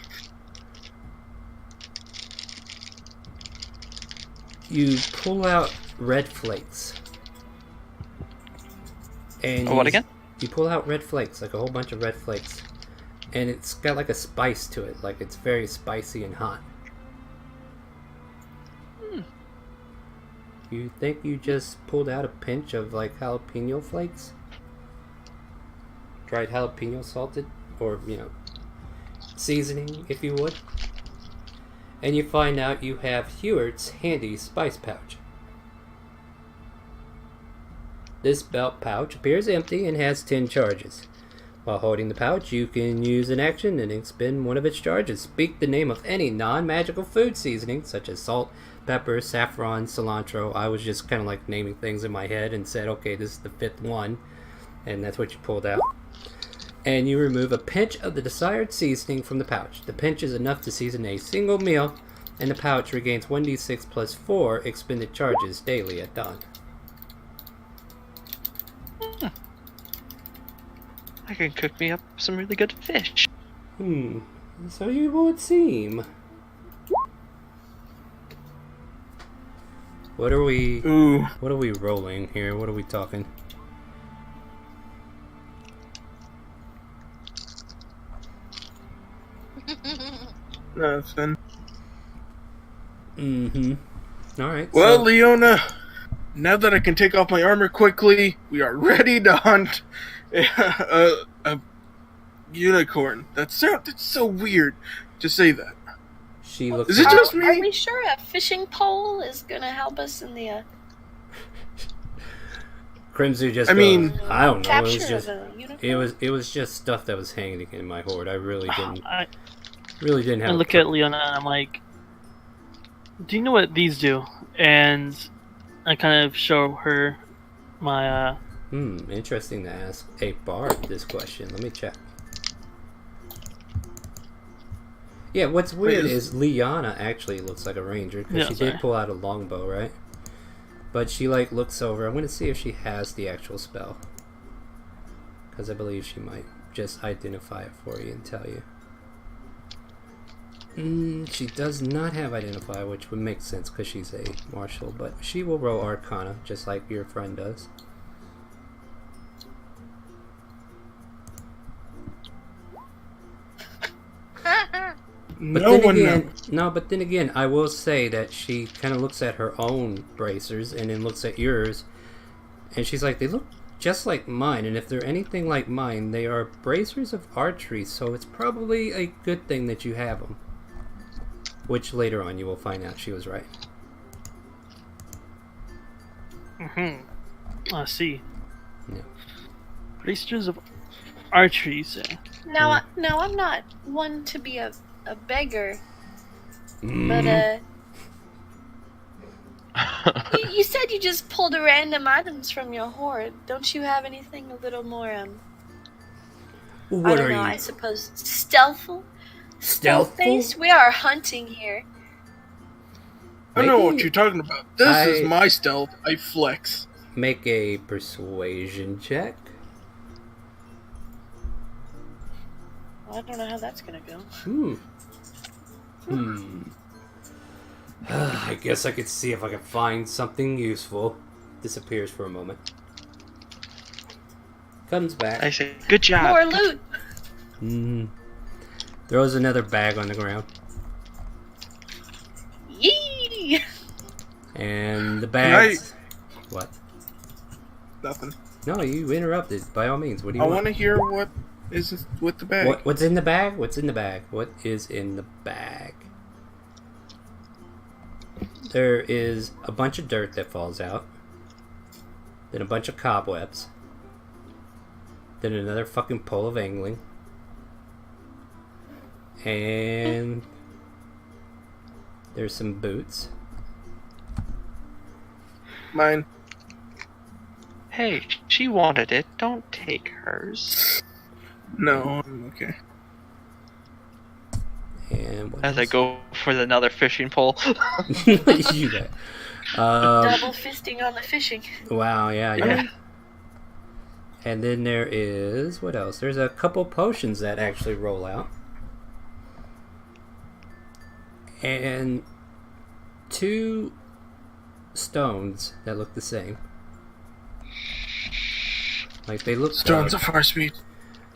You pull out red flakes. And What again? You pull out red flakes, like a whole bunch of red flakes. And it's got like a spice to it, like it's very spicy and hot. You think you just pulled out a pinch of like jalapeno flakes? Dried jalapeno salted? Or, you know, seasoning, if you would. And you find out you have Hewert's handy spice pouch. This belt pouch appears empty and has 10 charges. While holding the pouch, you can use an action and expend one of its charges. Speak the name of any non-magical food seasoning, such as salt, pepper, saffron, cilantro. I was just kind of like naming things in my head and said, okay, this is the 5th one. And that's what you pulled out. And you remove a pinch of the desired seasoning from the pouch. The pinch is enough to season a single meal, and the pouch regains 1d6 plus 4 expended charges daily at dawn. I can cook me up some really good fish. So you would seem. What are we rolling here? What are we talking? Nothing. Alright. Well, Leona, now that I can take off my armor quickly, we are ready to hunt a unicorn. That's so weird to say that. She looks. Is it just me? Are we sure a fishing pole is gonna help us in the Crimson just. I mean, I don't know. capture of a unicorn? It was just stuff that was hanging in my hoard. I really didn't have. I look at Leona and I'm like, do you know what these do? And I kind of show her my Interesting to ask a bard this question. Let me check. Yeah, what's weird is Liana actually looks like a ranger because she did pull out a longbow, right? But she like looks over. I'm gonna see if she has the actual spell because I believe she might just identify it for you and tell you. She does not have identify, which would make sense because she's a martial, but she will roll Arcana just like your friend does. But then again, I will say that she kind of looks at her own bracers and then looks at yours, and she's like, they look just like mine, and if they're anything like mine, they are bracers of archery, so it's probably a good thing that you have them. Which later on you will find out she was right. I see. Yeah. Bracers of archery, you say? Now I'm not one to be a beggar, but you said you just pulled random items from your hoard. Don't you have anything a little more What I don't are know, you? I suppose stealthful? Stealth-based? We are hunting here. I know what you're talking about. This is my stealth. I flex. Make a persuasion check. Well, I don't know how that's gonna go. I guess I could see if I can find something useful. Disappears for a moment. Comes back. I say, good job. More loot! Throws another bag on the ground. Yee! And the bags... What? Nothing. No, you interrupted. By all means. What do you I want? want to hear what is with the bag. What's in the bag? What's in the bag? What is in the bag? There is a bunch of dirt that falls out. Then a bunch of cobwebs. Then another fucking pole of angling. And there's some boots. Mine. Hey, she wanted it. Don't take hers. No, I'm okay. And what As I else? go for another fishing pole. You bet. Double fisting on the fishing. Wow, yeah. And then there is... What else? There's a couple potions that actually roll out. And 2 stones that look the same. Like they look... Stones of far speed.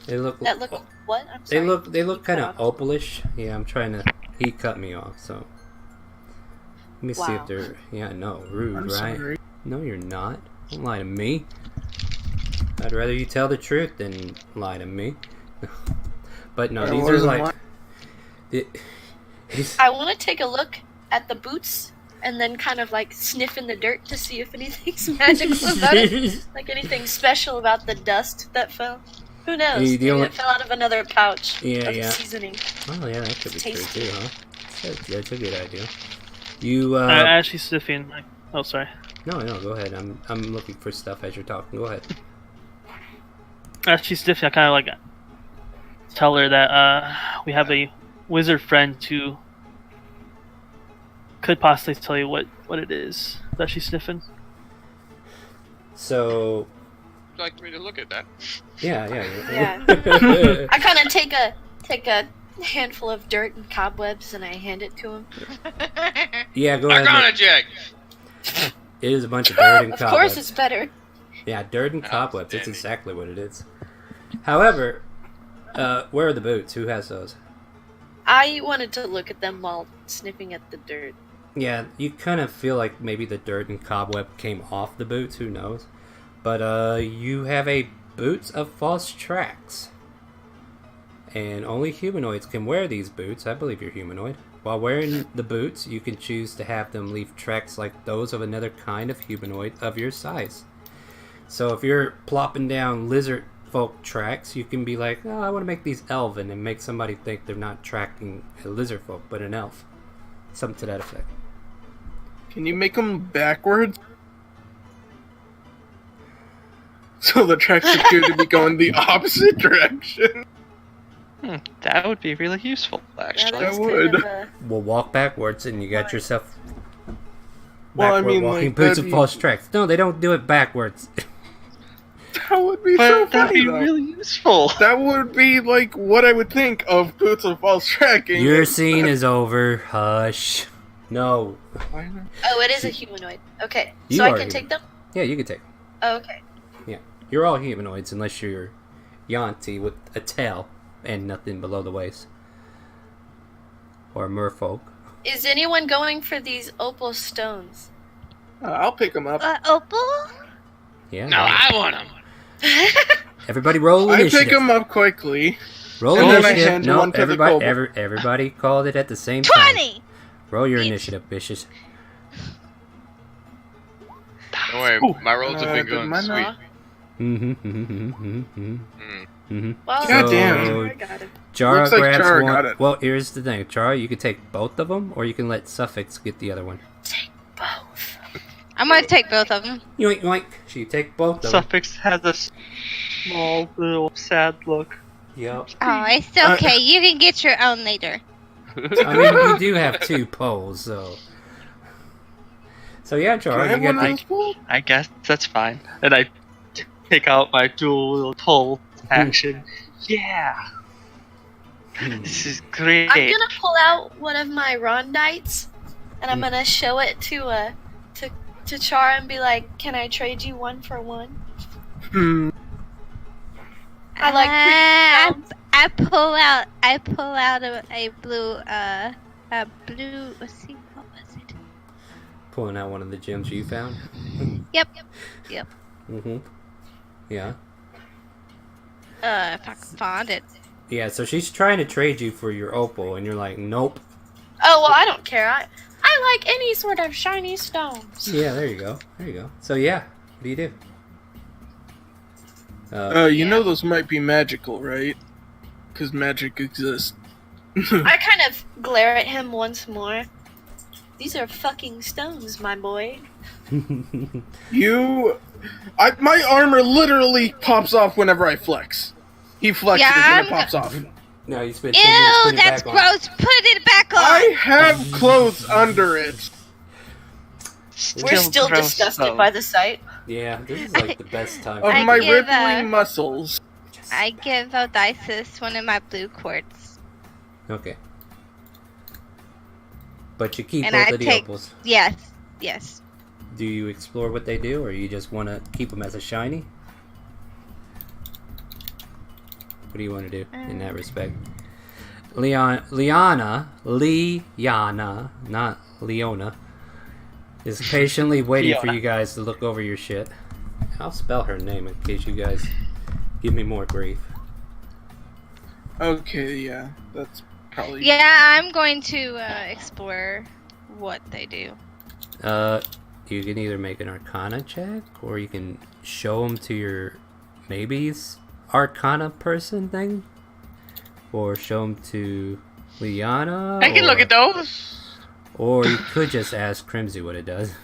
They look... That look what? I'm sorry. They look You kind of cut off. opalish. Yeah, I'm trying to... He cut me off, so... Let me see if Wow. they're... Yeah, no. Rude, I'm right? sorry. No, you're not. Don't lie to me. I'd rather you tell the truth than lie to me. But no, Yeah, these what are is a like... lie? I want to take a look at the boots and then kind of like sniff in the dirt to see if anything's magical about it. Like anything special about the dust that fell. Who knows? The Maybe only- it fell out of another pouch Yeah, of yeah. seasoning. Oh yeah, that could be true Tasty. too, huh? That's a good idea. You As she's sniffing, like, oh sorry. no, go ahead. I'm looking for stuff as you're talking. Go ahead. As she's sniffing, I kind of like tell her that we have a wizard friend who could possibly tell you what it is that she's sniffing. So Would you like me to look at that? yeah. I kind of take a handful of dirt and cobwebs and I hand it to him. Yeah, go ahead. Arcana check! It is a bunch of dirt and Of cobwebs. course, it's better. Yeah, dirt and cobwebs. That's Outstanding. exactly what it is. However, where are the boots? Who has those? I wanted to look at them while sniffing at the dirt. Yeah, you kind of feel like maybe the dirt and cobweb came off the boots. Who knows? But you have a boots of false tracks, and only humanoids can wear these boots. I believe you're humanoid. While wearing the boots, you can choose to have them leave tracks like those of another kind of humanoid of your size. So if you're plopping down lizard folk tracks, you can be like, oh, I want to make these elven, and make somebody think they're not tracking a lizard folk, but an elf. Something to that effect. Can you make them backwards? So the tracks appear to be going the opposite direction. That would be really useful, actually. that's would. kind of a... We'll walk backwards, and you got yourself Well, I backward mean, walking like, boots that'd of be- false tracks. No, they don't do it backwards. That would be so But that'd funny, be though. really useful. That would be like what I would think of boots of false tracking. Your scene is over. Hush. No. Oh, it is a humanoid. Okay, You so I are can take them? Yeah, you can take them. Oh, okay. You're all humanoids unless you're Yanti with a tail and nothing below the waist. Or merfolk. Is anyone going for these opal stones? I'll pick them up. Opal? Yeah. No, I want them. Everybody roll I initiative. pick them up quickly. Roll and then I initiative. hand No, one to the everybody, kobold. everybody called it at the same time. 20! Roll your Each. initiative, bitches. Don't worry, Ooh, my rolls have been did going mine sweet. not- Well, God damn. I got it. Jara Looks like grabs Jara one. got it. Well, here's the thing. Jara, you can take both of them, or you can let Suffix get the other one. Take both. I'm gonna take both of them. Yoink, yoink. So you take both of them. Suffix has a small, little, sad look. Yep. Oh, it's okay. You can get your own later. I mean, you do have two poles, so. So yeah, Can I Jara, have you one got of the. those balls? I guess that's fine. And I take out my dual little pull action. Yeah, this is great. I'm gonna pull out one of my rondites, and I'm gonna show it to Chara and be like, "Can I trade you one for one?" Hmm. I like pretty sounds. I pull out a blue, let's see, what was it? Pulling out one of the gems you found. Yep. Mm-hmm. Yeah. If I can find it. Yeah, so she's trying to trade you for your opal, and you're like, nope. Oh well, I don't care. I like any sort of shiny stones. Yeah, there you go. There you go. So yeah, what do you do? You know those might be magical, right? Because magic exists. I kind of glare at him once more. These are fucking stones, my boy. My armor literally pops off whenever I flex. He flexes Yeah, and it pops off. No, you spent 10 minutes Ew, putting it that's back on. gross. Put it back on. I have clothes under it. We're still gross, disgusted though. by the sight. Yeah, this is like the best time. Of I my give, rippling muscles. I give Odysseus one of my blue quartz. Okay. But you keep And both I of the take- opals. Yes. Do you explore what they do, or you just want to keep them as a shiny? What do you want to do in that respect? Liana, not Leona, is patiently waiting for Leona. you guys to look over your shit. I'll spell her name in case you guys give me more grief. Okay, yeah, that's probably. Yeah, I'm going to explore what they do. You can either make an Arcana check, or you can show them to your maybes Arcana person thing, or show them to Liana. I can look at those. Or you could just ask Crimsy what it does.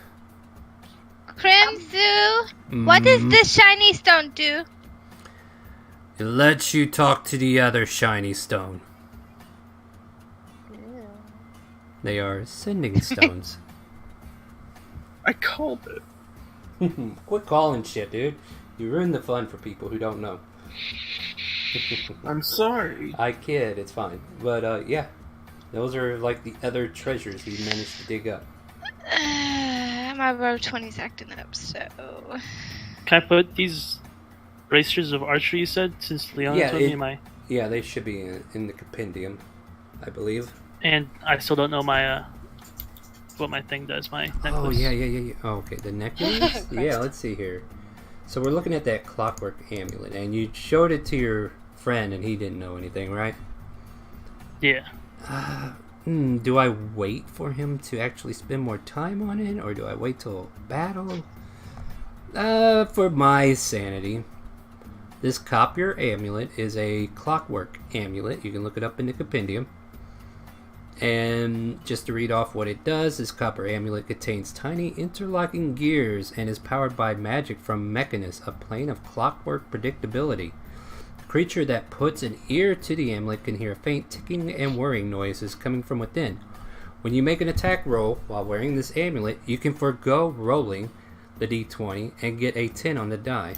Crimsu, what does this shiny stone do? It lets you talk to the other shiny stone. They are sending stones. I called it. Quit calling shit, dude. You ruin the fun for people who don't know. I'm sorry. I kid, it's fine. But yeah, those are like the other treasures we managed to dig up. My row 20's acting up, so... Can I put these bracers of archery you said, since Leona told me my... Yeah, they should be in the compendium, I believe. And I still don't know my what my thing does, my necklace. Oh, yeah. Oh, okay, the necklace? Yeah, let's see here. So we're looking at that clockwork amulet, and you showed it to your friend, and he didn't know anything, right? Yeah. Do I wait for him to actually spend more time on it, or do I wait till battle? For my sanity, this copper amulet is a clockwork amulet. You can look it up in the compendium. And just to read off what it does, this copper amulet contains tiny interlocking gears and is powered by magic from Mechanus, a plane of clockwork predictability. The creature that puts an ear to the amulet can hear faint ticking and whirring noises coming from within. When you make an attack roll while wearing this amulet, you can forego rolling the d20 and get a 10 on the die.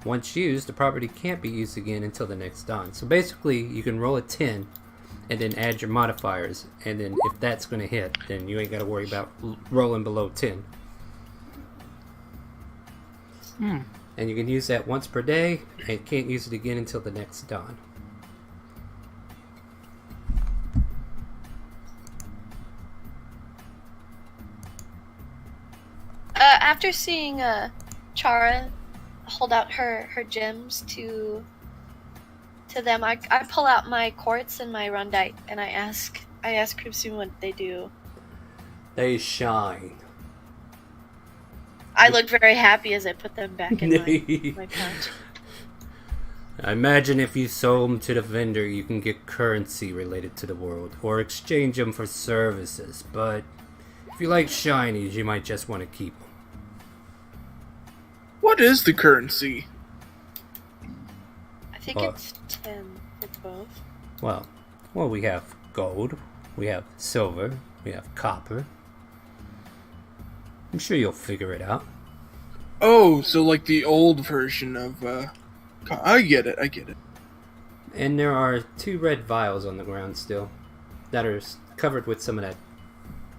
Once used, the property can't be used again until the next dawn. So basically, you can roll a 10 and then add your modifiers, and then if that's going to hit, then you ain't got to worry about rolling below 10. And you can use that once per day, and can't use it again until the next dawn. After seeing Chara hold out her gems to them, I pull out my quartz and my rondite, and I ask Crimson what they do. They shine. I look very happy as I put them back in my pouch. I imagine if you sold them to the vendor, you can get currency related to the world, or exchange them for services, but if you like shinies, you might just want to keep them. What is the currency? I think it's 10 for both. Well, we have gold, we have silver, we have copper. I'm sure you'll figure it out. Oh, so like the old version of, I get it. And there are 2 red vials on the ground still that are covered with some of that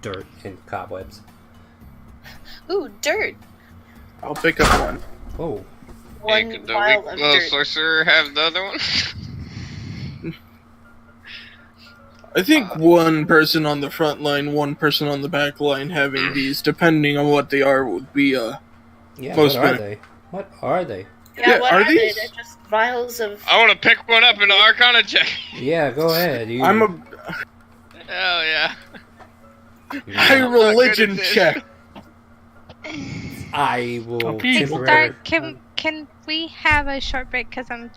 dirt and cobwebs. Ooh, dirt! I'll pick up one. Oh. One Hey, could the pile of dirt. sorcerer have the other one? I think one person on the front line, one person on the back line having these, depending on what they are, would be, Yeah, most what are they? What are they? Yeah, what are are they? these? They're just vials of... I want to pick one up in the Arcana check. Yeah, go ahead. I'm a Hell yeah. high religion at this. check. I will Okay. temporarily... Can we have a short break because I'm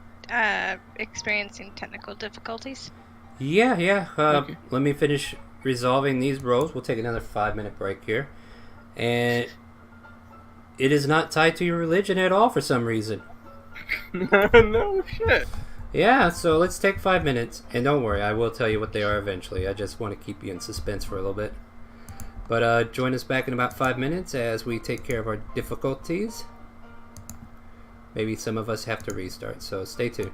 experiencing technical difficulties? Yeah. Okay. Let me finish resolving these rolls. We'll take another 5-minute break here. And it is not tied to your religion at all for some reason. No shit. Yeah, so let's take 5 minutes. And don't worry, I will tell you what they are eventually. I just want to keep you in suspense for a little bit. But join us back in about 5 minutes as we take care of our difficulties. Maybe some of us have to restart, so stay tuned.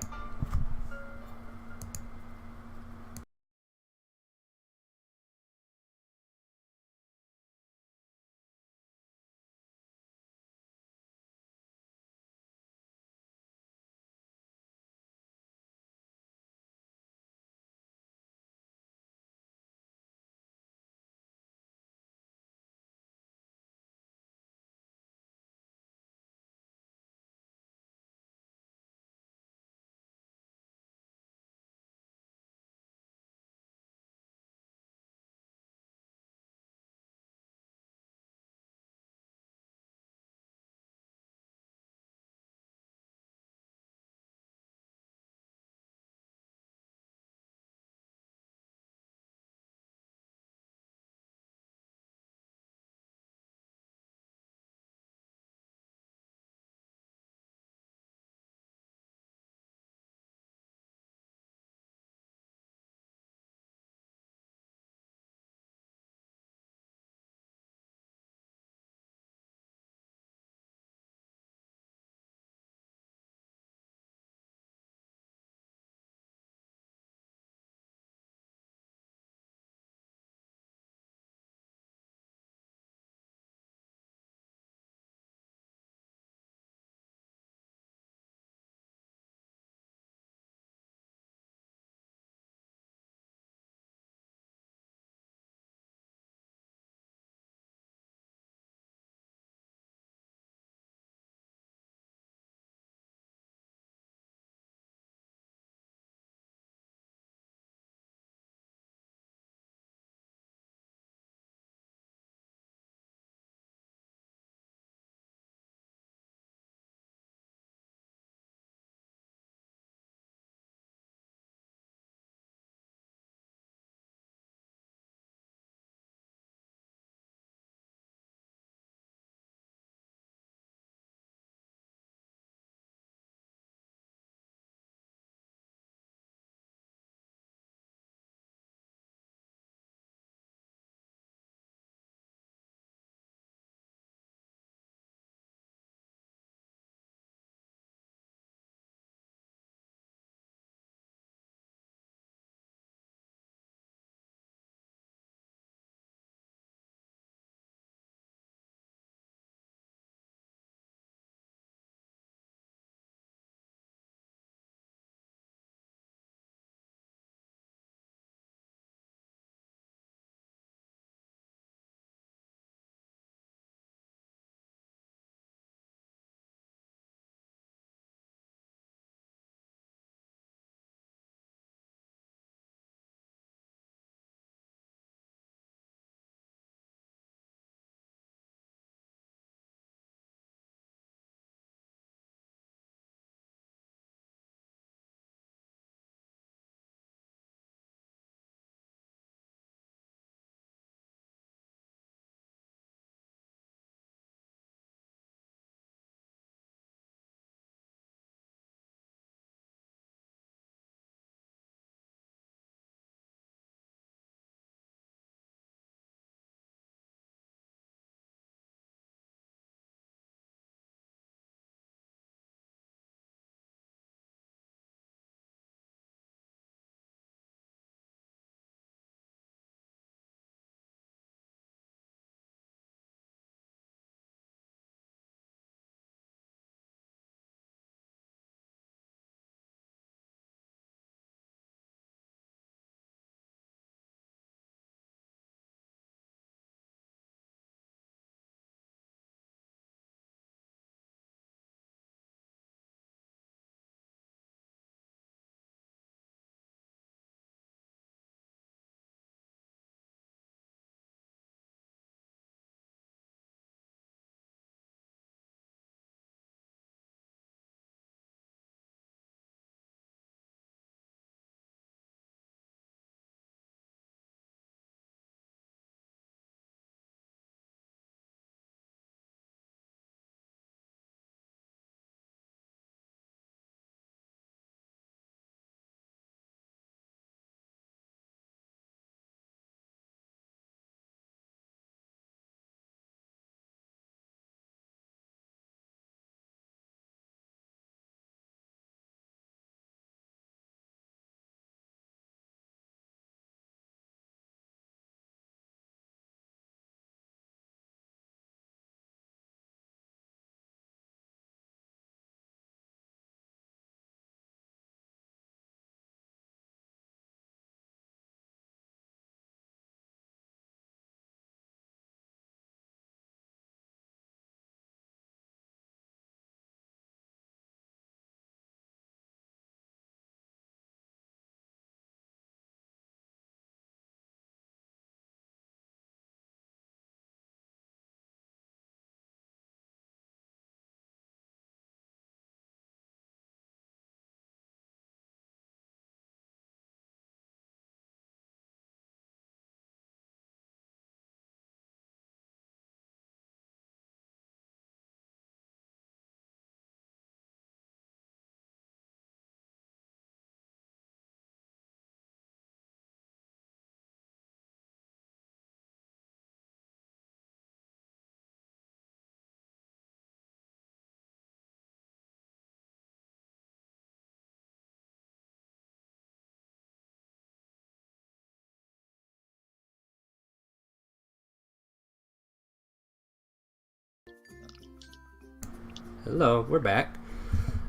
Hello, we're back.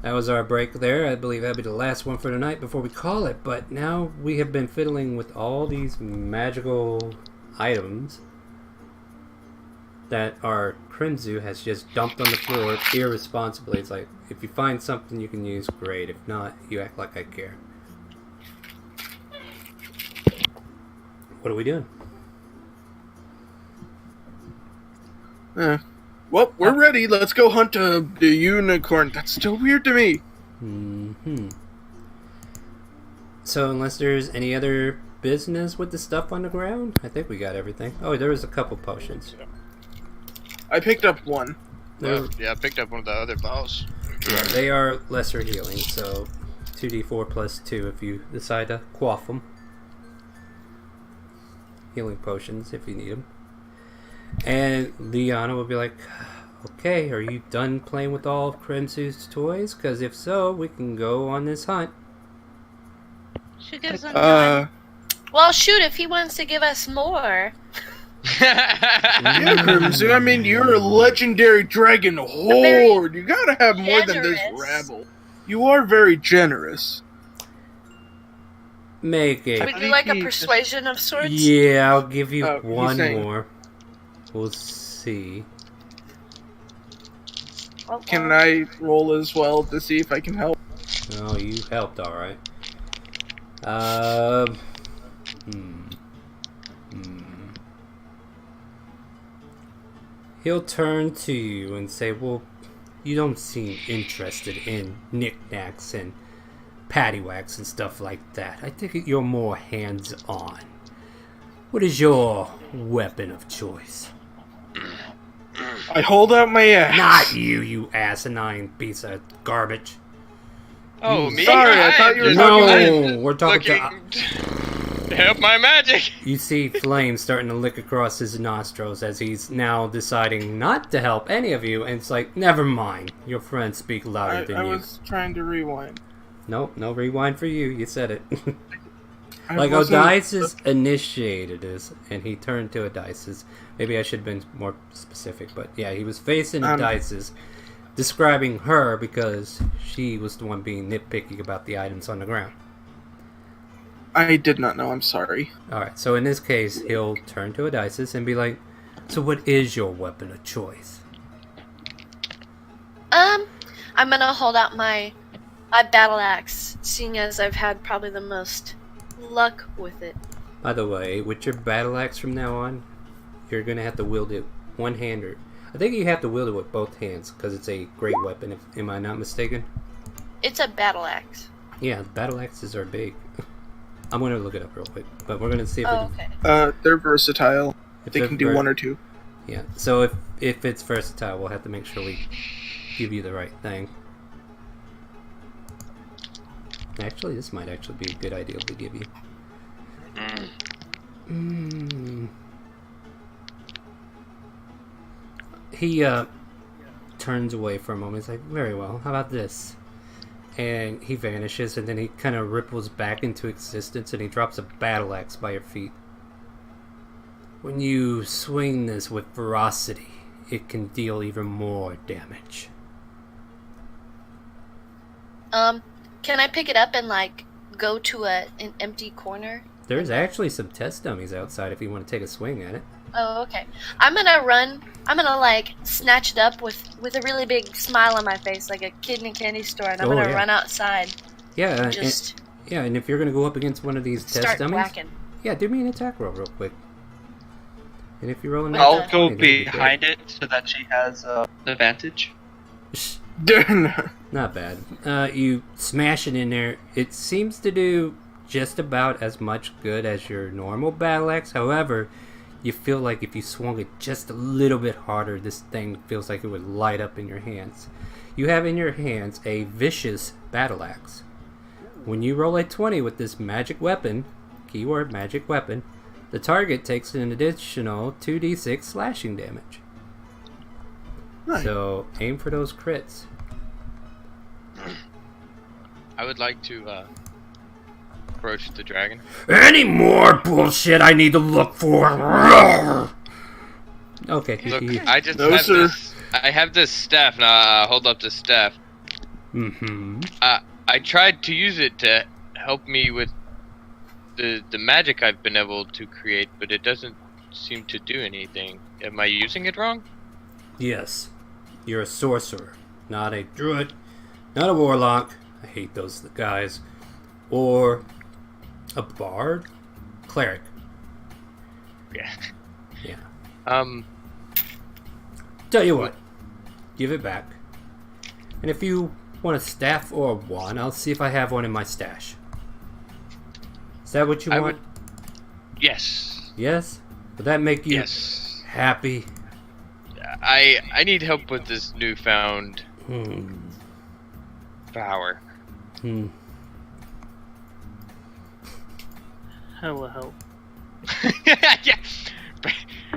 That was our break there. I believe that'll be the last one for tonight before we call it. But now we have been fiddling with all these magical items that our Krimzu has just dumped on the floor irresponsibly. It's like, if you find something you can use, great. If not, you act like I care. What are we doing? Well, we're ready. Let's go hunt the unicorn. That's still weird to me. So, unless there's any other business with the stuff on the ground, I think we got everything. Oh, there was a couple potions. I picked up one. Well, yeah, I picked up one of the other bottles. Yeah, they are lesser healing, so 2d4 plus 2 if you decide to quaff them. Healing potions if you need them. And Liana will be like, okay, are you done playing with all of Krimzu's toys? Because if so, we can go on this hunt. She gives them time. Well, shoot, if he wants to give us more. Yeah, Krimzu, I mean, you're a legendary dragon horde. You gotta have more than this rabble. You are very generous. Make it. Would you like a persuasion of sorts? Yeah, I'll give you Oh, one he's saying- more. We'll see. Can I roll as well to see if I can help? Oh, you helped, alright. He'll turn to you and say, well, you don't seem interested in knickknacks and paddywhacks and stuff like that. I think you're more hands-on. What is your weapon of choice? I hold out my axe. Not you, you asinine piece of garbage. Oh, me? Sorry, I thought you were No, we're talking to help my magic. You see flames starting to lick across his nostrils as he's now deciding not to help any of you, and it's like, never mind. Your friends speak louder than I you. was trying to rewind. Nope, no rewind for you. You said it. I Like wasn't- Odices initiated this, and he turned to Odices. Maybe I should have been more specific, but yeah, he was facing Odices, describing her because she was the one being nitpicky about the items on the ground. I did not know, I'm sorry. Alright, so in this case, he'll turn to Odices and be like, so what is your weapon of choice? I'm gonna hold out my battle axe, seeing as I've had probably the most luck with it. By the way, with your battle axe from now on, you're gonna have to wield it one-handed. I think you have to wield it with both hands because it's a great weapon. Am I not mistaken? It's a battle axe. Yeah, battle axes are big. I'm gonna look it up real quick, but we're gonna see if Oh, we can. okay. They're versatile. If They they're can do one or two. Yeah. So if it's versatile, we'll have to make sure we give you the right thing. Actually, this might actually be a good idea to give you. He turns away for a moment. He's like, very well, how about this? And he vanishes, and then he kind of ripples back into existence, and he drops a battle axe by your feet. When you swing this with ferocity, it can deal even more damage. Can I pick it up and, like, go to an empty corner? There's actually some test dummies outside if you want to take a swing at it. Oh, okay. I'm gonna, like, snatch it up with a really big smile on my face, like a kid in a candy store, and I'm gonna run outside. Yeah, And just and if you're gonna go up against one of these test start dummies, whacking. yeah, do me an attack roll real quick. And if you roll an I'll attack, go that'd be behind it so that she has an advantage. great. Not bad. You smash it in there. It seems to do just about as much good as your normal battle axe. However, you feel like if you swung it just a little bit harder, this thing feels like it would light up in your hands. You have in your hands a vicious battle axe. When you roll a 20 with this magic weapon, keyword magic weapon, the target takes an additional 2d6 slashing damage. Nice. So aim for those crits. I would like to approach the dragon. Any more bullshit I need to look for? Okay. Look, he- I just No, have sir. this I have this staff now. Hold up this staff. Mm-hmm. I tried to use it to help me with the magic I've been able to create, but it doesn't seem to do anything. Am I using it wrong? Yes. You're a sorcerer, not a druid, not a warlock. I hate those guys. Or a bard? Cleric. Yeah. Yeah. Tell you what. Give it back. And if you want a staff or a wand, I'll see if I have one in my stash. Is that what you want? Yes. Yes? Would that make you happy? I need help with this newfound power. Hella help. Yeah.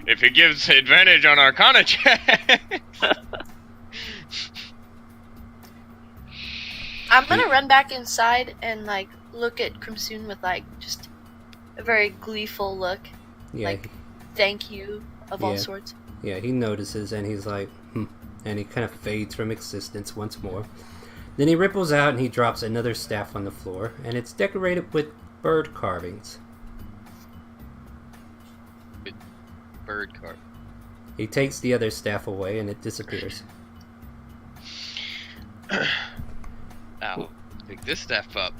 If it gives advantage on Arcana check. I'm gonna run back inside and like look at Crimson with like just a very gleeful look. Yeah. Like thank you of all sorts. Yeah, he notices and he's like, and he kind of fades from existence once more. Then he ripples out and he drops another staff on the floor, and it's decorated with bird carvings. Bird carving. He takes the other staff away and it disappears. Now, pick this staff up.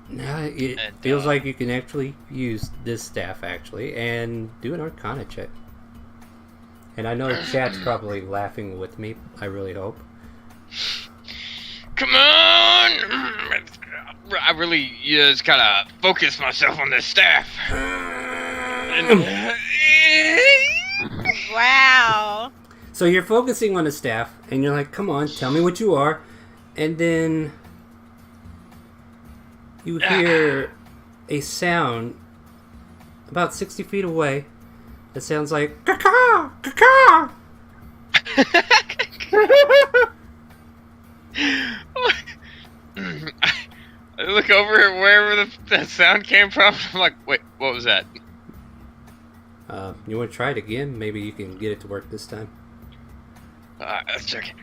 Now it feels like you can actually use this staff actually and do an Arcana check. And I know chat's probably laughing with me. I really hope. Come on! I really just gotta focus myself on this staff. Wow. So you're focusing on the staff, and you're like, come on, tell me what you are. And then you hear a sound about 60 feet away that sounds like, caw caw. I look over at wherever that sound came from. I'm like, wait, what was that? You want to try it again? Maybe you can get it to work this time. Let's check it.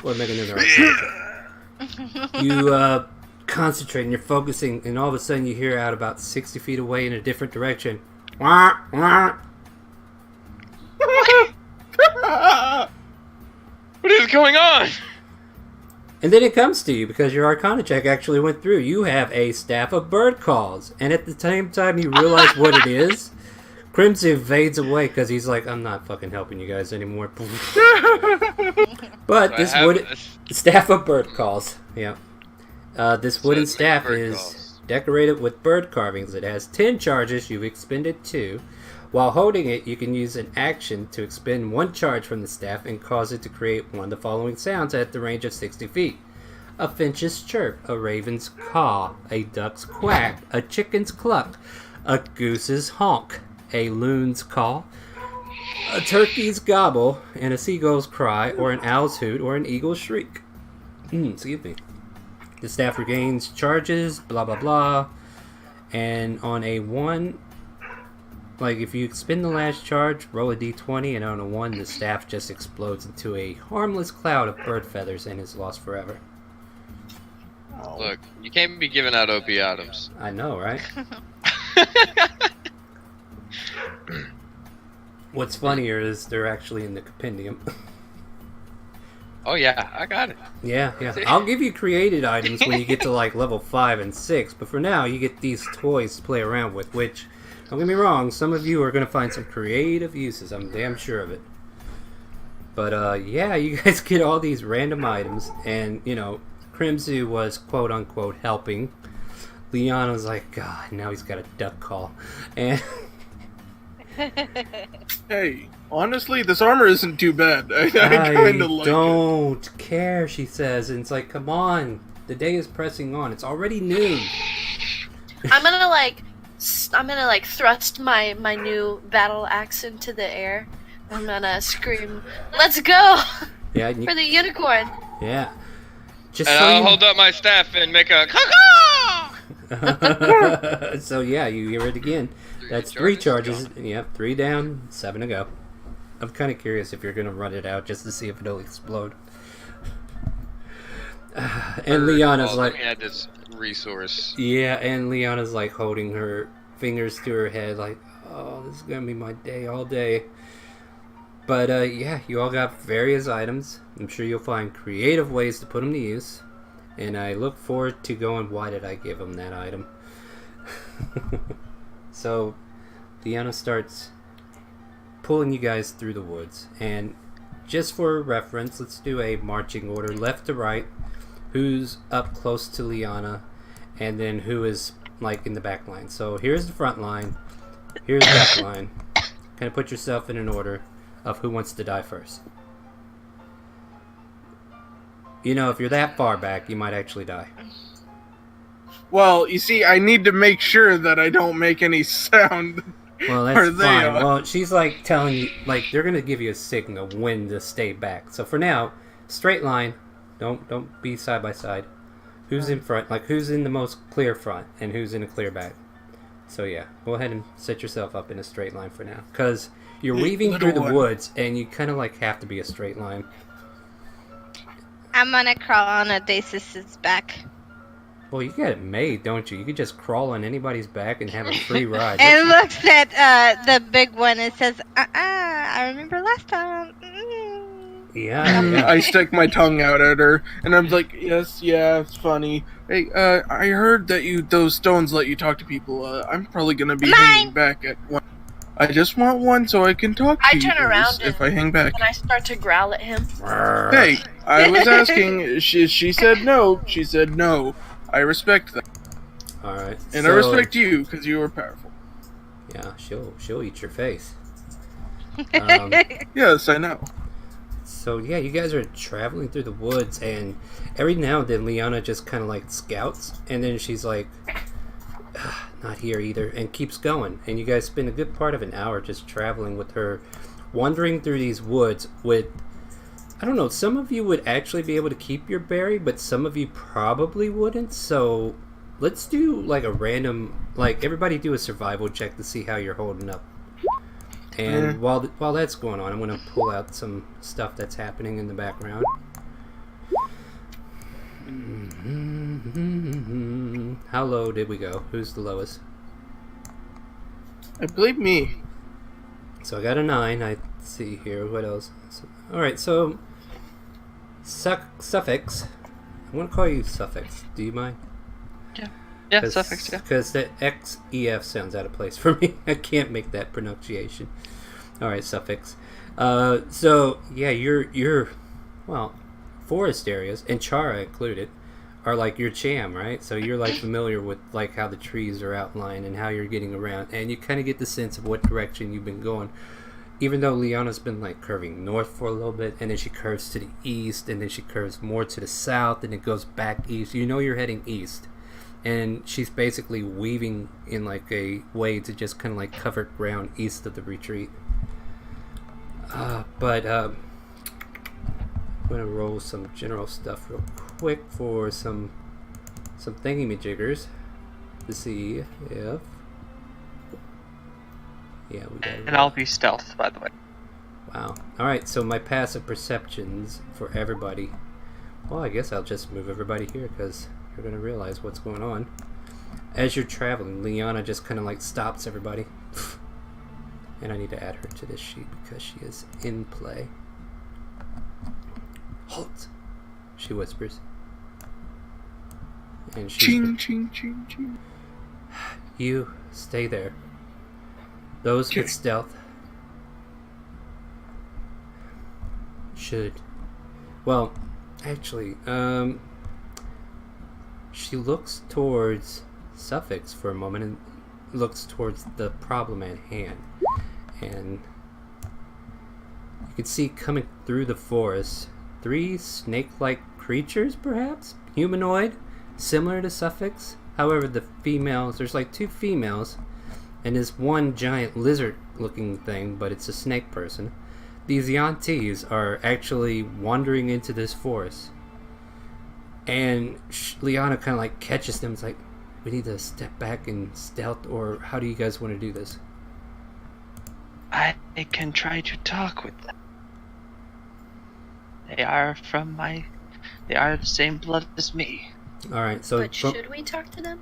Or make another check. You concentrate and you're focusing, and all of a sudden you hear out about 60 feet away in a different direction. Wah, wah. What is going on? And then it comes to you because your Arcana check actually went through. You have a staff of bird calls, and at the same time you realize what it is, Crimson fades away because he's like, I'm not fucking helping you guys anymore. But this wooden staff of bird calls, yeah. This wooden staff is decorated with bird carvings. It has 10 charges. You've expended 2. While holding it, you can use an action to expend 1 charge from the staff and cause it to create one of the following sounds at the range of 60 feet. A finch's chirp, a raven's caw, a duck's quack, a chicken's cluck, a goose's honk, a loon's call, a turkey's gobble, and a seagull's cry, or an owl's hoot, or an eagle's shriek. Excuse me. The staff regains charges, blah blah blah, and on a 1... Like, if you expend the last charge, roll a d20, and on a 1, the staff just explodes into a harmless cloud of bird feathers and is lost forever. Look, you can't be giving out opiatums. I know, right? What's funnier is they're actually in the compendium. Oh yeah, I got it. Yeah. I'll give you created items when you get to, like, level 5 and 6, but for now, you get these toys to play around with, which... Don't get me wrong, some of you are going to find some creative uses, I'm damn sure of it. But, yeah, you guys get all these random items, and, you know, Crimson was quote-unquote helping. Leon was like, God, now he's got a duck call. And... Hey, honestly, this armor isn't too bad. I kind of like it. I don't care, she says, and it's like, come on, the day is pressing on, it's already noon. I'm gonna thrust my new battle axe into the air. I'm gonna scream, "Let's go!" Yeah, for the unicorn. Yeah. Just And so I'll you... hold up my staff and make a caw. So yeah, you hear it again. That's 3 charges. Yep, 3 down, 7 to go. I'm kind of curious if you're gonna run it out just to see if it'll explode. And Liana's Well, like, let me add this resource. yeah, and Liana's like holding her fingers to her head, like, oh, this is gonna be my day all day. But yeah, you all got various items. I'm sure you'll find creative ways to put them to use. And I look forward to going, why did I give him that item? So, Liana starts pulling you guys through the woods. And just for reference, let's do a marching order, left to right. Who's up close to Liana, and then who is like in the back line. So here's the front line, here's the back line. Kind of put yourself in an order of who wants to die first. You know, if you're that far back, you might actually die. Well, you see, I need to make sure that I don't make any sound. Well, Or that's they fine. are. Well, she's like telling you, like they're gonna give you a signal when to stay back. So for now, straight line. Don't be side by side. Who's in front? Like who's in the most clear front and who's in a clear back? So yeah, go ahead and set yourself up in a straight line for now, because you're weaving Little through the one. woods and you kind of like have to be a straight line. I'm gonna crawl on Odysseus's back. Well, you got it made, don't you? You could just crawl on anybody's back and have a free ride. And looks at the big one and says, I remember last time. Yeah. I stick my tongue out at her, and I'm like, yes, yeah, it's funny. Hey, I heard that those stones let you talk to people. I'm probably gonna be hanging back at one. I just want one so I can talk to I you turn guys around if I hang back. and I start to growl at him. Hey, I was asking. She said no. She said no. I respect that, All right. and I respect you because you were powerful. Yeah, she'll eat your face. Yes, I know. So yeah, you guys are traveling through the woods, and every now and then Liana just kind of like scouts, and then she's like, not here either, and keeps going. And you guys spend a good part of an hour just traveling with her, wandering through these woods with, I don't know, some of you would actually be able to keep your berry, but some of you probably wouldn't. So let's do like a random, like everybody do a survival check to see how you're holding up. And while that's going on, I'm going to pull out some stuff that's happening in the background. How low did we go? Who's the lowest? I believe me. So I got a 9. I see here. What else? Alright, so suffix. I'm going to call you suffix. Do you mind? Yeah, suffix, yeah. Because the XEF sounds out of place for me. I can't make that pronunciation. Alright, suffix. So, yeah, your well, forest areas, and Chara included, are like your jam, right? So you're like familiar with like how the trees are outlined and how you're getting around, and you kind of get the sense of what direction you've been going. Even though Liana's been like curving north for a little bit, and then she curves to the east, and then she curves more to the south, and it goes back east. You know you're heading east. And she's basically weaving in like a way to just kind of like cover ground east of the retreat. But I'm going to roll some general stuff real quick for some thingy-majiggers to see if... Yeah, we got it. And I'll be stealth, by the way. Wow. Alright, so my passive perceptions for everybody. Well, I guess I'll just move everybody here because you're going to realize what's going on. As you're traveling, Liana just kind of like stops everybody. And I need to add her to this sheet because she is in play. Halt! She whispers. And she's Ching, ching, ching, ching. You stay there. Those with Okay. stealth should... Well, actually, she looks towards Suffix for a moment and looks towards the problem at hand. And you can see coming through the forest 3 snake-like creatures, perhaps? Humanoid, similar to Suffix. However, the females, there's like 2 females, and there's one giant lizard-looking thing, but it's a snake person. These Yantees are actually wandering into this forest. And Liana kind of like catches them. It's like, we need to step back and stealth, or how do you guys want to do this? I can try to talk with them. They are the same blood as me. Alright, so... But should we talk to them?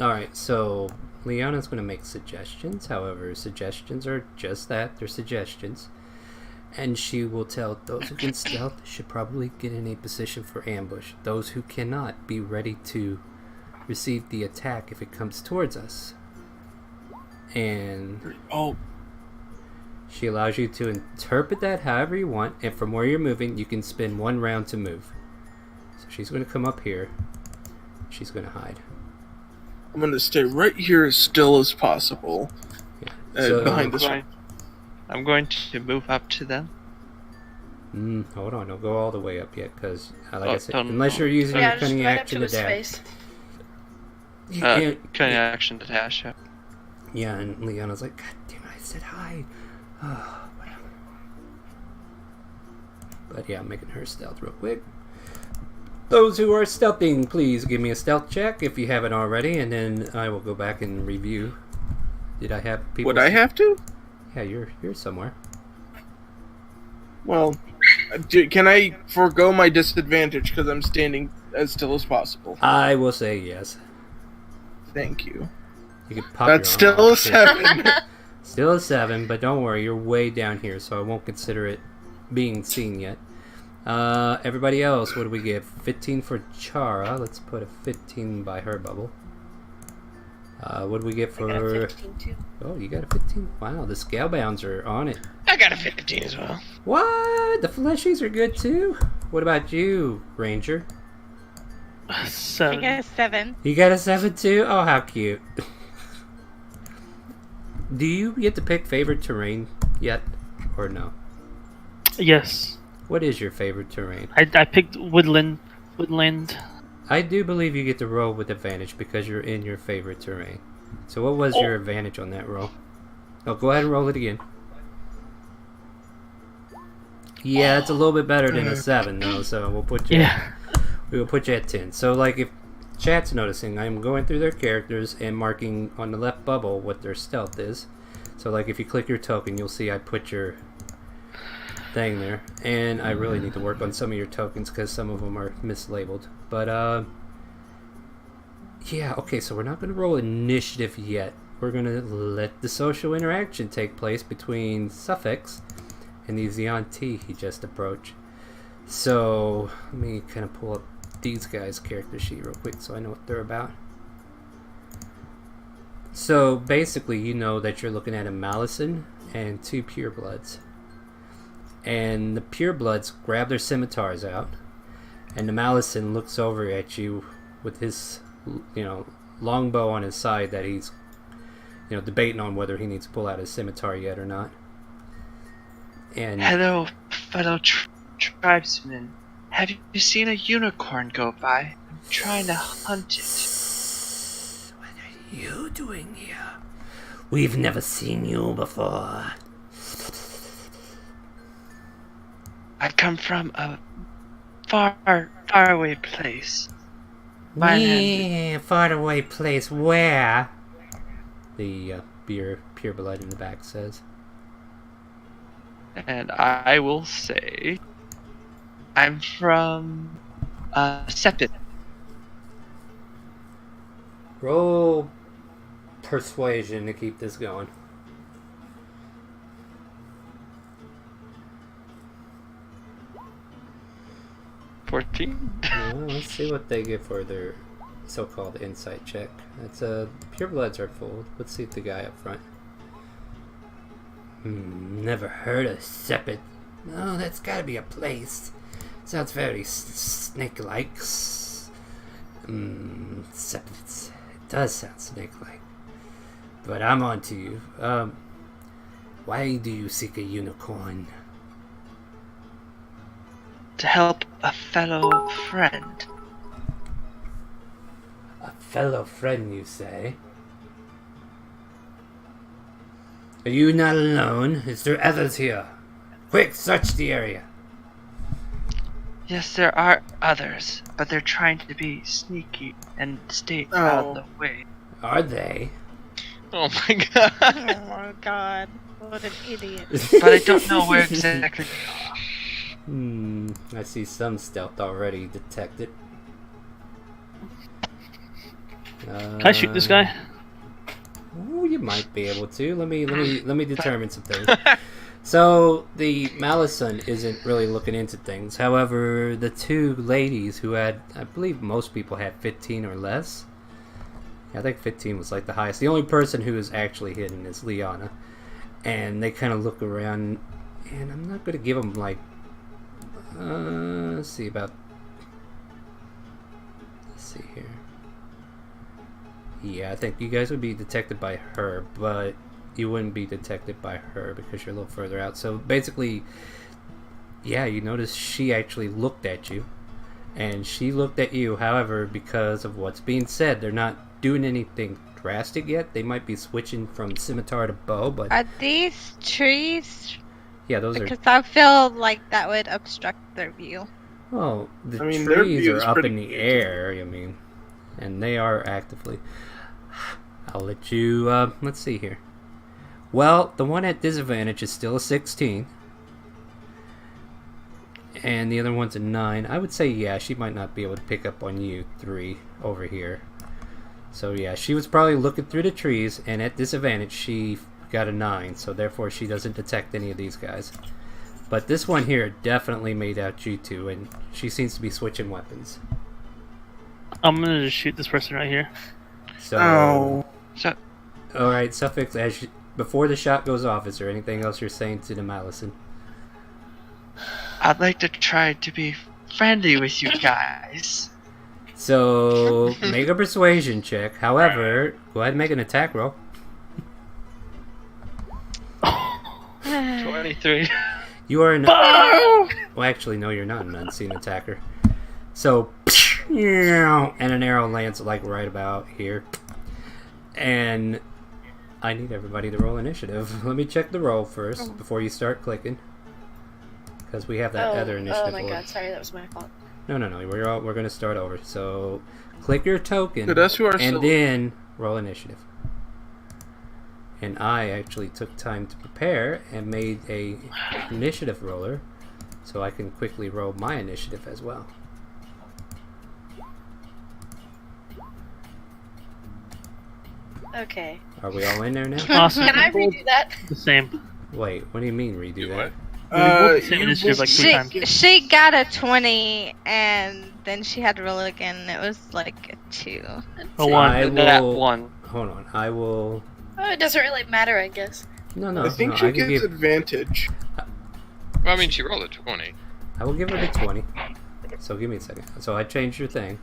Alright, so Liana's going to make suggestions. However, suggestions are just that. They're suggestions. And she will tell those who can stealth should probably get in a position for ambush. Those who cannot, be ready to receive the attack if it comes towards us. And she allows you to interpret that however you want. And from where you're moving, you can spend 1 round to move. So she's going to come up here. She's going to hide. I'm going to stay right here as still as possible. Yeah. So, behind this. I'm going to move up to them. Hold on, don't go all the way up yet, because, like I said, don't- unless you're using your just cunning right up action to to his dash. face. Cunning action to dash. Yeah, and Leona's like, God damn it, I said hi. Oh, whatever. But yeah, I'm making her stealth real quick. Those who are stealthing, please give me a stealth check if you haven't already, and then I will go back and review. Did I have people? Would I have to? Yeah, you're somewhere. Well, can I forego my disadvantage because I'm standing as still as possible? I will say yes. Thank you. You can pop That's your arm still off, a too. 7. Still a 7, but don't worry, you're way down here, so I won't consider it being seen yet. Everybody else, what do we get? 15 for Chara. Let's put a 15 by her bubble. What do we get for... I got a 15 too. Oh, you got a 15? Wow, the scalebounds are on it. I got a 15 as well. What? The fleshies are good too? What about you, Ranger? 7. I guess 7. You got a 7 too? Oh, how cute. Do you get to pick favorite terrain yet? Or no? Yes. What is your favorite terrain? I picked woodland. I do believe you get to roll with advantage because you're in your favorite terrain. So what was your advantage on that roll? Oh, go ahead and roll it again. Yeah, it's a little bit better than a 7 though, so we'll put you we will put you at 10. So like if chat's noticing, I'm going through their characters and marking on the left bubble what their stealth is. So like if you click your token, you'll see I put your thing there. And I really need to work on some of your tokens because some of them are mislabeled. But yeah, okay, so we're not going to roll initiative yet. We're going to let the social interaction take place between Suffix and the Xeon T he just approached. So let me kind of pull up these guys' character sheet real quick so I know what they're about. So basically, you know that you're looking at a Malison and 2 purebloods. And the purebloods grab their scimitars out, and the Malison looks over at you with his, longbow on his side that he's, debating on whether he needs to pull out his scimitar yet or not. And Hello, fellow tribesmen. Have you seen a unicorn go by? I'm trying to hunt it. what are you doing here? We've never seen you before. I come from a far away place. My land Far away place where? The pureblood in the back says. and I will say I'm from Sepid. Roll persuasion to keep this going. 14. Well, let's see what they get for their so-called insight check. That's purebloods are full. Let's see the guy up front. Never heard of Sepid. No, that's gotta be a place. Sounds very snake-like. Sepid. It does sound snake-like. But I'm on to you. Why do you seek a unicorn? To help a fellow friend. A fellow friend, you say? Are you not alone? Is there others here? Quick, search the area. Yes, there are others, but they're trying to be sneaky and stay out of the way. Are they? Oh my god. Oh my god. What an idiot. But I don't know where exactly they are. I see some stealth already detected. Can I shoot this guy? Ooh, you might be able to. Let me determine some things. So the Malison isn't really looking into things. However, the two ladies who had, I believe most people had 15 or less. I think 15 was like the highest. The only person who is actually hidden is Liana. And they kind of look around, and I'm not going to give them like, let's see here. Yeah, I think you guys would be detected by her, but you wouldn't be detected by her because you're a little further out. So basically, yeah, you notice she actually looked at you, and she looked at you. However, because of what's being said, they're not doing anything drastic yet. They might be switching from scimitar to bow, but Are these trees? yeah, those are. Because I feel like that would obstruct their view. Well, the I mean, their trees view are is up pretty in the good. air. I mean, and they are actively. I'll let you. Let's see here. Well, the one at disadvantage is still a 16. And the other one's a 9. I would say, yeah, she might not be able to pick up on you 3 over here. So, yeah, she was probably looking through the trees, and at disadvantage, she got a 9. So, therefore, she doesn't detect any of these guys. But this one here definitely made out you two, and she seems to be switching weapons. I'm gonna just shoot this person right here. So, Oh. So, alright, Suffix, before the shot goes off, is there anything else you're saying to the Malison? I'd like to try to be friendly with you guys. So, make a persuasion check. However, go ahead and make an attack roll. 23. You are an... Well, actually, no, you're not an unseen attacker. So, and an arrow lands like right about here. And I need everybody to roll initiative. Let me check the roll first before you start clicking. Because we have that other initiative. Oh my roll. god, sorry, that was my fault. No, we're going to start over. So, click your token, Good, that's who our and silver- then roll initiative. And I actually took time to prepare and made a initiative roller, so I can quickly roll my initiative as well. Okay. Are we all in there now? Awesome. Can I redo that? The same. Wait, what do you mean redo that? We both the same you initiative like 3 times. She got a 20, and then she had to roll it again, and it was like a 2. A 1. I That will... one. Hold on, I will... Oh, it doesn't really matter, I guess. No, I think no, she I can gets give... advantage. Well, I mean, she rolled a 20. I will give her the 20. So give me a second. So I changed your thing.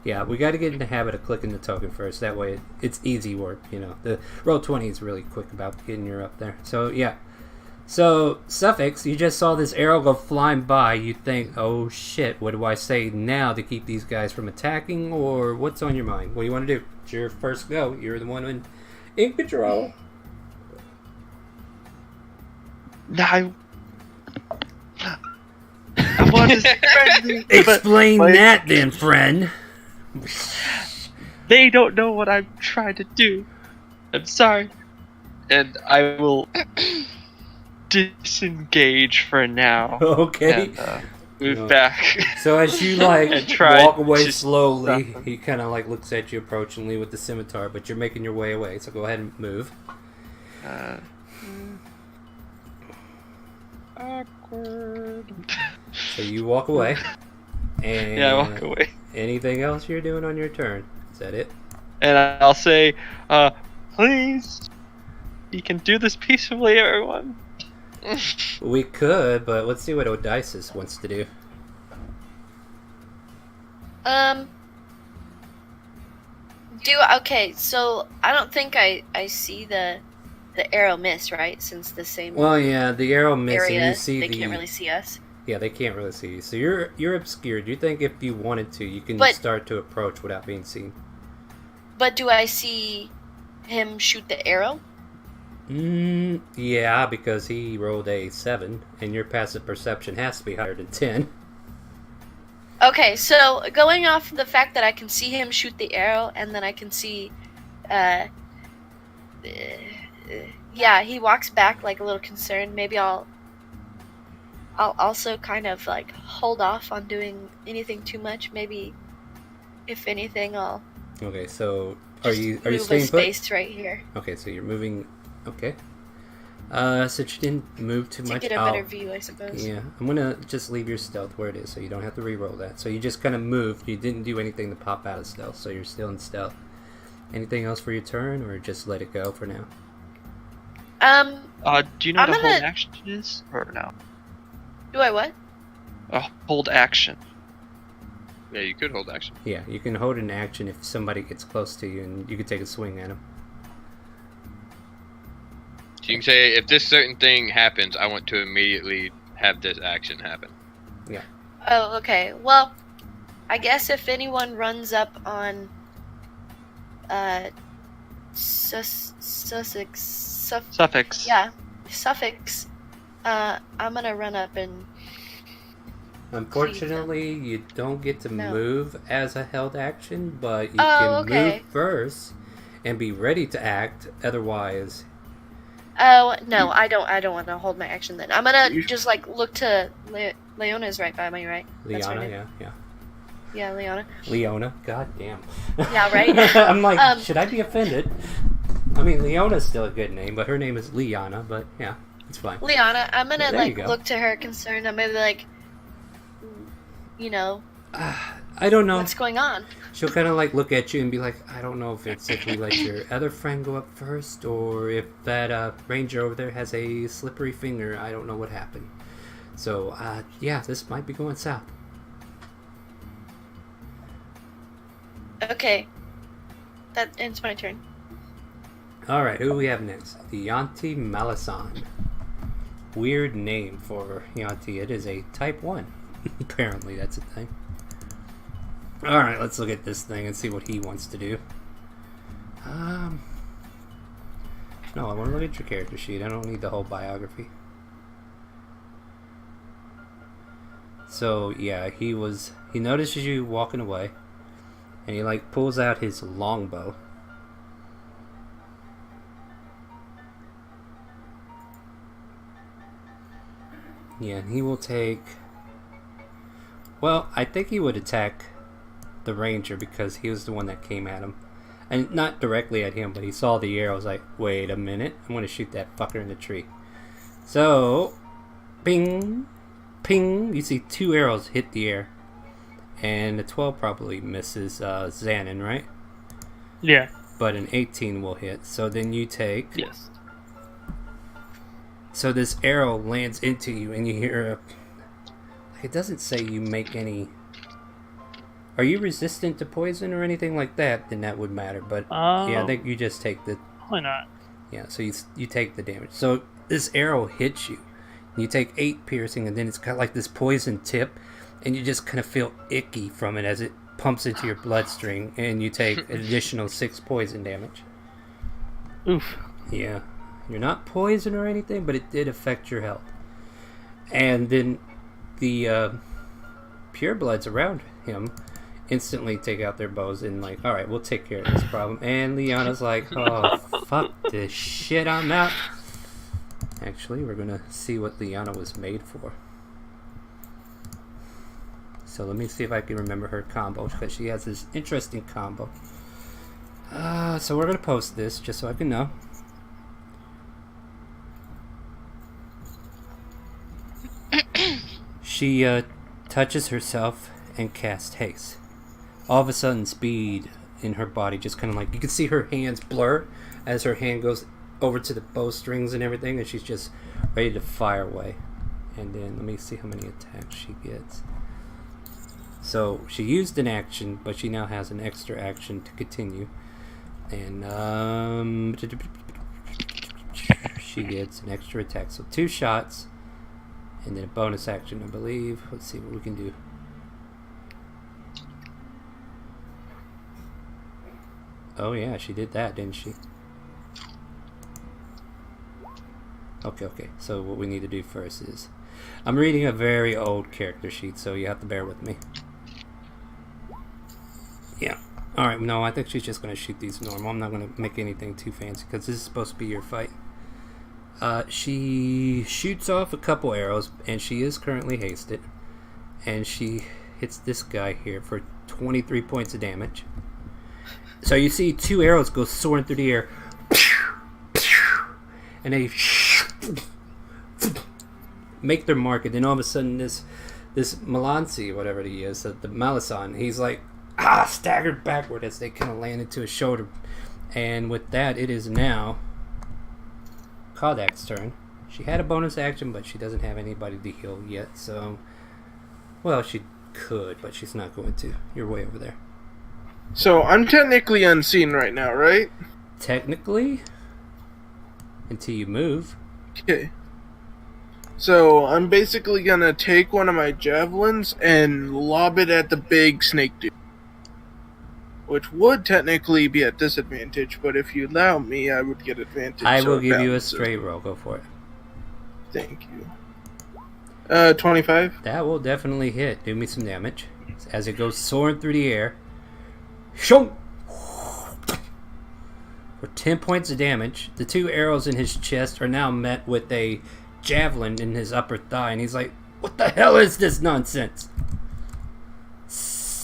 Yeah, we got to get in the habit of clicking the token first. That way it's easy work, you know. The roll 20 is really quick about getting you up there. So, yeah. So, Suffix, you just saw this arrow go flying by. You think, oh shit, what do I say now to keep these guys from attacking? Or what's on your mind? What do you want to do? It's your first go. You're the one in control. I want to be friendly. but Explain like, that then, friend. They don't know what I'm trying to do. I'm sorry. And I will disengage for now. Okay. And move No. back. So as you like And try walk away to slowly, stop them. he kind of like looks at you approachingly with the scimitar, but you're making your way away. So go ahead and move. Awkward. So you walk away. And Yeah, I walk away. Anything else you're doing on your turn? Is that it? And I'll say, please, you can do this peacefully, everyone. We could, but let's see what Odysseus wants to do. Okay, so I don't think I see the arrow miss, right? Since the same Well, yeah, the arrow missing. area, You see they the can't really see us. Yeah, they can't really see you. So you're obscured. You think if you wanted to, you can But- start to approach without being seen. But do I see him shoot the arrow? Yeah, because he rolled a 7, and your passive perception has to be higher than 10. Okay, so going off the fact that I can see him shoot the arrow, and then I can see, yeah, he walks back like a little concerned. Maybe I'll also kind of like hold off on doing anything too much. Maybe, if anything, I'll Okay, so are just you move a staying put? space right here Okay, so you're moving. Okay. So you didn't move too to much. get a better view, I suppose. Yeah, I'm gonna just leave your stealth where it is, so you don't have to re-roll that. So you just kind of moved. You didn't do anything to pop out of stealth, so you're still in stealth. Anything else for your turn, or just let it go for now? Do you know I'm what a gonna- hold action is, or no? Do I what? A hold action. Yeah, you could hold action. Yeah, you can hold an action if somebody gets close to you, and you can take a swing at them. So you can say, if this certain thing happens, I want to immediately have this action happen. Oh, okay. Well, I guess if anyone runs up on Sussex, Suffix. yeah, Suffix, I'm gonna run up and Unfortunately, you don't get to No. move as a held action, but you Oh, can okay. move first and be ready to act. Otherwise, oh no, I don't want to hold my action then. I'm gonna You- just like look to Leona's right by me, right? That's her Liana, name? yeah. Yeah, Leona. Leona, god damn. Yeah, right? I'm like, Um, should I be offended? I mean, Leona's still a good name, but her name is Liana, but yeah, it's fine. Leona, I'm gonna There you like go. look to her concerned. I'm gonna be like, you know, I don't know. what's going on? She'll kind of like look at you and be like, I don't know if it's if we let your other friend go up first or if that ranger over there has a slippery finger. I don't know what happened. So, yeah, this might be going south. Okay, that ends my turn. Alright, who do we have next? The Yanti Malasan. Weird name for Yanti. It is a type 1. Apparently, that's a thing. Alright, let's look at this thing and see what he wants to do. No, I want to look at your character sheet. I don't need the whole biography. So, yeah, he notices you walking away, and he, like, pulls out his longbow. Yeah, and he will take... Well, I think he would attack the ranger because he was the one that came at him. And not directly at him, but he saw the arrow. I was like, wait a minute. I'm going to shoot that fucker in the tree. So, ping, ping. You see 2 arrows hit the air. And the 12 probably misses Xanon, right? Yeah. But an 18 will hit. So then you take... Yes. So this arrow lands into you and you hear a... It doesn't say you make any... Are you resistant to poison or anything like that? Then that would matter. But yeah, I think you just take the... Why not? Yeah, so you take the damage. So this arrow hits you. You take 8 piercing and then it's got like this poison tip. And you just kind of feel icky from it as it pumps into your bloodstream. And you take an additional 6 poison damage. Oof. Yeah. You're not poisoned or anything, but it did affect your health. And then the purebloods around him instantly take out their bows and like, alright, we'll take care of this problem. And Liana's like, oh, fuck this shit, I'm out. Actually, we're gonna see what Liana was made for. So let me see if I can remember her combo, because she has this interesting combo. So we're gonna post this, just so I can know. She touches herself and casts haste. All of a sudden, speed in her body just kind of like... You can see her hands blur as her hand goes over to the bowstrings and everything, and she's just ready to fire away. And then, let me see how many attacks she gets. So, she used an action, but she now has an extra action to continue. And, she gets an extra attack. So, 2 shots. And then a bonus action, I believe. Let's see what we can do. Oh yeah, she did that, didn't she? Okay. So what we need to do first is... I'm reading a very old character sheet, so you have to bear with me. Alright, no, I think she's just going to shoot these normal. I'm not going to make anything too fancy because this is supposed to be your fight. She shoots off a couple arrows, and she is currently hasted. And she hits this guy here for 23 points of damage. So you see 2 arrows go soaring through the air. And they make their mark, and then all of a sudden this Melanci, whatever he is, the Malison, he's like staggered backward as they kind of land into his shoulder. And with that, it is now Kodak's turn. She had a bonus action, but she doesn't have anybody to heal yet, so well, she could, but she's not going to. You're way over there. So I'm technically unseen right now, right? Technically, until you move. Okay. So I'm basically gonna take one of my javelins and lob it at the big snake dude. Which would technically be at disadvantage, but if you allow me, I would get advantage. I so will it give you a balances. straight roll. Go for it. Thank you. 25. That will definitely hit. Do me some damage. As it goes soaring through the air. Shoo! For 10 points of damage, the 2 arrows in his chest are now met with a javelin in his upper thigh, and he's like, what the hell is this nonsense?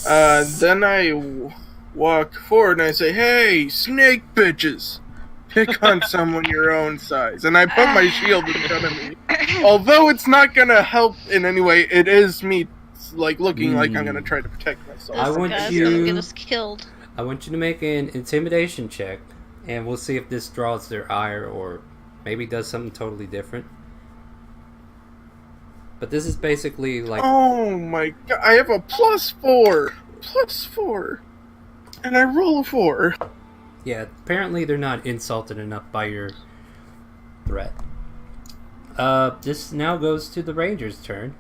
Then I walk forward and I say, hey, snake bitches! Pick on someone your own size. And I put my shield in front of me. Although it's not gonna help in any way, it is me, like, looking like I'm gonna try to protect myself. I want Guy's you- gonna get us killed. I want you to make an intimidation check, and we'll see if this draws their ire or maybe does something totally different. But this is basically like... Oh my god, I have a +4! +4! And I roll a 4. Yeah, apparently they're not insulted enough by your threat. This now goes to the Ranger's turn.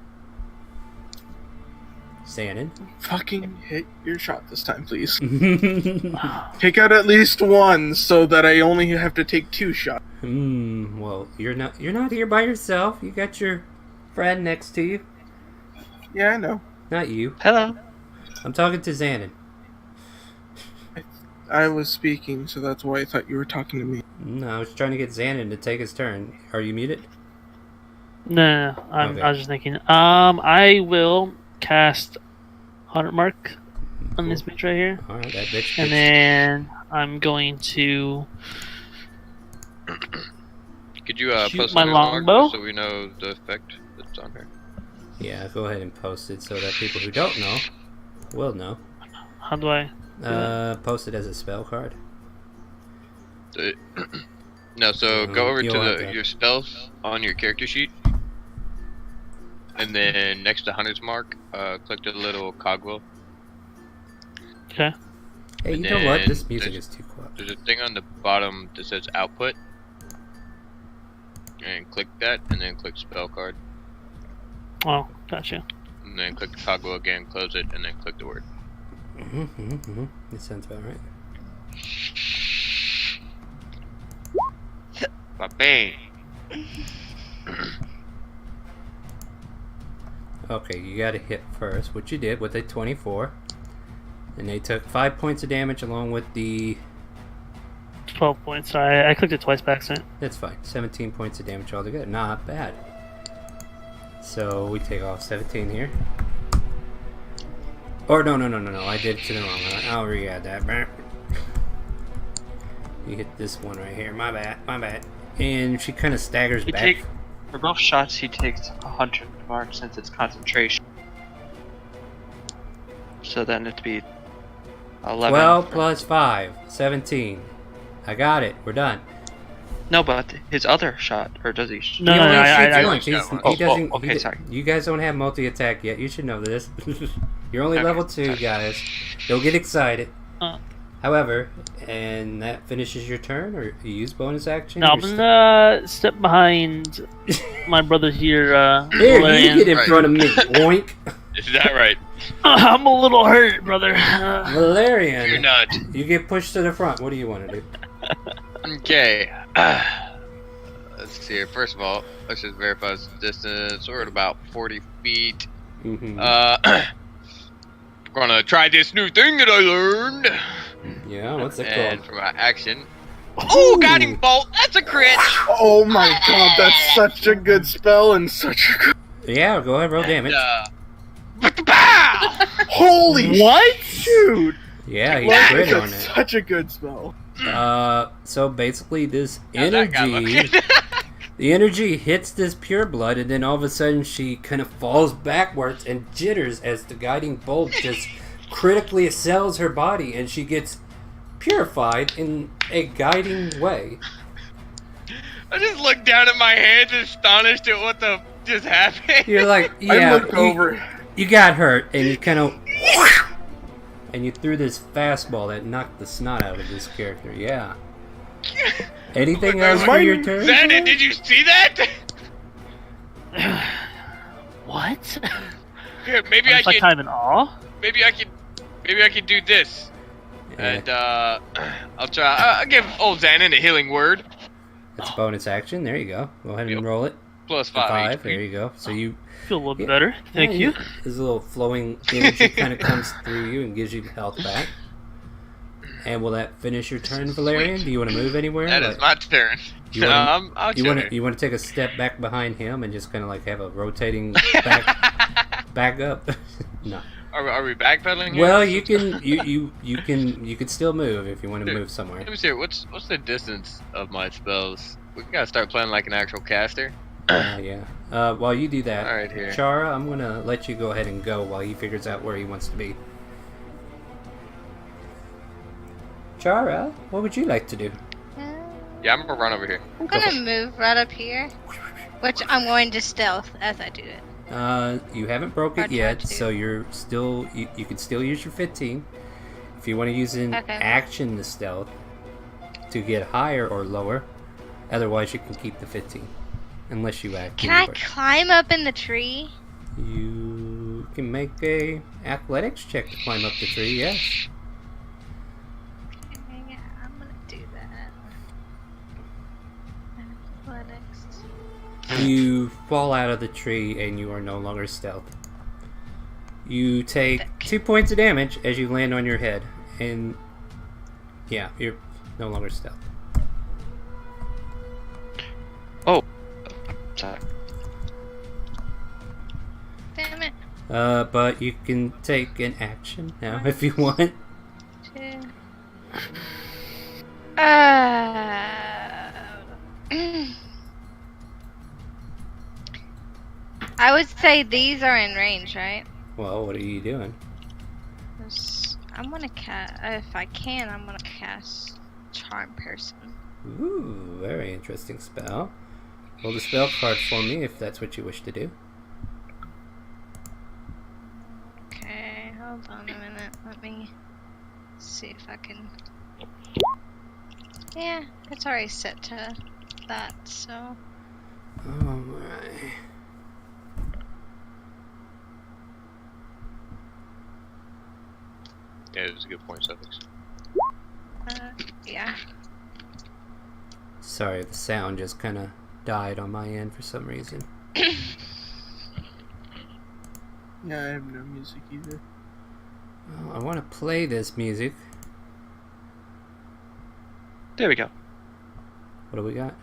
Shannon. Fucking hit your shot this time, please. Take out at least one so that I only have to take 2 shots. Well, you're not here by yourself. You got your friend next to you. Yeah, I know. Not you. Hello. I'm talking to Xanon. I was speaking, so that's why I thought you were talking to me. No, I was trying to get Xanon to take his turn. Are you muted? No, Okay. I was just thinking. I will cast 100 mark on this bitch right here, Alright, that bitch. and then I'm going to Could you Shoot post my on your log longbow? so we know the effect that's on here? Yeah, go ahead and post it so that people who don't know will know. how do I? Post it as a spell card. No, so go over you'll to have to. your spells on your character sheet, and then next to Hunter's Mark, click the little cogwheel. Okay. Hey, And you know what? then This music there's- is too quiet. There's a thing on the bottom that says Output, and click that, and then click Spell Card, Oh, gotcha. and then click the cogwheel again, close it, and then click the word. That sounds about right. Ba-bang! Okay, you got to hit first, which you did with a 24. And they took 5 points of damage along with the... 12 points. I clicked it twice by accident. That's fine. 17 points of damage altogether. Not bad. So we take off 17 here. Or no. I did it to the wrong one. I'll re-add that. You hit this one right here. My bad. And she kind of staggers You back. take for both shots. He takes 100 mark since it's concentration. So then it'd be 11. 12 plus 5. 17. I got it. We're done. No, but his other shot, or does he? No, He only shoots I- once. He's- Oh, he doesn't. okay, he- sorry. You guys don't have multi-attack yet. You should know this. You're only Okay, level 2, sorry. guys. Don't get excited. Uh. However, and that finishes your turn, or you use bonus action. No, I'm You're gonna step behind my brother here, Here, you Valerian. get in Right. front of me, oink. Is that right? I'm a little hurt, brother. Valerian, You're not. you get pushed to the front. What do you want to do? Okay. Let's see here. First of all, let's just verify this distance. We're at about 40 feet. Mm-hmm. We're gonna try this new thing that I learned. Yeah, what's it And called? for my action. Oh, guiding bolt! That's a crit! Oh my god, that's such a good spell and such a good... Yeah, go ahead, roll damage. Pow! Holy What? shoot! Yeah, he Like, crit on that's it. such a good spell. So basically this How's that guy energy, looking? the energy hits this pure blood, and then all of a sudden she kind of falls backwards and jitters as the guiding bolt just critically assails her body, and she gets purified in a guiding way. I just look down at my hands, astonished at what the just happened. You're like, I yeah, look over. you got hurt, and you kind of, and you threw this fastball that knocked the snot out of this character. Yeah. Anything else for your turn? Xander, did you see that? What? Here, maybe I'm I just, like can. kind of in awe. Maybe I can do this. And I'll try. I'll give old Xanon a healing word. It's a bonus action. There you go. Go ahead and Yep. roll it. Plus A 5. There you go. So you Feel a little bit Yeah. better. Thank yeah, you. This little flowing energy kind of comes through you and gives you health back. And will that finish your turn, Valerian? Do you want to move anywhere? That is my turn. You wanna- I'll You chill want here. to you want to take a step back behind him and just kind of like have a rotating back up? No. Are we backpedaling here? Well, you can you can still move if you want to move somewhere. Let me see. What's the distance of my spells? We gotta start playing like an actual caster. Yeah. While you do that, All right, here. Chara, I'm gonna let you go ahead and go while he figures out where he wants to be. Chara, what would you like to do? Yeah, I'm gonna run over here. I'm gonna move right up here, which I'm going to stealth as I do it. You haven't broke Or it yet, try to. so you're still you can still use your 15. If you want to use an Okay. action to stealth to get higher or lower, otherwise you can keep the 15, unless you act. Can I anywhere. climb up in the tree? You can make a athletics check to climb up the tree. Yes. Yeah, I'm gonna do that. Athletics. You fall out of the tree and you are no longer stealth. You take 2 points of damage as you land on your head, and yeah, you're no longer stealth. Oh, sorry. Damn it. But you can take an action now if you want. Two. I would say these are in range, right? Well, what are you doing? I'm gonna cast. If I can, I'm gonna cast Charm Person. Ooh, very interesting spell. Roll the spell card for me if that's what you wish to do. Okay, hold on a minute. Let me see if I can. Yeah, it's already set to that, so. Alright. Yeah, it was a good point, suffix. Yeah. Sorry, the sound just kind of died on my end for some reason. Yeah, I have no music either. Oh, I want to play this music. There we go. What do we got?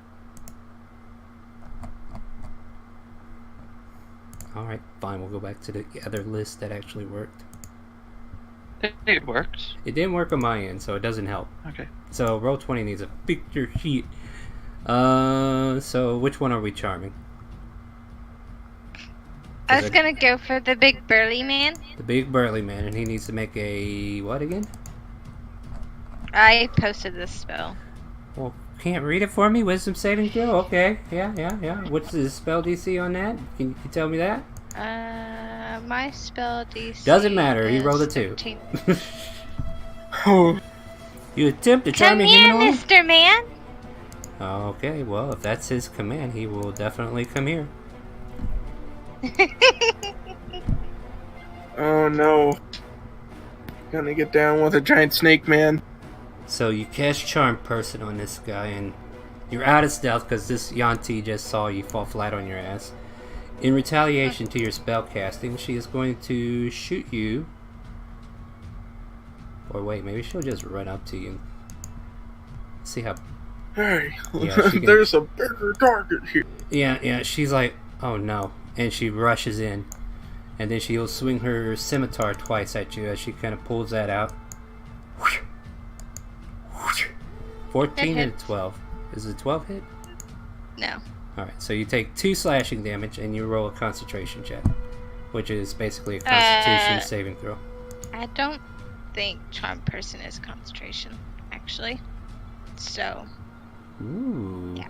Alright, fine, we'll go back to the other list that actually worked. It worked. It didn't work on my end, so it doesn't help. Okay. So, Roll20 needs a picture sheet. So which one are we charming? I was gonna go for the big burly man. The big burly man, and he needs to make a what again? I posted this spell. Well, can't read it for me? Wisdom saving throw? Okay, yeah. What's the spell DC on that? Can you tell me that? My spell DC. Doesn't matter, he is rolled a 2. 15. Oh, You attempt to charm Come a here, humanoid? Mr. Man. Okay, well, if that's his command, he will definitely come here. oh no. Gonna get down with a giant snake man. So you cast Charm Person on this guy, and you're out of stealth because this Yanti just saw you fall flat on your ass. In retaliation to your spell casting, she is going to shoot you. Or wait, maybe she'll just run up to you. See how... Hey, Yeah, she can- there's a bigger target here. Yeah, she's like, oh no. And she rushes in. And then she'll swing her scimitar twice at you as she kind of pulls that out. 14 and 12. Is it 12 hit? No. Alright, so you take 2 slashing damage and you roll a concentration check. Which is basically a constitution saving throw. I don't think Charm Person is concentration, actually. So. Ooh. Yeah.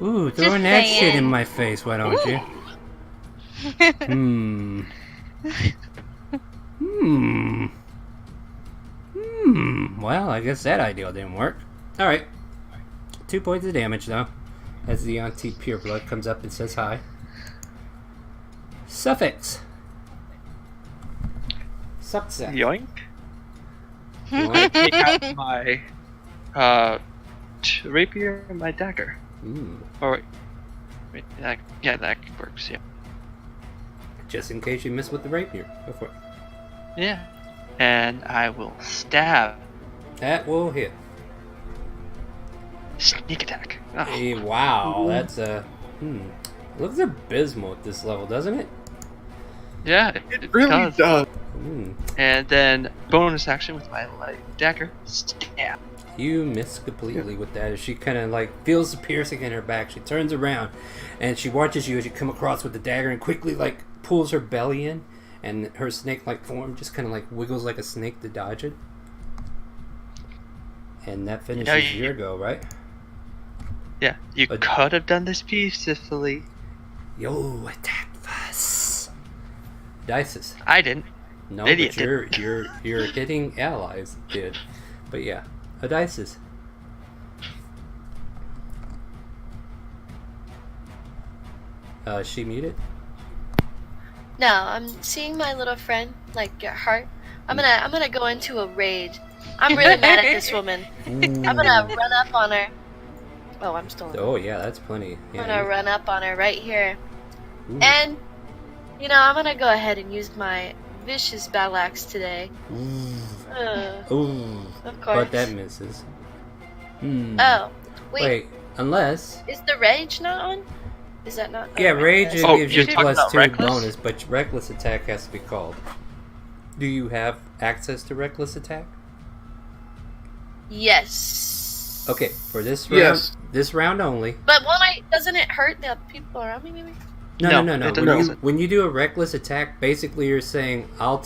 Ooh, Just throwing that shit saying. in my face, why don't you? Well, I guess that idea didn't work. Alright. 2 points of damage, though. As the Auntie Pureblood comes up and says hi. Suffix. Success. Yoink. You I want- take out my rapier and my dagger. Ooh. Or wait, that works. Yeah. Just in case you miss with the rapier. Go for it. Yeah. And I will stab. That will hit. Sneak attack. Oh. Hey, wow, that's looks abysmal at this level, doesn't it? Yeah, It really does. And then bonus action with my light dagger. Stab. You miss completely with that as she kind of like feels the piercing in her back. She turns around and she watches you as you come across with the dagger and quickly like pulls her belly in, and her snake-like form just kind of like wiggles like a snake to dodge it. And that finishes your go, right? Yeah, you But- could have done this beautifully. Yo, attack first. Dices. I didn't. No, Idiot but you're hitting allies, dude. But yeah, a dices. She muted? No, I'm seeing my little friend like get hurt. I'm gonna go into a rage. I'm really mad at this woman. I'm gonna run up on her. Oh, I'm still. Oh yeah, that's plenty. I'm Yeah, gonna run up on her right here, Ooh. and I'm gonna go ahead and use my vicious battle axe today. Ooh, Of course. but that misses. Oh, wait. Unless Is the rage not on? Is that not? yeah, oh, rage that's- Oh, gives you're you talking about +2 reckless? bonus, but reckless attack has to be called. Do you have access to reckless attack? Yes. Okay, for this round, Yes. this round only. But doesn't it hurt the people around me? Maybe. No. No, it When doesn't. when you do a reckless attack, basically you're saying I'll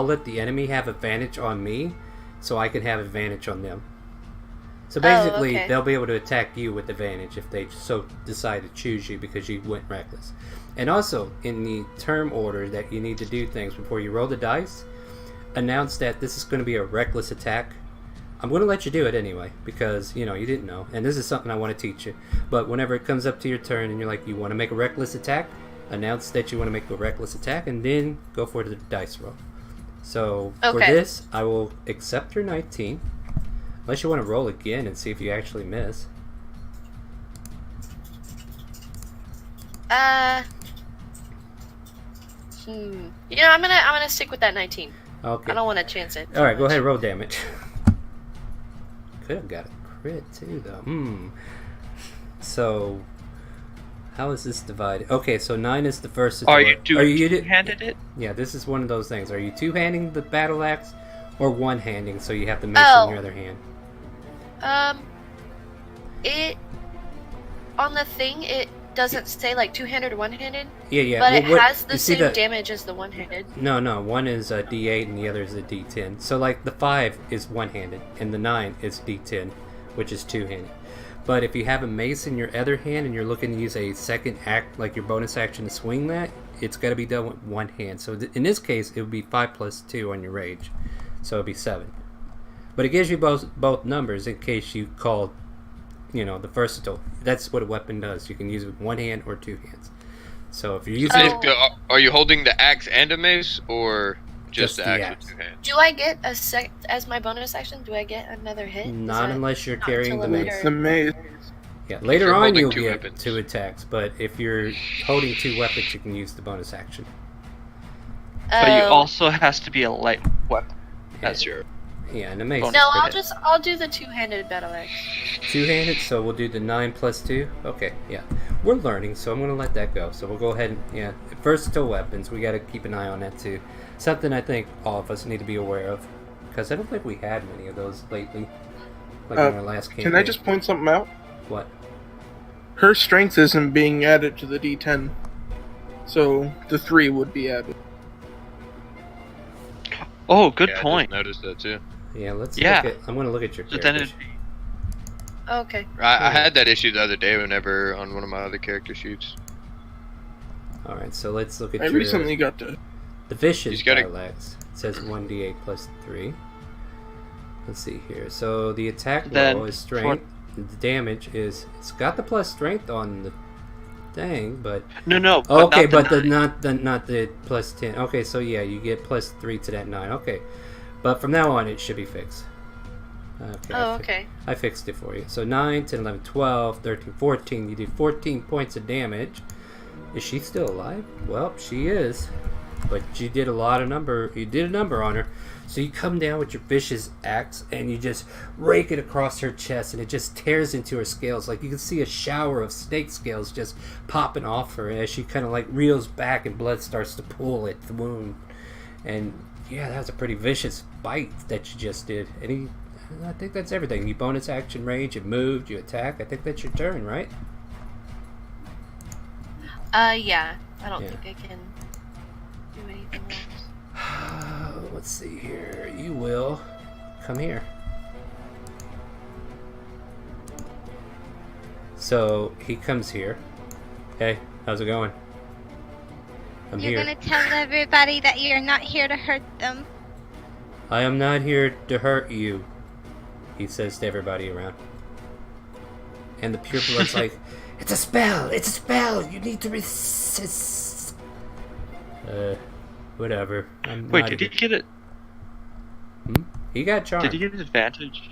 let the enemy have advantage on me, so I can have advantage on them. So basically, okay. they'll be able to attack you with advantage if they so decide to choose you because you went reckless. And also, in the term order that you need to do things before you roll the dice, announce that this is going to be a reckless attack. I'm going to let you do it anyway because, you didn't know. And this is something I want to teach you. But whenever it comes up to your turn and you're like, you want to make a reckless attack, announce that you want to make a reckless attack and then go for the dice roll. So for Okay. this, I will accept your 19. Unless you want to roll again and see if you actually miss. I'm gonna stick with that 19. Okay. I don't want to chance it. Alright, go ahead, roll damage. Could have got a crit too, though. So, how is this divided? Okay, so 9 is the first. Are you two-handed two-handed it? Yeah, this is one of those things. Are you two-handing the battle axe, or one-handing? So you have the mace Oh. in your other hand. It on the thing it doesn't say like two-handed or one-handed, Yeah. but it well, has the you see same damage as the one-handed. No, one is a D8 and the other is a D10. So like the 5 is one-handed and the 9 is D10, which is two-handed. But if you have a mace in your other hand and you're looking to use a second act, like your bonus action to swing that, it's got to be done with one hand. So in this case, it would be 5 plus 2 on your rage, so it'd be 7. But it gives you both numbers in case you call, the versatile. That's what a weapon does. You can use it with one hand or two hands. So if you're using it, Are you holding the axe and a mace, or just the axe axe. with two hands? Do I get as my bonus action? Do I get another hit? Is not that unless you're not carrying until the a mace. later- The maze. Yeah, later You're on holding you'll two get weapons. 2 attacks, but if you're holding 2 weapons, you can use the bonus action. But you Oh, also has to be a light weapon. as your. Yeah, and it makes No, I'll do the two-handed battle axe. Two-handed, so we'll do the 9 plus 2. Okay, yeah. We're learning, so I'm going to let that go. So we'll go ahead and, yeah. Versatile weapons, we got to keep an eye on that too. Something I think all of us need to be aware of. Because I don't think we had many of those lately. Like in our last campaign. Can I just point something out? What? Her strength isn't being added to the D10. So the 3 would be added. Oh, good Yeah, point. I just noticed that too. Yeah, let's Yeah. look at... I'm going to look at your So then characters. it'd be. Okay. I had that issue the other day whenever on one of my other character shoots. Alright, so let's look at I your... recently got to. The vicious He's gotta- battle axe. It says 1d8 plus 3. Let's see here. So the attack Then roll is strength. The damage is... It's got the plus strength on the thing, but... No. Okay, not but the not the plus 10. Okay, so yeah, you get plus 3 to that 9. Okay. But from now on, it should be fixed. Okay, Oh, okay. I fixed it for you. So 9, 10, 11, 12, 13, 14. You do 14 points of damage. Is she still alive? Well, she is. But you did you did a number on her. So you come down with your vicious axe and you just rake it across her chest and it just tears into her scales. Like you can see a shower of snake scales just popping off her as she kind of like reels back and blood starts to pool at the wound. And yeah, that was a pretty vicious bite that you just did. I think that's everything. You bonus action range, you moved, you attack. I think that's your turn, right? Yeah. I don't Yeah. think I can do anything else. Let's see here. You will come here. So he comes here. Hey, how's it going? I'm You're here. gonna tell everybody that you're not here to hurt them. I am not here to hurt you, he says to everybody around. And the pureblood's like, it's a spell! It's a spell! You need to resist! Whatever. Wait, did he get it? He got charmed. Did he get an advantage?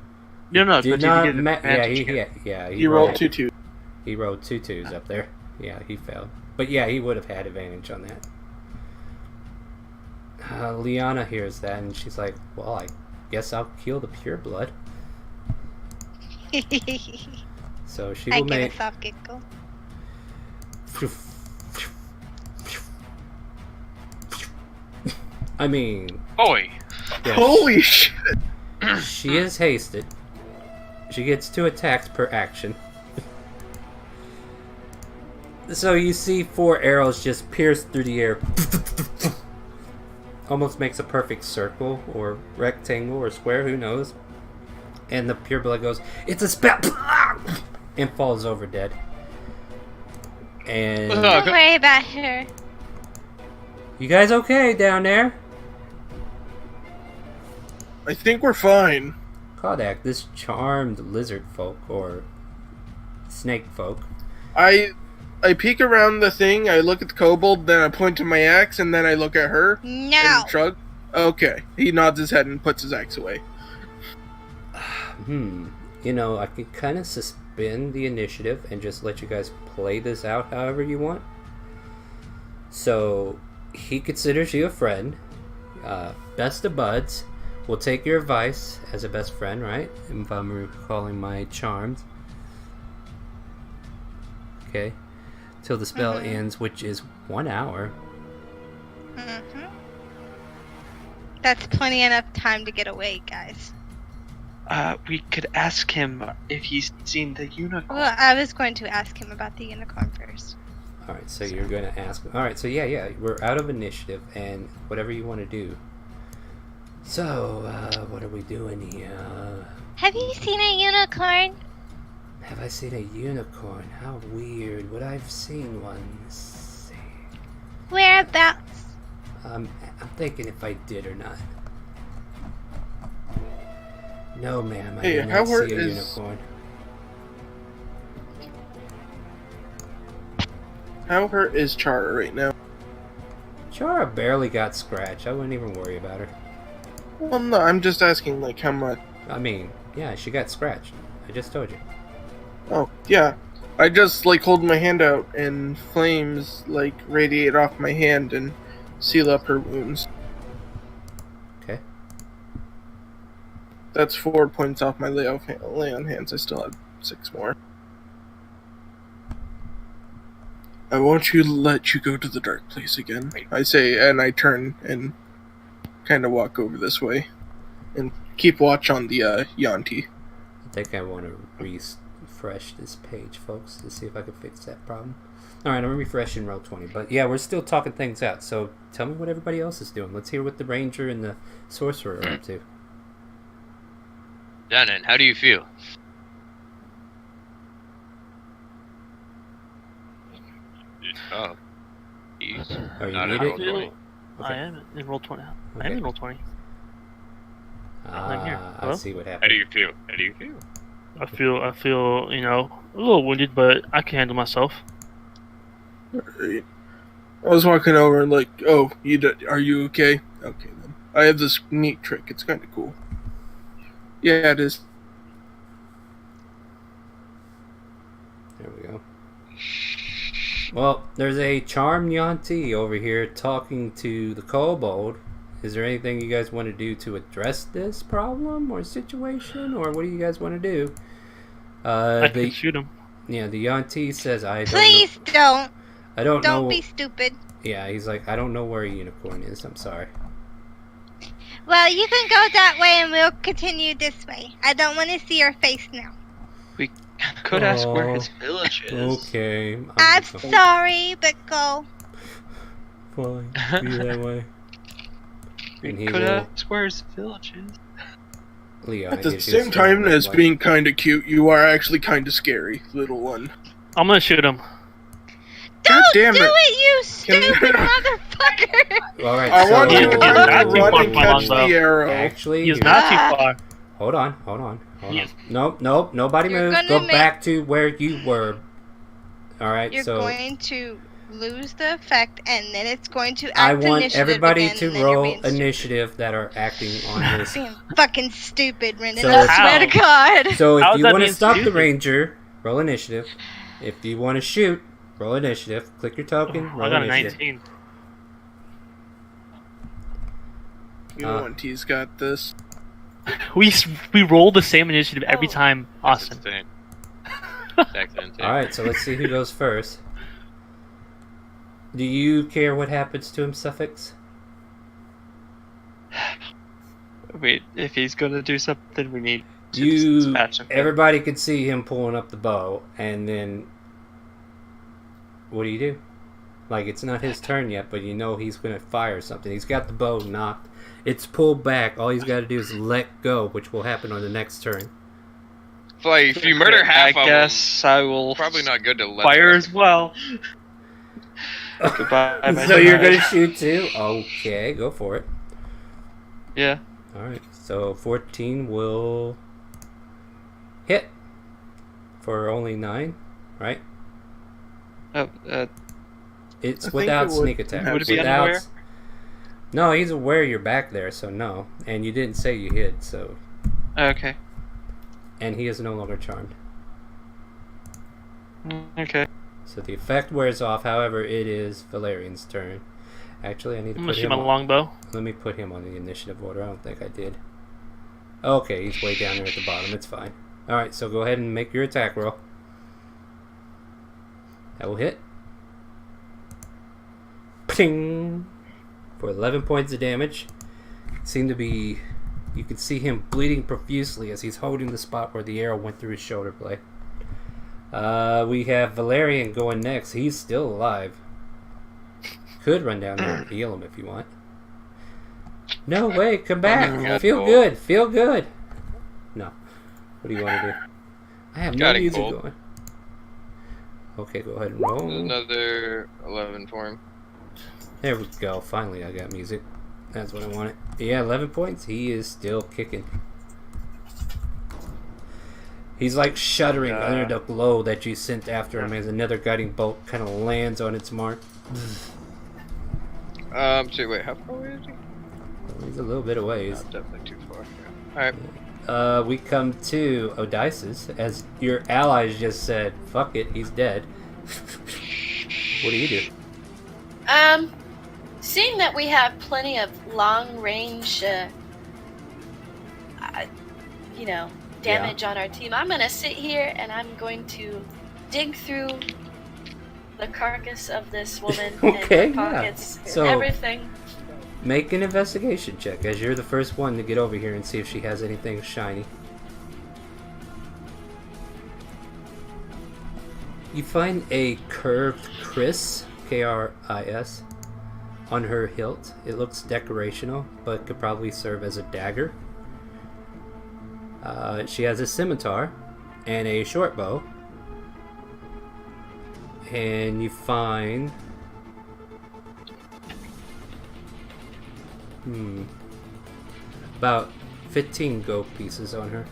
No, but Did did not he get an advantage? He rolled 2 2s. He rolled 2 2s up there. Yeah, he failed. But yeah, he would have had advantage on that. Liana hears that and she's like, well, I guess I'll kill the pureblood. So she I will give make... a soft giggle. I mean... Oi! yeah, Holy shit! she is hasted. She gets 2 attacks per action. So you see 4 arrows just pierce through the air. Almost makes a perfect circle or rectangle or square, who knows. And the pureblood goes, it's a spell! And falls over dead. And... Don't worry about her. You guys okay down there? I think we're fine. Kodak, this charmed lizard folk, or snake folk. I peek around the thing, I look at the kobold, then I point to my axe, and then I look at her No. and shrug. Okay. He nods his head and puts his axe away. You know, I could kind of suspend the initiative and just let you guys play this out however you want. So, he considers you a friend. Best of buds. We'll take your advice as a best friend, right? If I'm recalling my charms. Okay. Till the spell ends, which is 1 hour. That's plenty enough time to get away, guys. We could ask him if he's seen the unicorn. Well, I was going to ask him about the unicorn first. Alright, so you're going to ask... Alright, so yeah, we're out of initiative, and whatever you want to do. So, what are we doing here? Have you seen a unicorn? Have I seen a unicorn? How weird. Would I have seen one? Let's see. Whereabouts? I'm thinking if I did or not. No, ma'am, I Hey, did how not see hurt a is- unicorn. How hurt is Chara right now? Chara barely got scratched. I wouldn't even worry about her. Well, no, I'm just asking, like, how much. I mean, yeah, she got scratched. I just told you. Oh, yeah. I just, like, hold my hand out, and flames, like, radiate off my hand and seal up her wounds. Okay. That's 4 points off my lay on hands. I still have 6 more. I want you to let you go to the dark place again. I say, and I turn and kind of walk over this way. And keep watch on the Yanti. I think I want to refresh this page, folks, to see if I can fix that problem. Alright, I'm going to refresh in roll 20. But yeah, we're still talking things out. So tell me what everybody else is doing. Let's hear what the ranger and the sorcerer are up to. Danon, how do you feel? Oh. He's Are you not in muted? roll 20. Okay. I am in roll 20. I Okay. am in roll 20. I'm here. I Hello? see what How happened. do you feel? How do you feel? I feel, you know, a little wounded, but I can handle myself. Alright. I was walking over and like, oh, are you okay? Okay then. I have this neat trick. It's kind of cool. Yeah, it is. There we go. Well, there's a charmed Yanti over here talking to the kobold. Is there anything you guys want to do to address this problem or situation, or what do you guys want to do? I can shoot him. Yeah, the Yanti says, I don't Please know. don't. I don't know. Don't be stupid. Yeah, he's like, I don't know where a unicorn is. I'm sorry. Well, you can go that way and we'll continue this way. I don't want to see your face now. We could ask where his village is. Okay. I'm sorry, but go. Fine. Be that way. And he We could will... ask where his village is. Leon, At the gives you a same strong time red as light. being kind of cute, you are actually kind of scary, little one. I'm gonna shoot him. God Don't damn do it. it, you Can- stupid motherfucker! All right, I so want you to Yeah, that's run too and far catch from the arrow. actually, He's you're- not too far. Hold on. Yes. Nope, nobody You're move. gonna Go make- back to where you were. All right, You're so going to lose the effect, and then it's going to act I want initiative everybody again, to and then you're roll being stupid. initiative that are acting on this. Being fucking stupid, Brendan. So- I swear to God. So How if is you that want to being stop the stupid? ranger, roll initiative. If you want to shoot, roll initiative. Click your token. I Roll got a initiative. 19. Yanti's got this. We roll the same initiative every time, That's Austin. insane. That's actually insane. All right, so let's see who goes first. Do you care what happens to him, Suffix? Wait, if he's gonna do something, we need to You, dispatch him. everybody could see him pulling up the bow, and then what do? Like, it's not his turn yet, but you know he's gonna fire something. He's got the bow knocked. It's pulled back. All he's got to do is let go, which will happen on the next turn. It's like, if you murder half I of guess I will them, probably not good to let fire the as well. Goodbye. my So you're friend. gonna shoot too? Okay, go for it. Yeah. All right. So 14 will hit for only 9, right? Oh, It's I think without it would- sneak attack. Would it be Without- unaware? No, he's aware you're back there, so no. And you didn't say you hit, so. okay. And he is no longer charmed. Okay. So the effect wears off. However, it is Valerian's turn. Actually, I need to I'm gonna put shoot him my on. longbow. Let me put him on the initiative order. I don't think I did. Okay, he's way down there at the bottom. It's fine. Alright, so go ahead and make your attack roll. That will hit. Ping! For 11 points of damage. Seem to be... You can see him bleeding profusely as he's holding the spot where the arrow went through his shoulder blade. We have Valerian going next. He's still alive. Could run down there and heal him if you want. No, wait, come back. Feel good. Feel good. No. What do you want to do? I have no Got it, music Cole. going. Okay, go ahead and roll. Another 11 for him. There we go. Finally, I got music. That's what I wanted. Yeah, 11 points. He is still kicking. He's like shuddering under the blow that you sent after him as another guiding bolt kind of lands on its mark. So wait, how far away is he? He's a little bit away. Not definitely too far. Alright. We come to Odysseus, as your allies just said, fuck it, he's dead. What do you do? Seeing that we have plenty of long range damage on our team. I'm gonna sit here and I'm going to dig through the carcass of this woman Okay, and her pockets yeah. and So- everything. Make an investigation check, as you're the first one to get over here and see if she has anything shiny. You find a curved kris, K-R-I-S, on her hilt. It looks decorational, but could probably serve as a dagger. She has a scimitar and a short bow. And you find... about 15 gold pieces on her.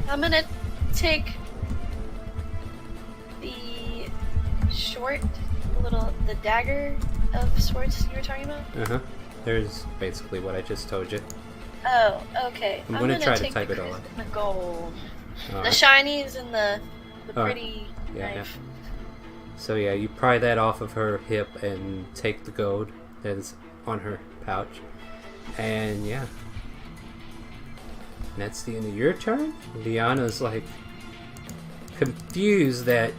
I'm gonna take the the dagger of sorts you were talking about. Uh-huh. There's basically what I just told you. Oh, okay. I'm gonna try to take type it all up. the gold, the Alright. shinies, and the Alright. pretty Yeah, knife. So yeah, you pry that off of her hip and take the gold that is on her pouch. And yeah. And that's the end of your turn? Liana's like confused that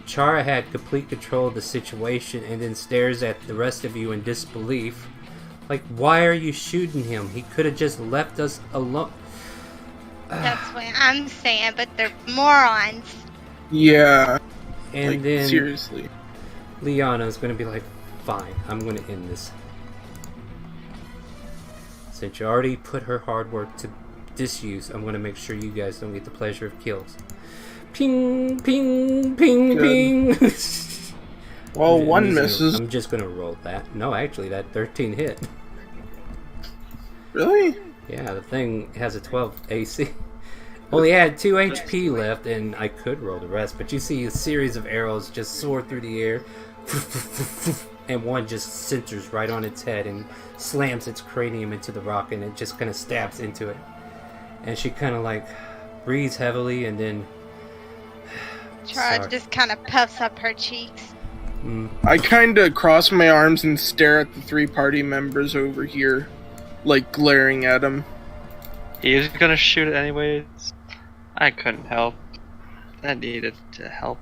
Chara had complete control of the situation and then stares at the rest of you in disbelief. Like, why are you shooting him? He could have just left us alone. That's what I'm saying, but they're morons. Yeah. And like, then seriously. Liana's gonna be like, fine, I'm gonna end this. Since you already put her hard work to disuse, I'm gonna make sure you guys don't get the pleasure of kills. Ping, ping, ping, Good. ping. Well, I'm one just gonna- misses. I'm just gonna roll that. No, actually, that 13 hit. Really? Yeah, the thing has a 12 AC. Only had 2 HP left, and I could roll the rest, but you see a series of arrows just soar through the air, and one just centers right on its head and slams its cranium into the rock, and it just kind of stabs into it. And she kind of like breathes heavily, and then Chara Sorry. just kind of puffs up her cheeks. I kind of cross my arms and stare at the 3 party members over here, like glaring at them. He was gonna shoot it anyways. I couldn't help. I needed to help.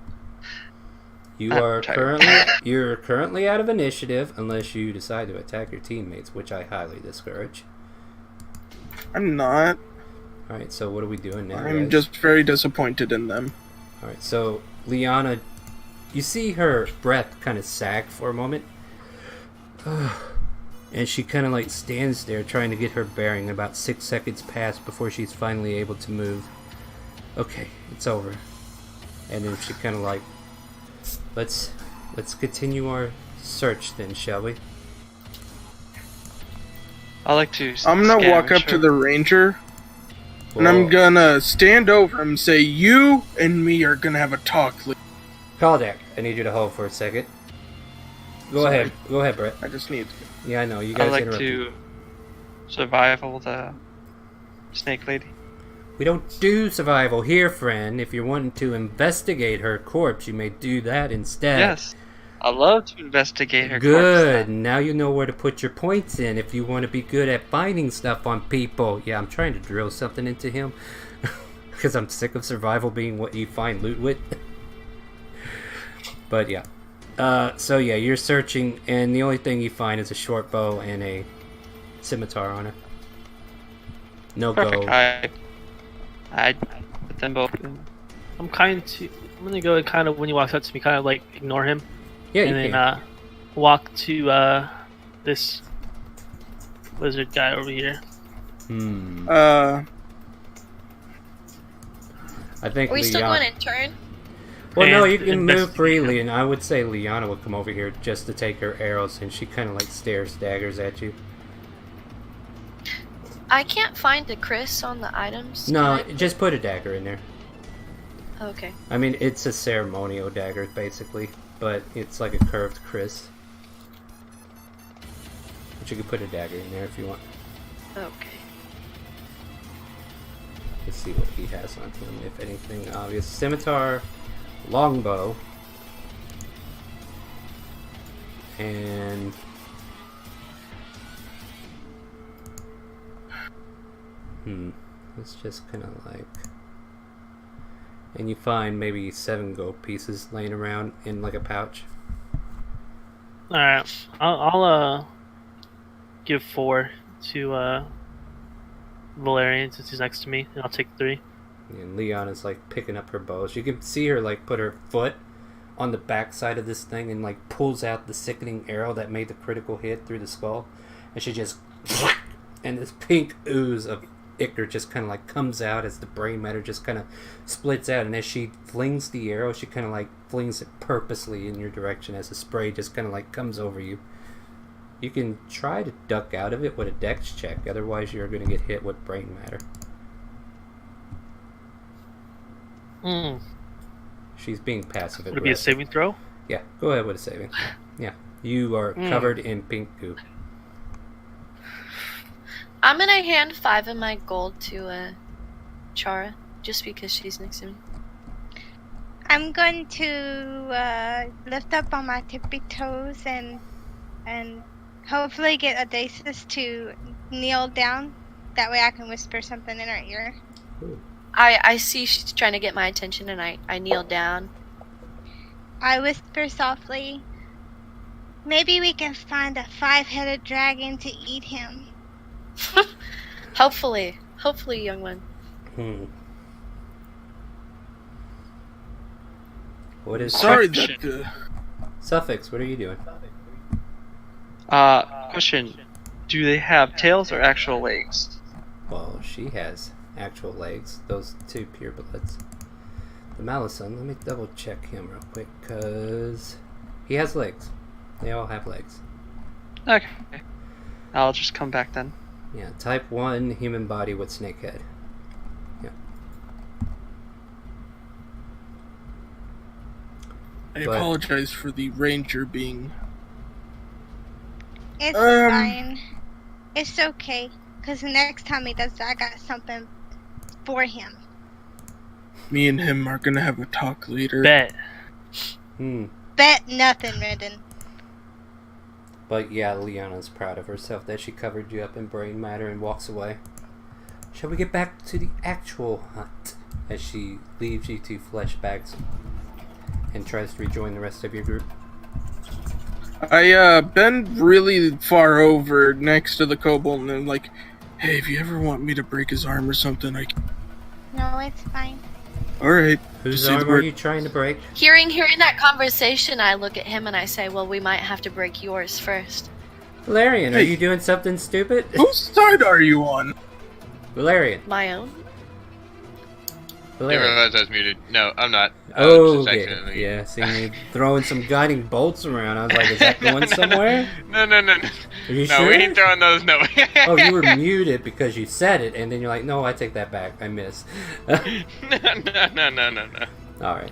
you I'm are tired. currently out of initiative unless you decide to attack your teammates, which I highly discourage. I'm not. Alright, so what are we doing now, I'm guys? just very disappointed in them. Alright, so Liana, you see her breath kind of sag for a moment. And she kind of like stands there trying to get her bearing. About 6 seconds pass before she's finally able to move. Okay, it's over. And then she kind of like, let's continue our search then, shall we? I like to. I'm gonna scan, walk up sure. to the ranger, and I'm Well, gonna stand over him and say, "You and me are gonna have a talk." Kaldak, I need you to hold for a second. Go Sorry. ahead, Brett. I just need. Yeah, I know, you I guys like interrupted. to survival the snake lady. We don't do survival here, friend. If you're wanting to investigate her corpse, you may do that instead. Yes, I love to investigate her. Good. corpse then. Now you know where to put your points in if you want to be good at finding stuff on people. Yeah, I'm trying to drill something into him because I'm sick of survival being what you find loot with. But yeah. So yeah, you're searching, and the only thing you find is a short bow and a scimitar on her. No Perfect. gold. I put them both in. I'm gonna go and kind of, when he walks up to me, kind of like ignore him, Yeah, you and then can. walk to this lizard guy over here. I think Are we still Liana- going in turn? Well, no, And you can move investigate freely, him. and I would say Liana would come over here just to take her arrows, and she kind of like stares daggers at you. I can't find a Chris on the items. No, Can I- just put a dagger in there. Okay. I mean, it's a ceremonial dagger, basically, but it's like a curved kris. But you could put a dagger in there if you want. Okay. Let's see what he has on him, if anything obvious. Scimitar, longbow. and it's just kind of like, and you find maybe 7 gold pieces laying around in like a pouch. All right, I'll give 4 to Valerian since he's next to me, and I'll take 3. And Leonna's like picking up her bows. You can see her like put her foot on the backside of this thing and like pulls out the sickening arrow that made the critical hit through the skull, and she just and this pink ooze of ichor just kind of like comes out as the brain matter just kind of splits out, and as she flings the arrow, she kind of like flings it purposely in your direction as the spray just kind of like comes over you. You can try to duck out of it with a dex check, otherwise you're going to get hit with brain matter. She's being passive aggressive. Would it be a saving throw? Yeah, go ahead with a saving. Yeah, you are covered in pink goo. I'm gonna hand 5 of my gold to Chara, just because she's next to me. I'm going to lift up on my tippy toes and hopefully get Audacious to kneel down. That way I can whisper something in her ear. Ooh. I see she's trying to get my attention, and I kneel down. I whisper softly, maybe we can find a 5-headed dragon to eat him. Hopefully, young one. What is Sorry that Suffix? What are you doing? Question. Do they have tails or actual legs? Well, she has actual legs. Those 2 purebloods. The Malison, let me double check him real quick, because he has legs. They all have legs. Okay. I'll just come back then. Yeah, type 1 human body with snake head. Yeah. I apologize for the ranger being... It's fine. It's okay. Because the next time he does that, I got something for him. Me and him are gonna have a talk later. Bet. Bet nothing, Rendon. But yeah, Leonna's proud of herself that she covered you up in brain matter and walks away. Shall we get back to the actual hunt? As she leaves you to flesh bags and tries to rejoin the rest of your group. I bend really far over next to the kobold and I'm like, hey, if you ever want me to break his arm or something, I can... No, it's fine. Alright. Whose arm are you trying to break? Hearing that conversation, I look at him and I say, well, we might have to break yours first. Valerian, are Hey. you doing something stupid? Whose side are you on? Valerian. My own? I didn't Valerian. realize I was muted. No, I'm not. Oh, Just okay. accidentally- Yeah, see me throwing some guiding bolts around. I was like, is that going somewhere? No. Are you No, sure? we ain't throwing those. No. Oh, you were muted because you said it, and then you're like, no, I take that back. I missed. No. Alright.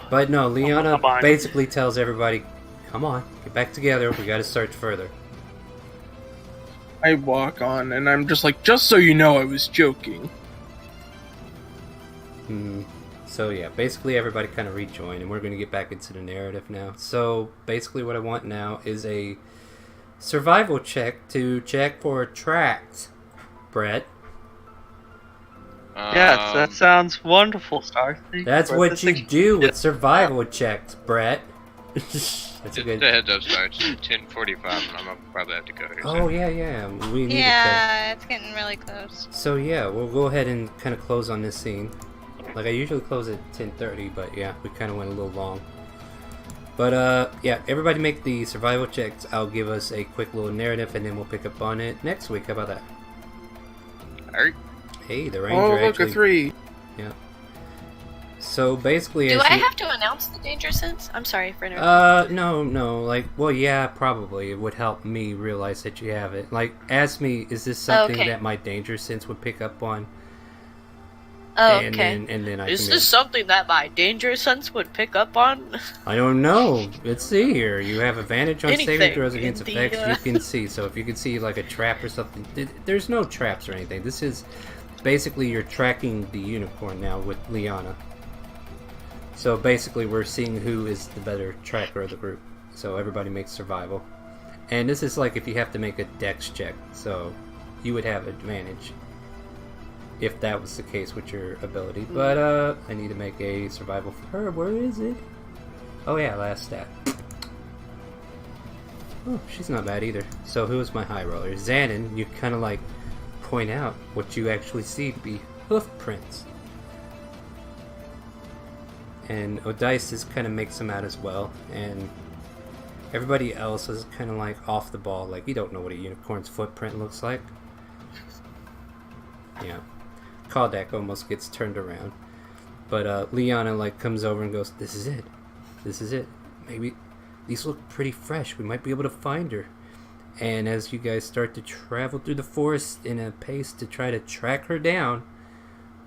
But no, Leonna Come on. basically tells everybody, come on, get back together. We gotta search further. I walk on and I'm just like, just so you know, I was joking. So yeah, basically everybody kind of rejoined, and we're going to get back into the narrative now. So basically what I want now is a survival check to check for tracks. Brett. Yes, that sounds wonderful, Star. Thank you That's for what this you ex- do with survival checks, Brett. That's a Just a good... heads up, Star. It's 10:45, and I'm gonna probably have to go here. Oh yeah, we need to Yeah, it's getting really close. cut. So yeah, we'll go ahead and kind of close on this scene. Like I usually close at 10:30, but yeah, we kind of went a little long. But yeah, everybody make the survival checks. I'll give us a quick little narrative, and then we'll pick up on it next week. How about that? Alright. Hey, the ranger Oh, look, actually. a 3. Yeah. So basically, Do as I you- have to announce the danger sense? I'm sorry for interrupting. no, like, well, yeah, probably. It would help me realize that you have it. Like, ask me, is this something Okay. that my danger sense would pick up on? Oh, and okay. then I Is can this something that my danger sense would pick up on? I don't know. Let's see here. You have advantage on saving Anything throws in against the, effects you can see. So if you can see like a trap or something, there's no traps or anything. This is basically you're tracking the unicorn now with Leonna. So basically we're seeing who is the better tracker of the group. So everybody makes survival. And this is like if you have to make a dex check, so you would have advantage if that was the case with your ability. But I need to make a survival for her. Where is it? Oh yeah, last stat. Oh, she's not bad either. So who is my high roller? Xanon, you kind of like point out what you actually see to be hoof prints. And Odysseus kind of makes them out as well. And everybody else is kind of like off the ball. Like, you don't know what a unicorn's footprint looks like. Yeah. Kaldak almost gets turned around. But Liana like comes over and goes, "This is it. This is it. Maybe these look pretty fresh. We might be able to find her." And as you guys start to travel through the forest in a pace to try to track her down,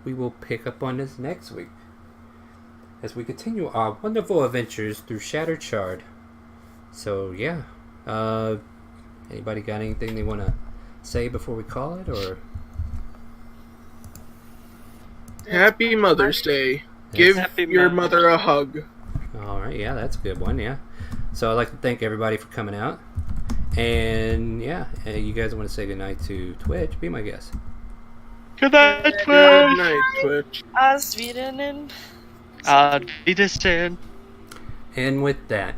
we will pick up on this next week as we continue our wonderful adventures through Shattered Shard. So yeah, anybody got anything they want to say before we call it, or? Happy Mother's Day. Give Happy your Mother's mother a hug. Alright, yeah, that's a good one, yeah. So I'd like to thank everybody for coming out. And yeah, you guys want to say goodnight to Twitch? Be my guest. Good night, Good Twitch. night, Twitch. Wiedersehen. Wiedersehen. And with that,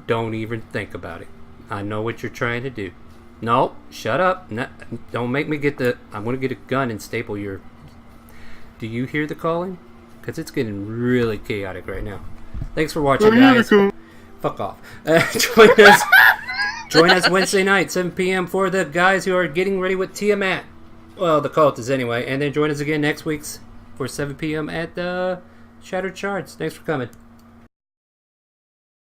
don't even think about it. I know what you're trying to do. No, shut up. No, don't make me get the... I'm going to get a gun and staple your... Do you hear the calling? Because it's getting really chaotic right now. Thanks for watching, guys. Fuck off. Join us Wednesday night, 7 p.m. for the guys who are getting ready with Tiamat. Well, the cultists anyway. And then join us again next week for 7 p.m. at Shattered Shards. Thanks for coming.